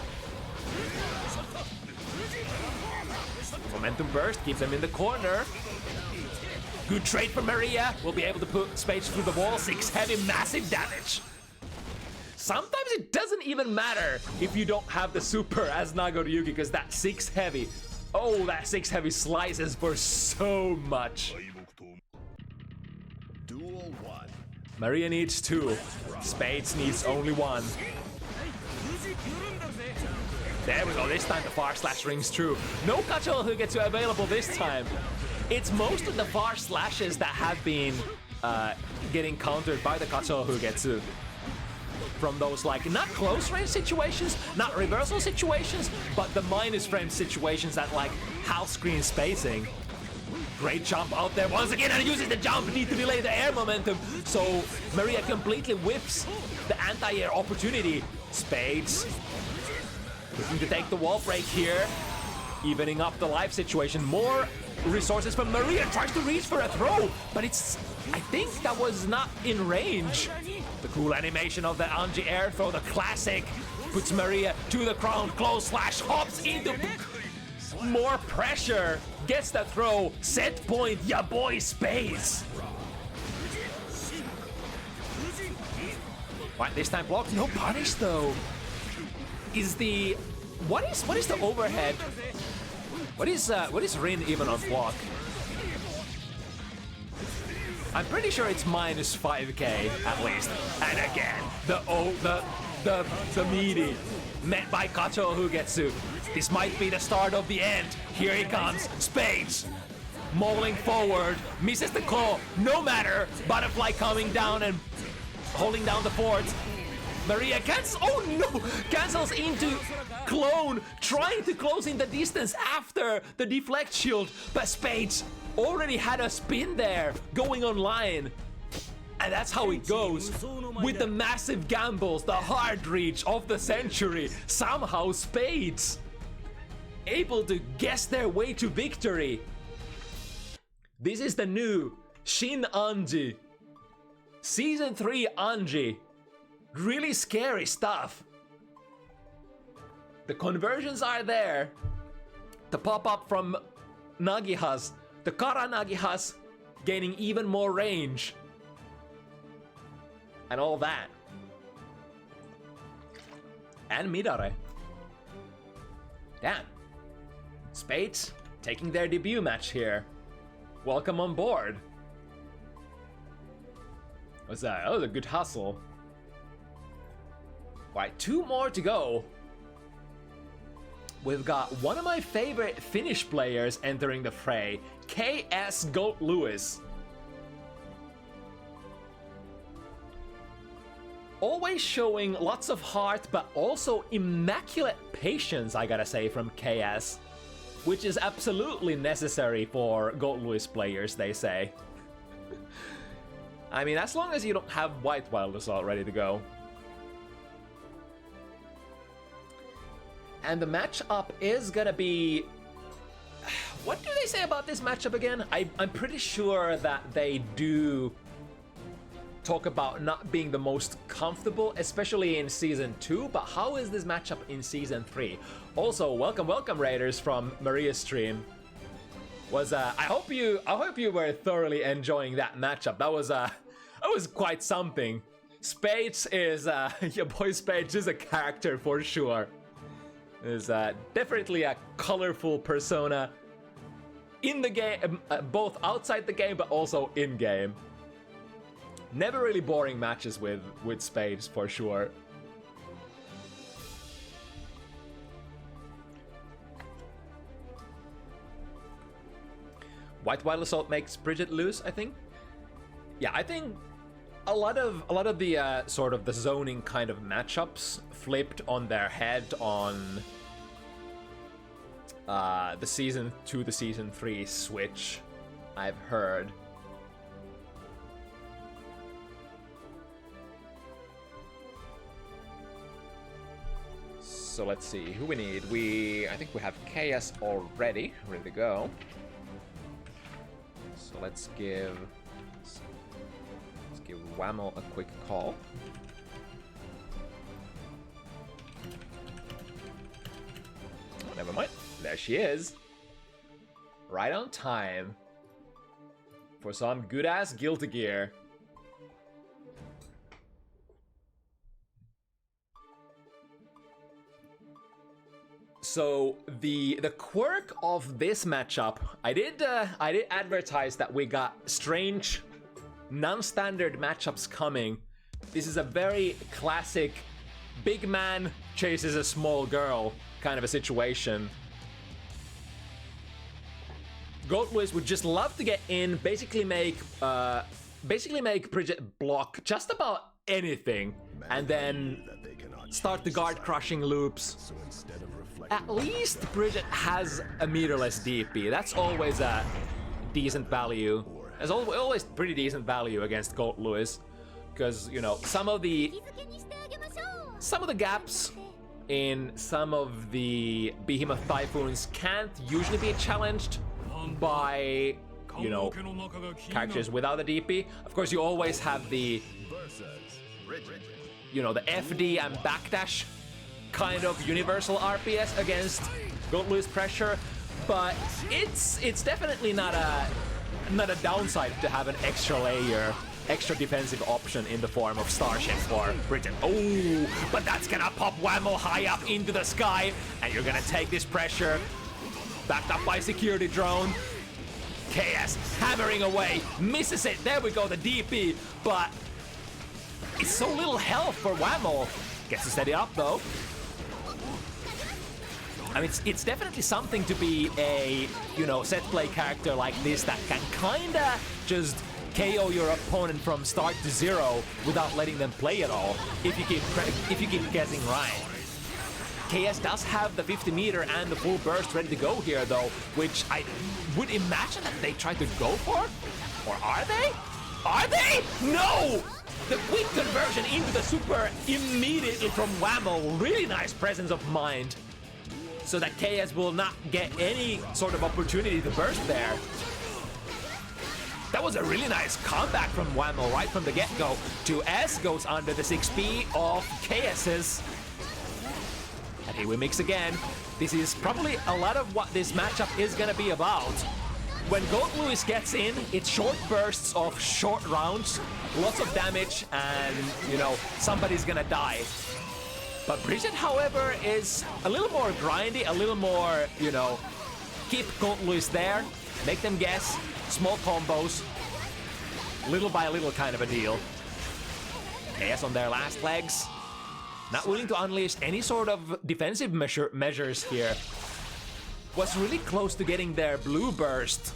Momentum burst keeps them in the corner. Good trade for Maria. Will be able to put Spades through the wall. 6 heavy, massive damage. Sometimes it doesn't even matter if you don't have the super as Nagoriyuki, because that 6 heavy, oh, that 6 heavy slices for so much. Duel 1. Maria needs 2. Spades needs only 1. There we go, this time the far slash rings true. No Kachou Hugetsu available this time. It's most of the far slashes that have been getting countered by the Kachou Hugetsu. From those, like, not close range situations, not reversal situations, but the minus frame situations that, like, half screen spacing. Great jump out there once again, and uses the jump, need to delay the air momentum. So Maria completely whips the anti-air opportunity. Spades looking to take the wall break here, evening up the life situation. More resources from Maria, tries to reach for a throw, but it's, I think that was not in range. The cool animation of the Anji air throw, the classic, puts Maria to the ground, close slash, hops into more pressure, gets the throw, set point, YaBoiSpades. Right, this time blocked, no punish though. Is the, what is the overhead? What is Rin even on block? I'm pretty sure it's minus 5k at least. And again, the meaty met by Kachou Hugetsu. This might be the start of the end. Here he comes, Spades, mauling forward, misses the claw. No matter, Butterfly coming down and holding down the fort. Maria cancels, oh no, cancels into Clone, trying to close in the distance after the deflect shield, but Spades already had a spin there, going online. And that's how it goes. With the massive gambles, the hard reach of the century, somehow Spades able to guess their way to victory. This is the new Shin Anji. Season 3 Anji. Really scary stuff. The conversions are there. The pop-up from Nagihas. The Kara Nagihas gaining even more range. And all that. And Midare. Damn. Spades taking their debut match here. Welcome on board. What's that? That was a good hustle. Right, 2 more to go. We've got one of my favorite Finnish players entering the fray, KS Goat Lewis. Always showing lots of heart, but also immaculate patience, I gotta say, from KS. Which is absolutely necessary for Goat Lewis players, they say. I mean, as long as you don't have White Wild Assault ready to go. And the matchup is gonna be... What do they say about this matchup again? I'm pretty sure that they do talk about not being the most comfortable, especially in Season 2, but how is this matchup in Season 3? Also, welcome Raiders from Maria's stream. I hope you were thoroughly enjoying that matchup. That was quite something. Spades is YaBoiSpades is a character for sure. Is definitely a colorful persona in the game, both outside the game but also in game. Never really boring matches with Spades for sure. White Wild Assault makes Bridget lose, I think. Yeah, I think a lot of the sort of the zoning kind of matchups flipped on their head on the Season 2 to Season 3 switch, I've heard. So let's see who we need. I think we have KS already ready to go. So let's give Whammel a quick call. Oh, never mind. There she is. Right on time. For some good-ass Guilty Gear. So the quirk of this matchup, I did advertise that we got strange, non-standard matchups coming. This is a very classic big man chases a small girl kind of a situation. GoatLewis would just love to get in, basically make Bridget block just about anything, and then start the guard crushing loops. At least Bridget has a meterless DP. That's always a decent value. There's always pretty decent value against GoatLewis, because you know some of the gaps in some of the Behemoth Typhoons can't usually be challenged by, you know, characters without a DP. Of course, you always have the, you know, the FD and backdash kind of universal RPS against GoatLewis pressure, but it's definitely not a downside to have an extra layer, extra defensive option in the form of Starship for Bridget. Oh, but that's gonna pop Whammel high up into the sky, and you're gonna take this pressure. Backed up by security drone. KS hammering away, misses it. There we go, the DP, but it's so little health for Whammel. Gets to set it up though. I mean, it's definitely something to be a, you know, set play character like this that can kinda just KO your opponent from start to zero without letting them play at all, if you keep guessing right. KS does have the 50 meter and the full burst ready to go here though, which I would imagine that they try to go for? Or are they? Are they? No! The quick conversion into the super immediately from Whammel. Really nice presence of mind, so that KS will not get any sort of opportunity to burst there. That was a really nice comeback from Whammel right from the get-go. 2S goes under the 6P of KS's. And here we mix again. This is probably a lot of what this matchup is gonna be about. When GoatLewis gets in, it's short bursts of short rounds, lots of damage, and, you know, somebody's gonna die. But Bridget, however, is a little more grindy, a little more, you know, keep GoatLewis there, make them guess, small combos, little by little kind of a deal. KS on their last legs. Not willing to unleash any sort of defensive measures here. Was really close to getting their blue burst,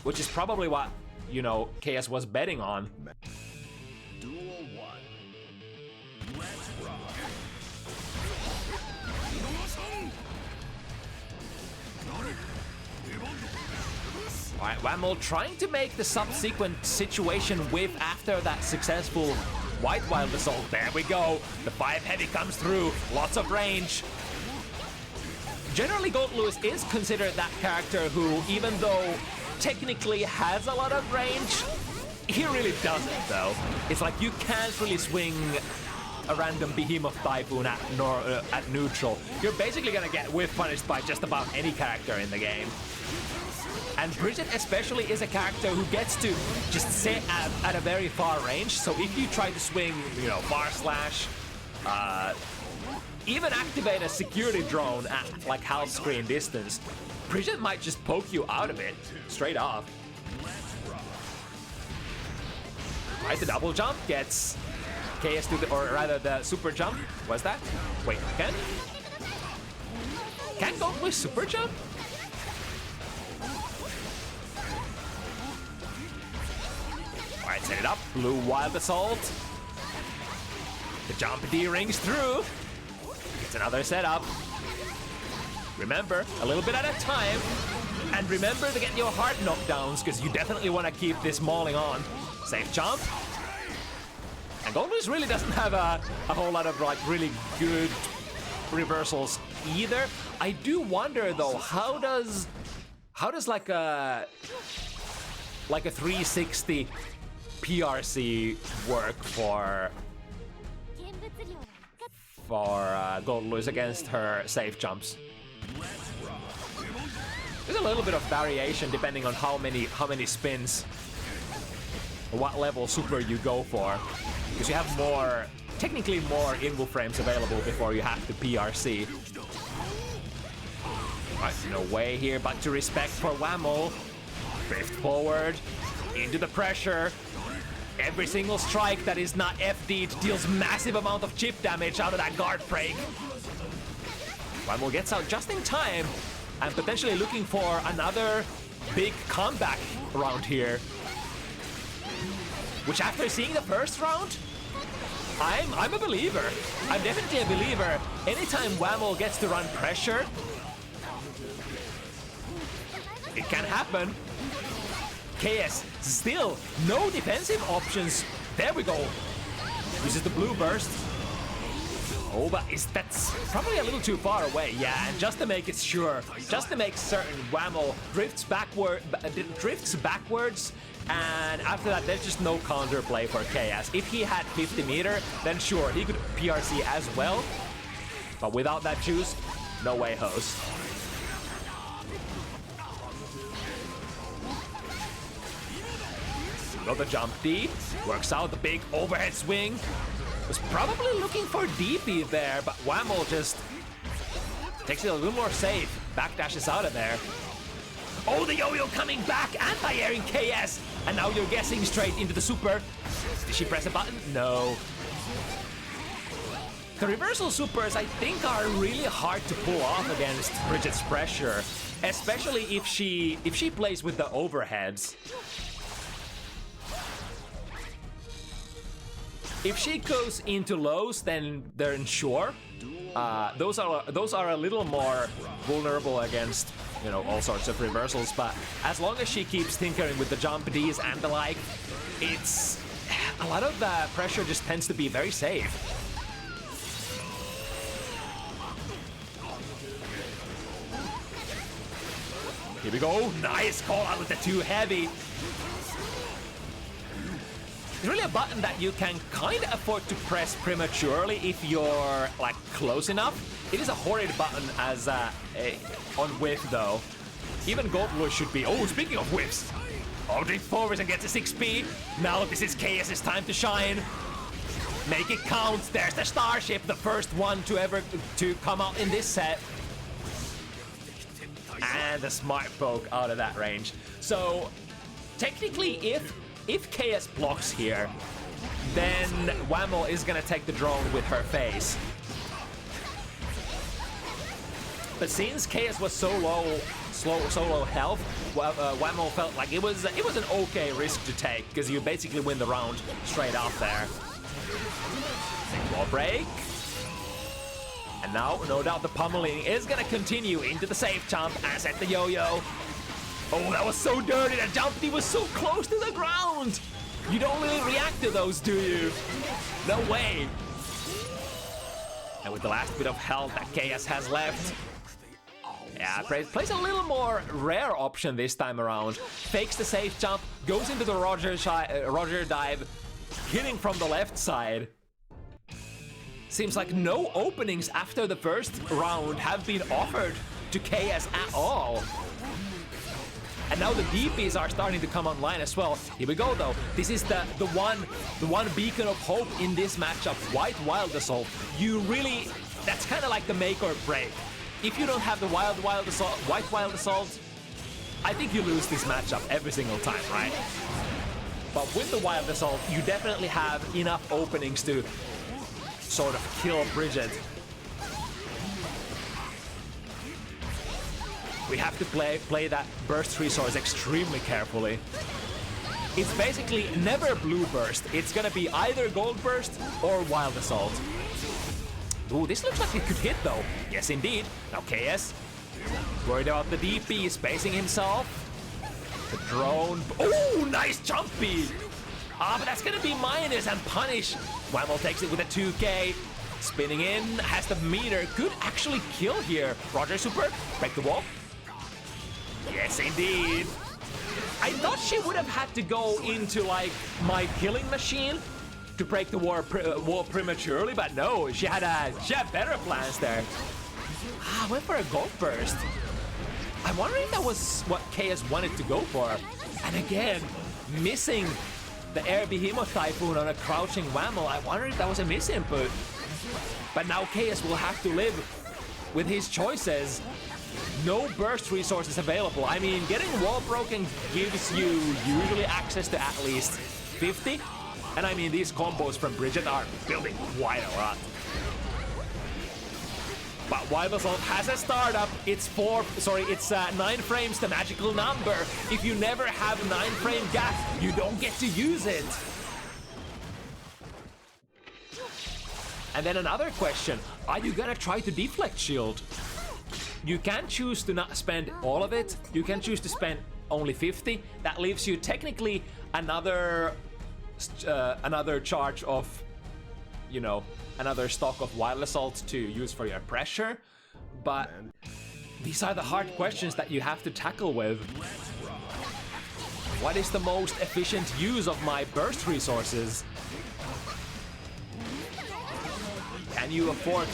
which is probably what, you know, KS was betting on. Duel 1. Let's rock. Alright, Whammel trying to make the subsequent situation whip after that successful White Wild Assault. There we go. The 5 heavy comes through. Lots of range. Generally, GoatLewis is considered that character who, even though technically has a lot of range, he really doesn't, though. It's like you can't really swing a random Behemoth Typhoon at neutral. You're basically gonna get whiff punished by just about any character in the game. And Bridget especially is a character who gets to just sit at a very far range, so if you try to swing, you know, bar slash, even activate a security drone at like half screen distance, Bridget might just poke you out of it, straight off. Right, the double jump gets KS to the, or rather the super jump, what's that? Wait, can go with super jump? Alright, set it up. Blue Wild Assault. The jump D rings through. It's another setup. Remember, a little bit at a time. And remember to get your heart knockdowns, because you definitely want to keep this mauling on. Safe jump. And GoatLewis really doesn't have a whole lot of like really good reversals either. I do wonder though, how does like a 360 PRC work for GoatLewis against her safe jumps? There's a little bit of variation depending on how many spins, what level super you go for, because you have more, technically more invo frames available before you have to PRC. Right, no way here but to respect for Whammel. Drift forward, into the pressure. Every single strike that is not FD'd deals massive amount of chip damage out of that guard break. Whammel gets out just in time and potentially looking for another big comeback round here. Which after seeing the first round, I'm a believer. I'm definitely a believer. Anytime Whammel gets to run pressure, it can happen. KS still no defensive options. There we go. Uses the blue burst. Oh, but that's probably a little too far away. Yeah, and just to make it sure, just to make certain, Whammel drifts backwards, and after that, there's just no counterplay for KS. If he had 50 meter, then sure, he could PRC as well. But without that juice, no way, host. Got the jump D, works out the big overhead swing. Was probably looking for DP there, but Whammel just takes it a little more safe. Backdashes out of there. Oh, the yo-yo coming back, anti-airing KS. And now you're guessing straight into the super. Did she press a button? No. The reversal supers, I think, are really hard to pull off against Bridget's pressure, especially if she plays with the overheads. If she goes into lows, then sure. Those are a little more vulnerable against, you know, all sorts of reversals. But as long as she keeps tinkering with the jump Ds and the like, it's a lot of the pressure just tends to be very safe. Here we go. Nice call out with the too heavy. It's really a button that you can kind of afford to press prematurely if you're like close enough. It is a horrid button as on whiff though. Even GoldBlue should be. Oh, speaking of whiffs, oh, drift forwards and gets a 6P. Now this is KS's time to shine. Make it count. There's the Starship, the first one to come out in this set. And the smart poke out of that range. So technically, if KS blocks here, then Whammel is gonna take the drone with her face. But since KS was so low health, Whammel felt like it was an okay risk to take because you basically win the round straight off there. Wall break. And now, no doubt, the pummeling is gonna continue into the safe jump as at the yo-yo. Oh, that was so dirty. That jump D was so close to the ground. You don't really react to those, do you? No way. And with the last bit of health that KS has left, yeah, plays a little more rare option this time around. Fakes the safe jump, goes into the Roger dive, hitting from the left side. Seems like no openings after the first round have been offered to KS at all. And now the DPs are starting to come online as well. Here we go though. This is the one beacon of hope in this matchup. White Wild Assault. That's kind of like the make or break. If you don't have the White Wild Assault, I think you lose this matchup every single time, right? But with the Wild Assault, you definitely have enough openings to sort of kill Bridget. We have to play that burst resource extremely carefully. It's basically never blue burst. It's gonna be either gold burst or wild assault. Ooh, this looks like it could hit though. Yes, indeed. Now KS, worried about the DP, spacing himself. The drone. Oh, nice jumpy. But that's gonna be minus and punish. Whammel takes it with a 2K. Spinning in, has the meter. Could actually kill here. Roger super, break the wall. Yes, indeed. I thought she would have had to go into like my killing machine to break the wall prematurely, but no, she had better plans there. Went for a gold burst. I wonder if that was what KS wanted to go for. And again, missing the Air Behemoth Typhoon on a crouching Whammel. I wonder if that was a misinput. But now KS will have to live with his choices. No burst resources available. I mean, getting wall broken gives you usually access to at least 50. And I mean, these combos from Bridget are building quite a lot. But YaBoiSpades has a startup. It's 9 frames, the magical number. If you never have 9-frame gap, you don't get to use it. And then another question, are you gonna try to deflect shield? You can choose to not spend all of it. You can choose to spend only 50. That leaves you technically another charge of, you know, another stock of Wild Assault to use for your pressure. But these are the hard questions that you have to tackle with. What is the most efficient use of my burst resources? Can you afford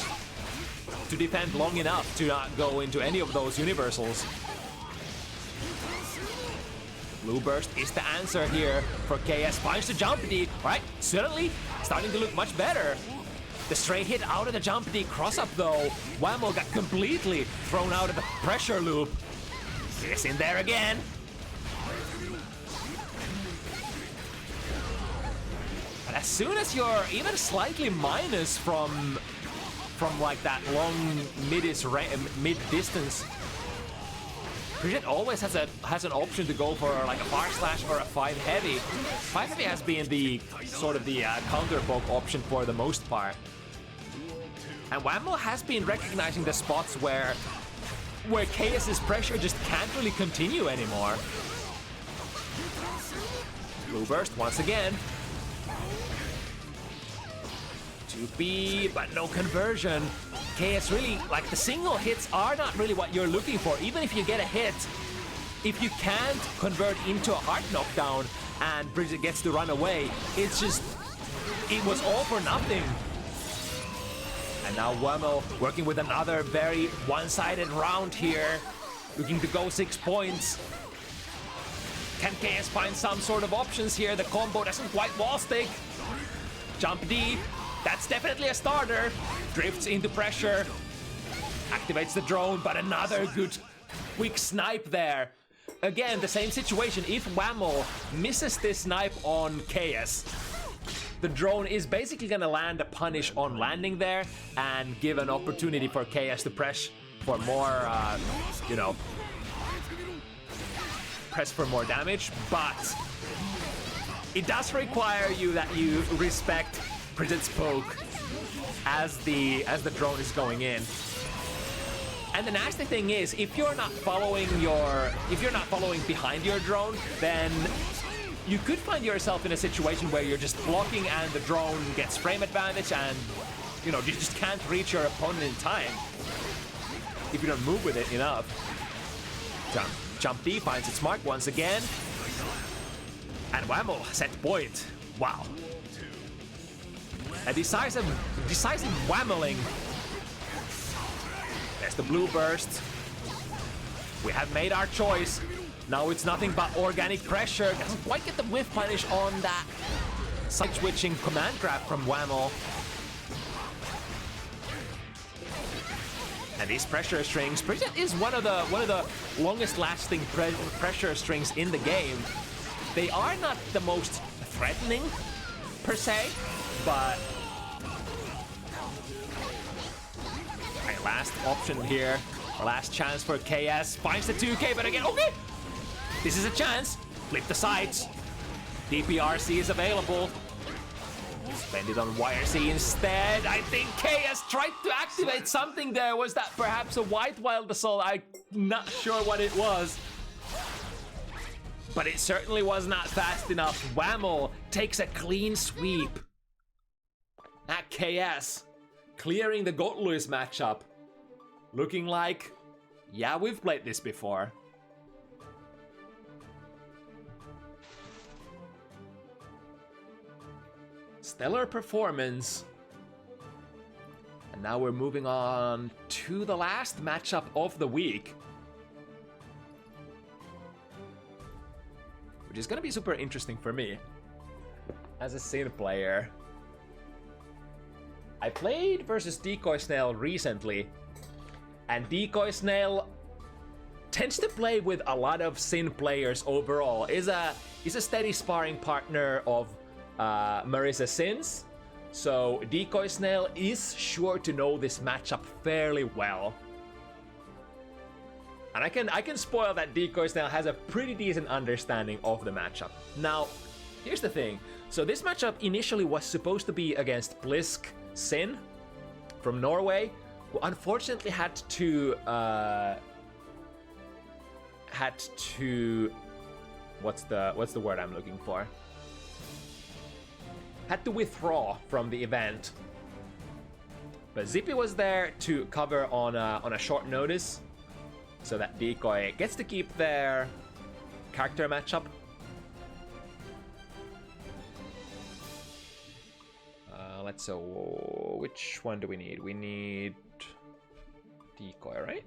to defend long enough to not go into any of those universals? Blue burst is the answer here for KS. Finds the jump D. Right, suddenly starting to look much better. The straight hit out of the jump D cross up though. Whammel got completely thrown out of the pressure loop. It's in there again. But as soon as you're even slightly minus from like that long mid-distance, Bridget always has an option to go for like a far slash or a 5 heavy. 5 heavy has been the sort of the counter poke option for the most part. And Whammel has been recognizing the spots where KS's pressure just can't really continue anymore. Blue burst once again. 2P, but no conversion. KS really, like, the single hits are not really what you're looking for. Even if you get a hit, if you can't convert into a hard knockdown and Bridget gets to run away, it's just, it was all for nothing. And now Whammel working with another very one-sided round here, looking to go 6 points. Can KS find some sort of options here? The combo doesn't quite wall stick. Jump D. That's definitely a starter. Drifts into pressure. Activates the drone, but another good quick snipe there. Again, the same situation. If Whammel misses this snipe on KS, the drone is basically gonna land a punish on landing there and give an opportunity for KS to press for more, you know, press for more damage. But it does require you that you respect Bridget's poke as the drone is going in. And the nasty thing is, if you're not following behind your drone, then you could find yourself in a situation where you're just blocking and the drone gets frame advantage and, you know, you just can't reach your opponent in time if you don't move with it enough. Jump D finds its mark once again. And Whammel set point. Wow. A decisive whammeling. There's the blue burst. We have made our choice. Now it's nothing but organic pressure. Doesn't quite get the whiff punish on that side switching command grab from Whammel. And these pressure strings, Bridget is one of the longest lasting pressure strings in the game. They are not the most threatening per se, but okay, last option here, last chance for KS, finds the 2K, but again, okay, this is a chance. Flip the sides. DPRC is available. Spend it on YRC instead. I think KS tried to activate something there. Was that perhaps a white Wild Assault? I'm not sure what it was. But it certainly was not fast enough. Whammel takes a clean sweep at KS, clearing the Gotluis matchup. Looking like, yeah, we've played this before. Stellar performance. And now we're moving on to the last matchup of the week. which is gonna be super interesting for me as a Sin player. I played versus Decoy Snail recently, and Decoy Snail tends to play with a lot of Sin players overall. Is a steady sparring partner of Marisa Sin's, so Decoy Snail is sure to know this matchup fairly well. And I can spoil that Decoy Snail has a pretty decent understanding of the matchup. Now, here's the thing. So this matchup initially was supposed to be against Blisk Sin from Norway, who unfortunately had to what's the word I'm looking for? Had to withdraw from the event. But zippiey was there to cover on a short notice, so that Decoy gets to keep their character matchup. Let's see, which one do we need? We need Decoy, right?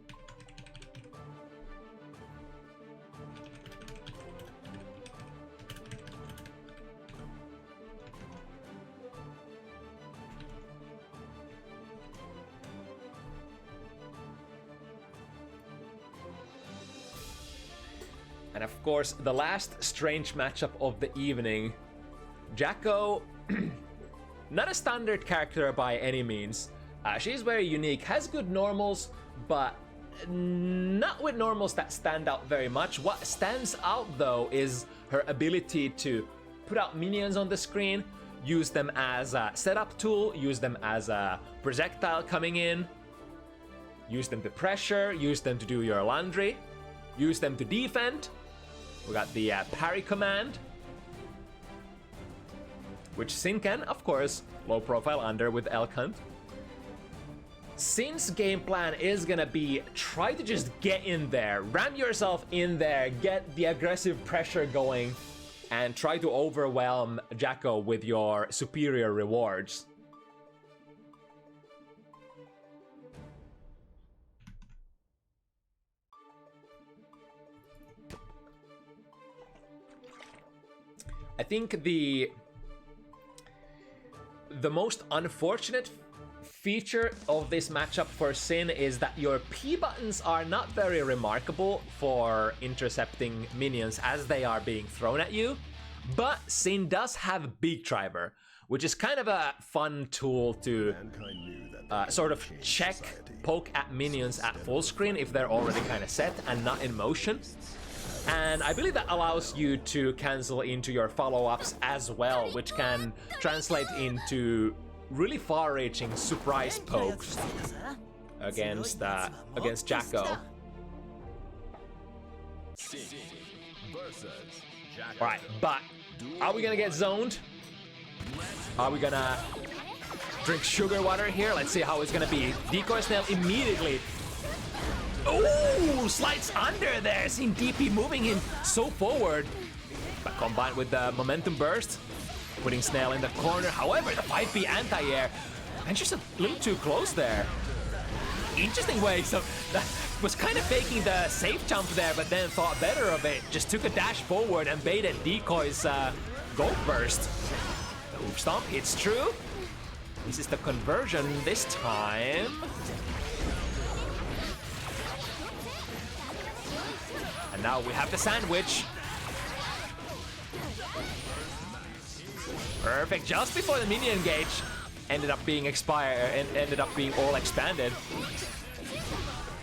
And of course, the last strange matchup of the evening. Jacko, not a standard character by any means. She's very unique, has good normals, but not with normals that stand out very much. What stands out though is her ability to put out minions on the screen, use them as a setup tool, use them as a projectile coming in, use them to pressure, use them to do your laundry, use them to defend. We got the parry command, which Sin can, of course, low profile under with Elk Hunt. Sin's game plan is gonna be try to just get in there, ram yourself in there, get the aggressive pressure going, and try to overwhelm Jacko with your superior rewards. I think the most unfortunate feature of this matchup for Sin is that your P buttons are not very remarkable for intercepting minions as they are being thrown at you, but Sin does have Big Driver, which is kind of a fun tool to sort of check, poke at minions at full screen if they're already kind of set and not in motion. And I believe that allows you to cancel into your follow-ups as well, which can translate into really far-reaching surprise pokes against Jacko. Alright, but are we gonna get zoned? Are we gonna drink sugar water here? Let's see how it's gonna be. Decoy Snail immediately. Oh, slides under there. Seeing DP moving him so forward. But combined with the momentum burst, putting Snail in the corner. However, the 5B anti-air, and just a little too close there. Interesting way. So that was kind of faking the safe jump there, but then thought better of it. Just took a dash forward and baited Decoy's gold burst. The hoop stomp, it's true. This is the conversion this time. And now we have the sandwich. Perfect, just before the minion gauge ended up being expired and ended up being all expanded.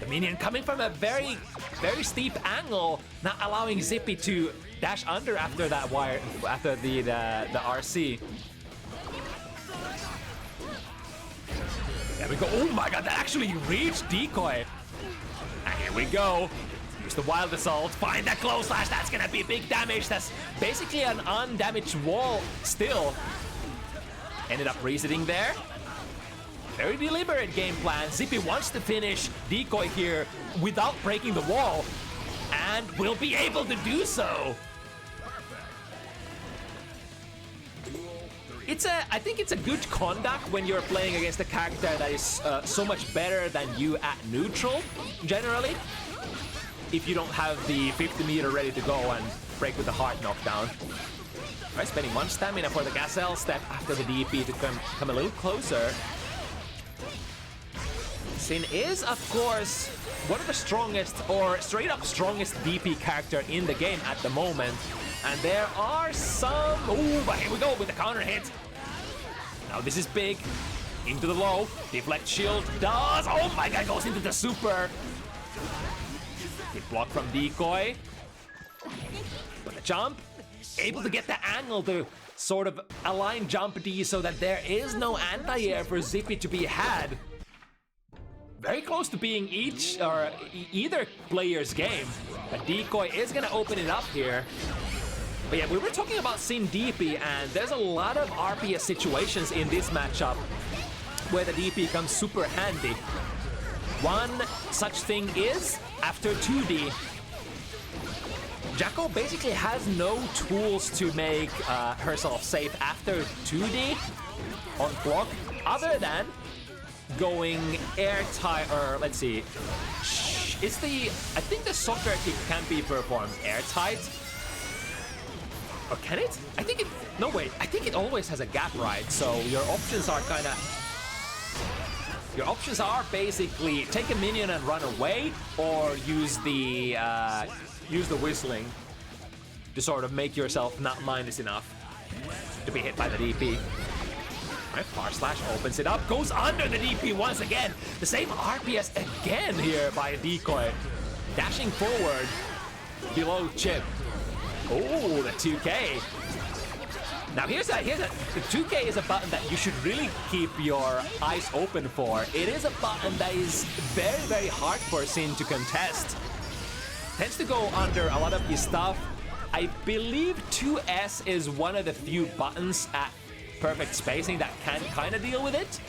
The minion coming from a very, very steep angle, not allowing zippiey to dash under after that wire, after the RC. There we go. Oh my god, that actually reached Decoy. And here we go. Use the wild assault, find that close slash, that's gonna be big damage. That's basically an undamaged wall still. Ended up resetting there. Very deliberate game plan. zippiey wants to finish Decoy here without breaking the wall, and will be able to do so. I think it's a good conduct when you're playing against a character that is so much better than you at neutral, generally. If you don't have the 50 meter ready to go and break with the hard knockdown. Right, spending 1 stamina for the gazelle step after the DP to come a little closer. Sin is, of course, one of the strongest, or straight up strongest DP character in the game at the moment. And there are some... Ooh, but here we go with the counter hit. Now this is big. Into the low. Deflect shield does... Oh my god, goes into the super. Hit block from Decoy. But the jump. Able to get the angle to sort of align jump D so that there is no anti-air for zippiey to be had. Very close to being either player's game. But Decoy is gonna open it up here. But yeah, we were talking about Sin DP, and there's a lot of RPS situations in this matchup where the DP comes super handy. One such thing is after 2D. Jacko basically has no tools to make herself safe after 2D on block, other than going airtight, or let's see, it's the, I think the soccer kick can be performed airtight. Or can it? I think it, no wait, I think it always has a gap right, so your options are kind of, your options are basically take a minion and run away, or use the whistling to sort of make yourself not minus enough to be hit by the DP. Right, far slash opens it up, goes under the DP once again. The same RPS again here by a Decoy. Dashing forward, below chip. Oh, the 2K. Now here's a, the 2K is a button that you should really keep your eyes open for. It is a button that is very, very hard for Sin to contest. Tends to go under a lot of his stuff. I believe 2S is one of the few buttons at perfect spacing that can kind of deal with it.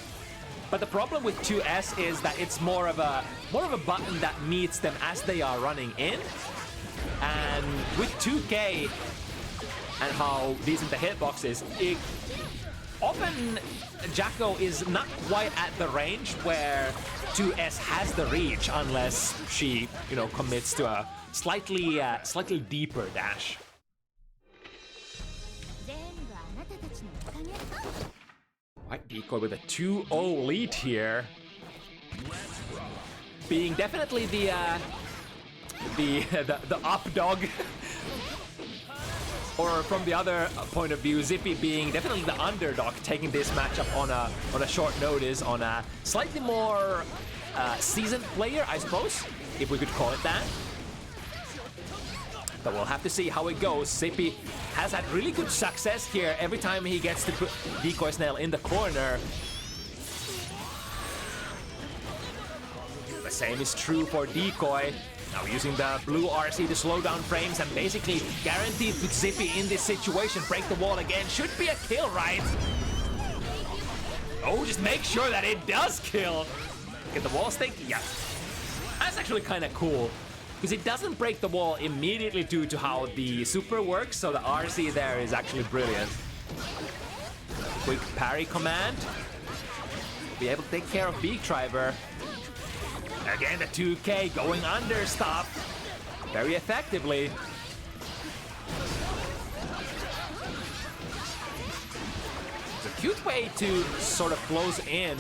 But the problem with 2S is that it's more of a button that meets them as they are running in. And with 2K and how decent the hitbox is, often Jacko is not quite at the range where 2S has the reach unless she, you know, commits to a slightly deeper dash. Right, Decoy with a 2-0 lead here. Being definitely the up dog. Or from the other point of view, zippiey being definitely the underdog, taking this matchup on a short notice, on a slightly more seasoned player, I suppose, if we could call it that. But we'll have to see how it goes. Zippiey has had really good success here every time he gets to put Decoy's nail in the corner. The same is true for Decoy. Now using the blue RC to slow down frames and basically guaranteed to zippiey in this situation. Break the wall again. Should be a kill, right? Oh, just make sure that it does kill. Get the wall stick? Yeah. That's actually kind of cool, because it doesn't break the wall immediately due to how the super works, so the RC there is actually brilliant. Quick parry command. Be able to take care of Beak Driver. Again, the 2K going under stop very effectively. It's a cute way to sort of close in.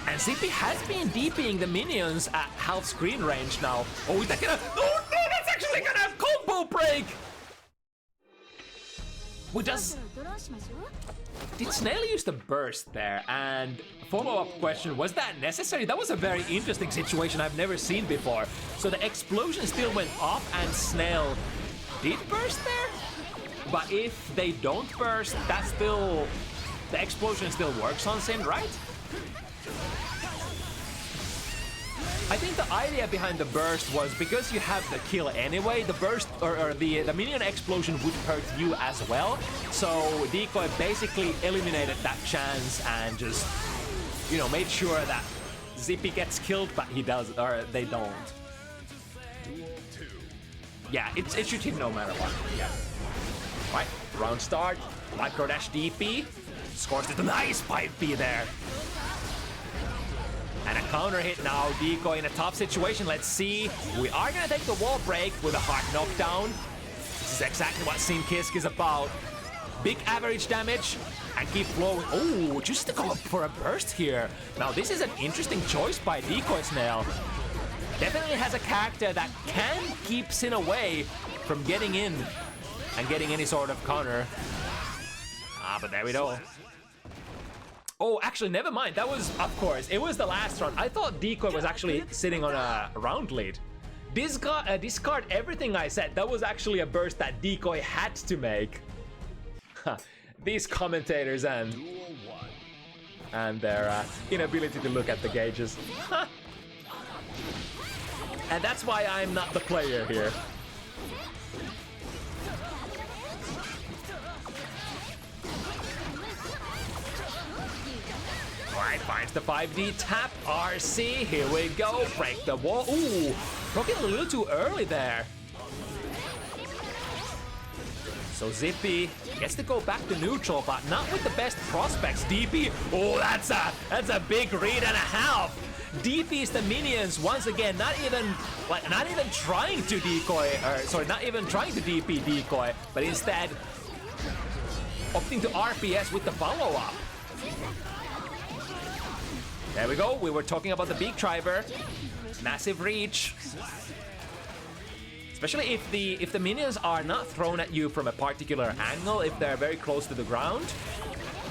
And zippiey has been DPing the minions at half screen range now. Oh, is that gonna... Oh no, that's actually gonna combo break! What does... Did Snail use the burst there? And follow-up question, was that necessary? That was a very interesting situation I've never seen before. So the explosion still went off and Snail did burst there? But if they don't burst, that's still... The explosion still works on Sin, right? I think the idea behind the burst was because you have the kill anyway, the burst or the minion explosion would hurt you as well. So Decoy basically eliminated that chance and just, you know, made sure that zippiey gets killed, but he does, or they don't. Yeah, it should hit no matter what. Yeah. Right, round start, micro dash DP, scores it a nice pipe B there. And a counter hit now, Decoy in a tough situation. Let's see. We are gonna take the wall break with a hard knockdown. This is exactly what Sin Kisk is about. Big average damage and keep flowing. Oh, just to go for a burst here. Now this is an interesting choice by Decoy Snail. Definitely has a character that can keep Sin away from getting in and getting any sort of counter. But there we go. Oh, actually, never mind. That was, of course, it was the last round. I thought Decoy was actually sitting on a round lead. Discard everything I said. That was actually a burst that Decoy had to make. These commentators and their inability to look at the gauges. And that's why I'm not the player here. Alright, finds the 5D tap. RC, here we go. Break the wall. Ooh, broke it a little too early there. So zippiey gets to go back to neutral, but not with the best prospects. DP, oh, that's a big read and a half. DP's the minions once again, not even trying to decoy, or sorry, not even trying to DP decoy, but instead opting to RPS with the follow-up. There we go. We were talking about the big driver, massive reach. Especially if the minions are not thrown at you from a particular angle, if they're very close to the ground,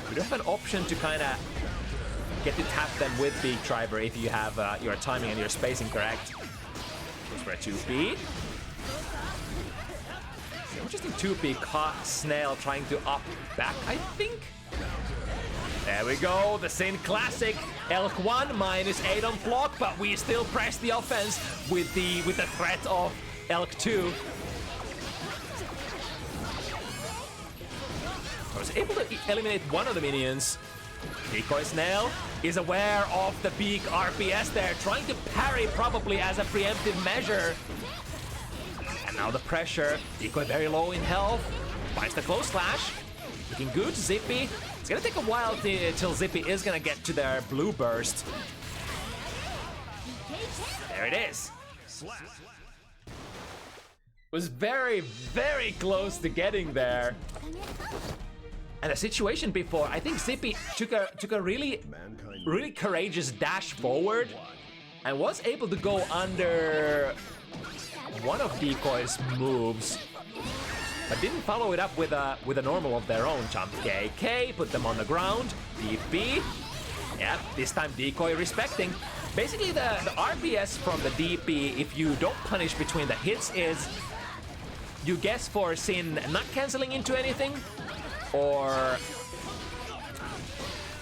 you do have an option to kind of get to tap them with big driver if you have your timing and your spacing correct. Goes for a 2P. Interesting 2P caught Snail trying to up back, I think. There we go, the Sin Classic. Elk 1 -8 on block, but we still press the offense with the threat of Elk 2. I was able to eliminate one of the minions. Decoy Snail is aware of the big RPS there, trying to parry probably as a preemptive measure. And now the pressure. Decoy very low in health. Finds the close slash. Looking good, zippiey. It's gonna take a while till zippiey is gonna get to their blue burst. There it is. Was very, very close to getting there. And the situation before, I think zippiey took a really courageous dash forward and was able to go under one of Decoy's moves, but didn't follow it up with a normal of their own. Jump KK, put them on the ground. DP. Yeah, this time Decoy respecting. Basically, the RPS from the DP, if you don't punish between the hits, is you guess for Sin not canceling into anything, or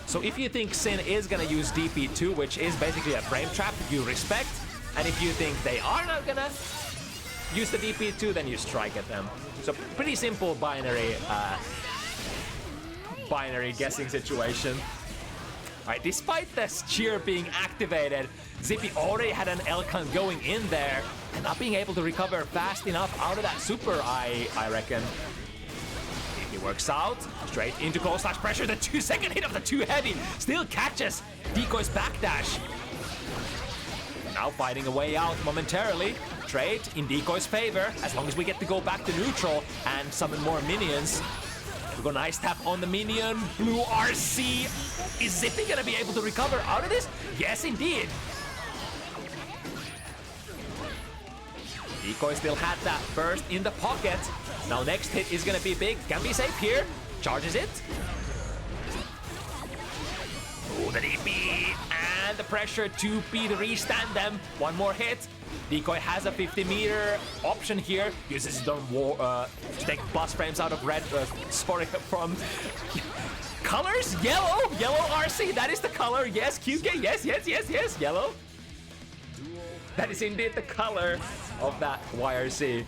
so if you think Sin is gonna use DP2, which is basically a frame trap, you respect, and if you think they are not gonna use the DP2, then you strike at them. So pretty simple binary guessing situation. Alright, despite this cheer being activated, zippiey already had an Elkan going in there and not being able to recover fast enough out of that super, I reckon. He works out, straight into close slash pressure. The 2-second hit of the 2 heavy still catches Decoy's backdash. Now fighting a way out momentarily. Trade in Decoy's favor, as long as we get to go back to neutral and summon more minions. We go nice tap on the minion. Blue RC. Is zippiey gonna be able to recover out of this? Yes, indeed. Decoy still had that burst in the pocket. Now next hit is gonna be big. Can be safe here. Charges it. Oh, the DP and the pressure to be to restand them. One more hit. Decoy has a 50-meter option here. Uses his own to take bus frames out of red. Sorry, from colors. Yellow RC. That is the color. Yes, QK. Yes. Yellow. That is indeed the color of that YRC.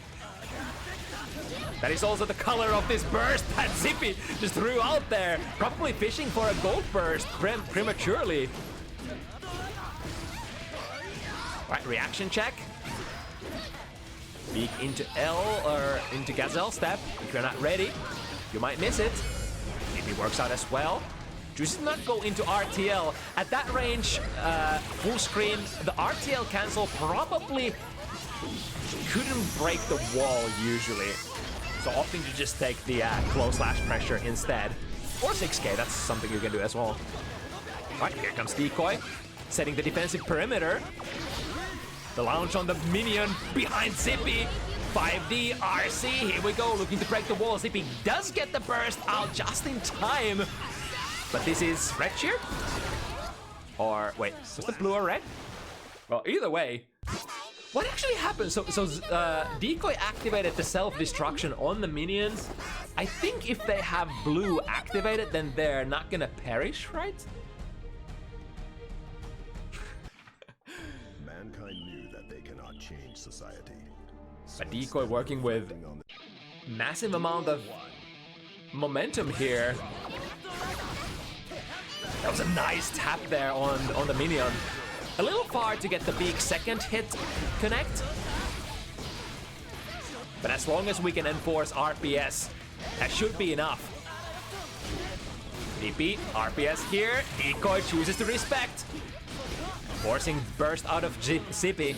That is also the color of this burst that zippiey just threw out there. Probably fishing for a gold burst prematurely. Right, reaction check. Peek into L or into Gazelle step. If you're not ready, you might miss it. If it works out as well. Does not go into RTL. At that range, full screen, the RTL cancel probably couldn't break the wall usually. So opting to just take the close slash pressure instead. Or 6k, that's something you can do as well. Alright, here comes Decoy, setting the defensive perimeter. The launch on the minion behind Zippy. 5D, RC, here we go, looking to break the wall. Zippy does get the burst out just in time. But this is red cheer? Or, wait, was the blue or red? Well, either way. What actually happened? So Decoy activated the self-destruction on the minions. I think if they have blue activated, then they're not gonna perish, right? Mankind knew that they cannot change society. But Decoy working with massive amount of momentum here. That was a nice tap there on the minion. A little far to get the big second hit connect. But as long as we can enforce RPS, that should be enough. DP, RPS here. Decoy chooses to respect. Forcing burst out of Zippy. Zippy,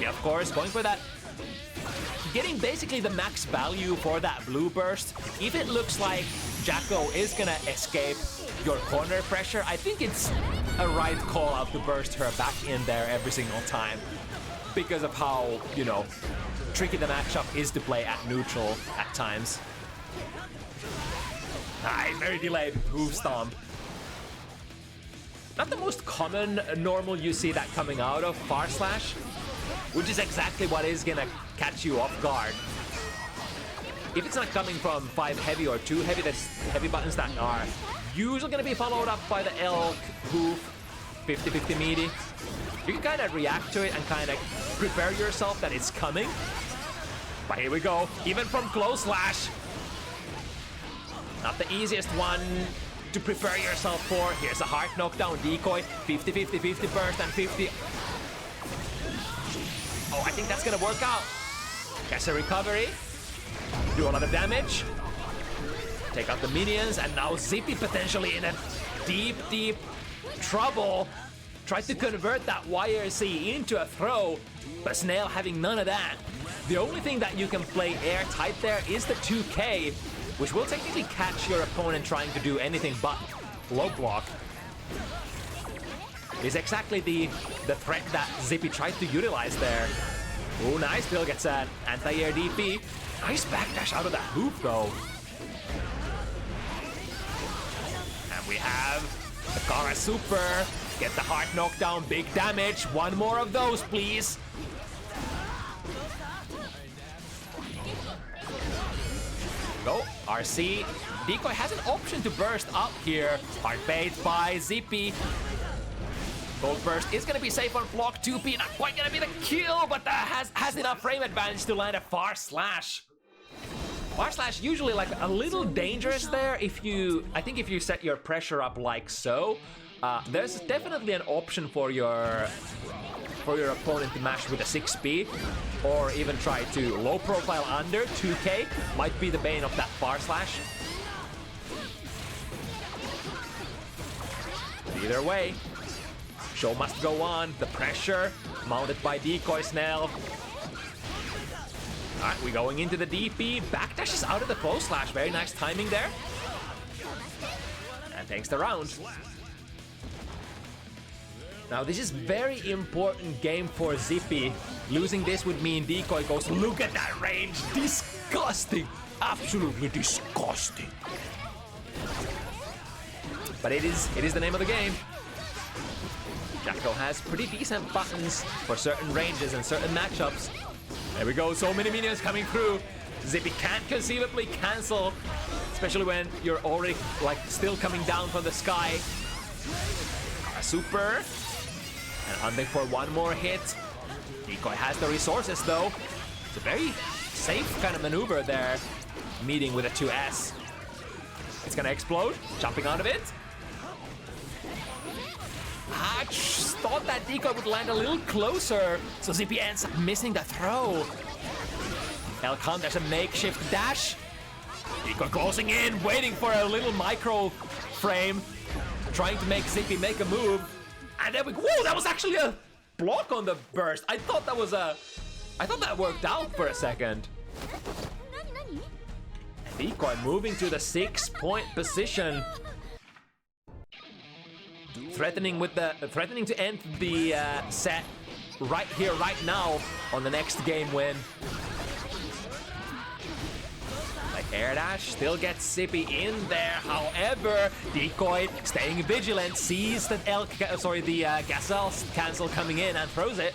of course, going for that. Getting basically the max value for that blue burst. If it looks like Jacko is gonna escape your corner pressure, I think it's a right call out to burst her back in there every single time. Because of how, you know, tricky the matchup is to play at neutral at times. Nice, very delayed hoof stomp. Not the most common normal you see that coming out of far slash, which is exactly what is gonna catch you off guard. If it's not coming from 5 heavy or 2 heavy, there's heavy buttons that are usually gonna be followed up by the elk, hoof, 50-50 meaty. You can kind of react to it and kind of prepare yourself that it's coming. But here we go, even from close slash. Not the easiest one to prepare yourself for. Here's a hard knockdown Decoy, 50-50-50 burst and 50. Oh, I think that's gonna work out. Gets a recovery. Do a lot of damage. Take out the minions, and now Zippy potentially in a deep trouble. Tried to convert that YRC into a throw, but Snail having none of that. The only thing that you can play airtight there is the 2K, which will technically catch your opponent trying to do anything but low block. Is exactly the threat that Zippy tried to utilize there. Oh, nice. Still gets an anti-air DP. Nice backdash out of that hoop, though. And we have the Kara Super. Get the hard knockdown, big damage. One more of those, please. Go, RC. Decoy has an option to burst up here. Hard bait by Zippy. Gold burst is gonna be safe on block 2P, not quite gonna be the kill, but that has enough frame advantage to land a far slash. Far slash usually like a little dangerous there if you, I think if you set your pressure up like so, there's definitely an option for your opponent to mash with a 6P, or even try to low profile under 2K, might be the bane of that far slash. Either way, show must go on. The pressure mounted by Decoy Snail. Alright, we're going into the DP. Backdashes out of the close slash. Very nice timing there. And takes the round. Now this is very important game for Zippy. Losing this would mean Decoy goes, look at that range. Disgusting. Absolutely disgusting. But it is the name of the game. Jacko has pretty decent buttons for certain ranges and certain matchups. There we go, so many minions coming through. Zippy can't conceivably cancel, especially when you're already like still coming down from the sky. Super, and hunting for one more hit. Decoy has the resources though. It's a very safe kind of maneuver there, meeting with a 2S. It's gonna explode, jumping out of it. I just thought that Decoy would land a little closer, so Zippy ends up missing the throw. Elcon, there's a makeshift dash. Decoy closing in, waiting for a little micro frame, trying to make Zippy make a move. And then whoa, that was actually a block on the burst. I thought that worked out for a second. Decoy moving to the 6-point position. Threatening to end the set right here, right now on the next game win. The air dash still gets Zippy in there. However, Decoy staying vigilant, sees that the Gazelle cancel coming in and throws it.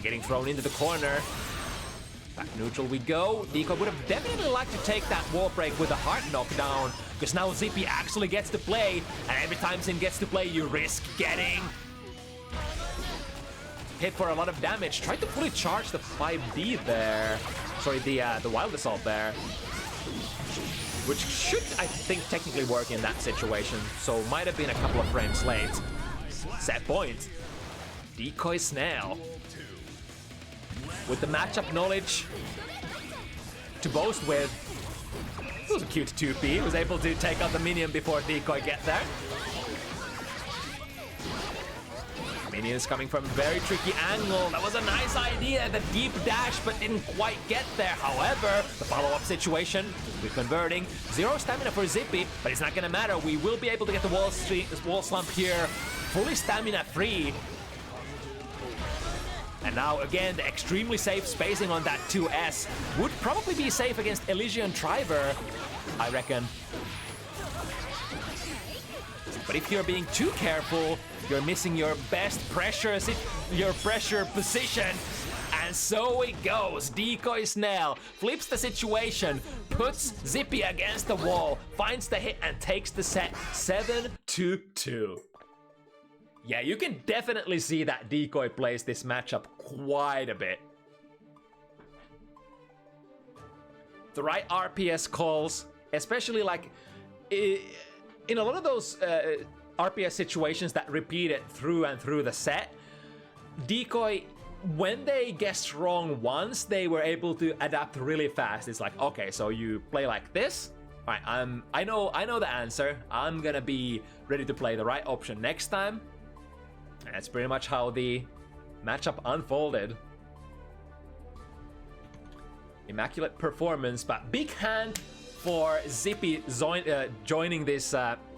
Getting thrown into the corner. Back neutral we go. Decoy would have definitely liked to take that wall break with a hard knockdown, because now Zippy actually gets to play, and every time Zim gets to play, you risk getting hit for a lot of damage. Tried to fully charge the 5D there. Sorry, the Wild Assault there. Which should, I think, technically work in that situation. So might have been a couple of frames late. Set point. Decoy Snail. With the matchup knowledge to boast with. It was a cute 2P. Was able to take out the minion before Decoy get there. Minions coming from a very tricky angle. That was a nice idea, the deep dash, but didn't quite get there. However, the follow-up situation, we're converting. 0 stamina for Zippy, but it's not gonna matter. We will be able to get the wall slump here, fully stamina free. And now again, the extremely safe spacing on that 2S would probably be safe against Elysian Triver, I reckon. But if you're being too careful, you're missing your best pressure position. And so it goes. Decoy Snail flips the situation, puts Zippy against the wall, finds the hit and takes the set 7-2. Yeah, you can definitely see that Decoy plays this matchup quite a bit. The right RPS calls, especially like in a lot of those RPS situations that repeated through and through the set, Decoy, when they guessed wrong once, they were able to adapt really fast. It's like, okay, so you play like this. All right, I know the answer. I'm gonna be ready to play the right option next time. And that's pretty much how the matchup unfolded. Immaculate performance, but big hand for Zippy joining this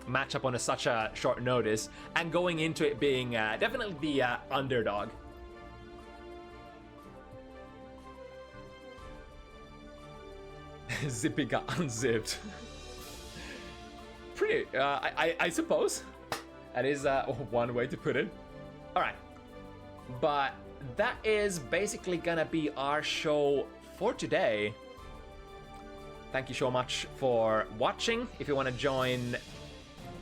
matchup on such a short notice and going into it being definitely the underdog. Zippy got unzipped. Pretty, I suppose. That is one way to put it. Alright. But that is basically gonna be our show for today. Thank you so much for watching. If you want to join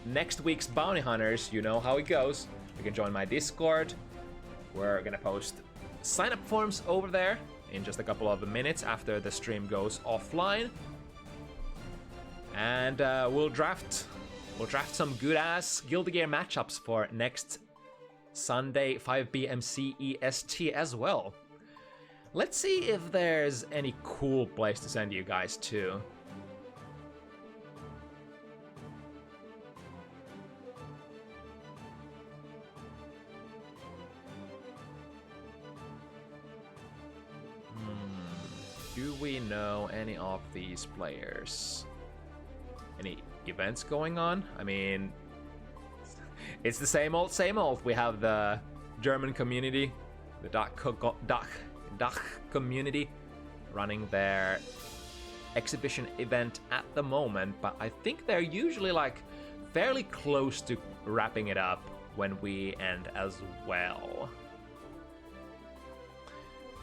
next week's Bounty Hunters, you know how it goes. You can join my Discord. We're gonna post sign-up forms over there in just a couple of minutes after the stream goes offline. And we'll draft some good-ass Guilty Gear matchups for next Sunday, 5 p.m. CEST as well. Let's see if there's any cool place to send you guys to. Do we know any of these players? Any events going on? I mean, it's the same old, same old. We have the German community, the Dach community running their exhibition event at the moment, but I think they're usually like fairly close to wrapping it up when we end as well.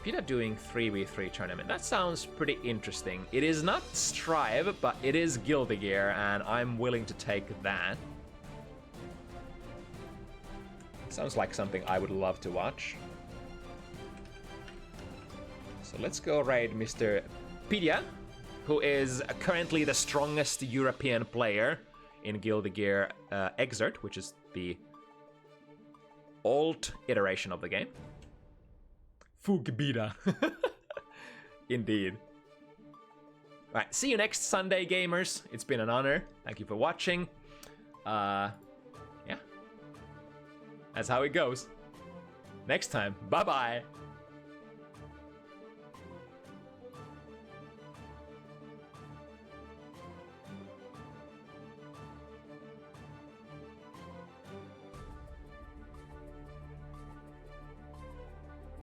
PETA doing 3v3 tournament. That sounds pretty interesting. It is not Strive, but it is Guilty Gear, and I'm willing to take that. Sounds like something I would love to watch. So let's go raid Mr. PETA, who is currently the strongest European player in Guilty Gear Exert, which is the old iteration of the game. Fugbida. Indeed. Alright, see you next Sunday, gamers. It's been an honor. Thank you for watching. Yeah. That's how it goes. Next time. Bye-bye.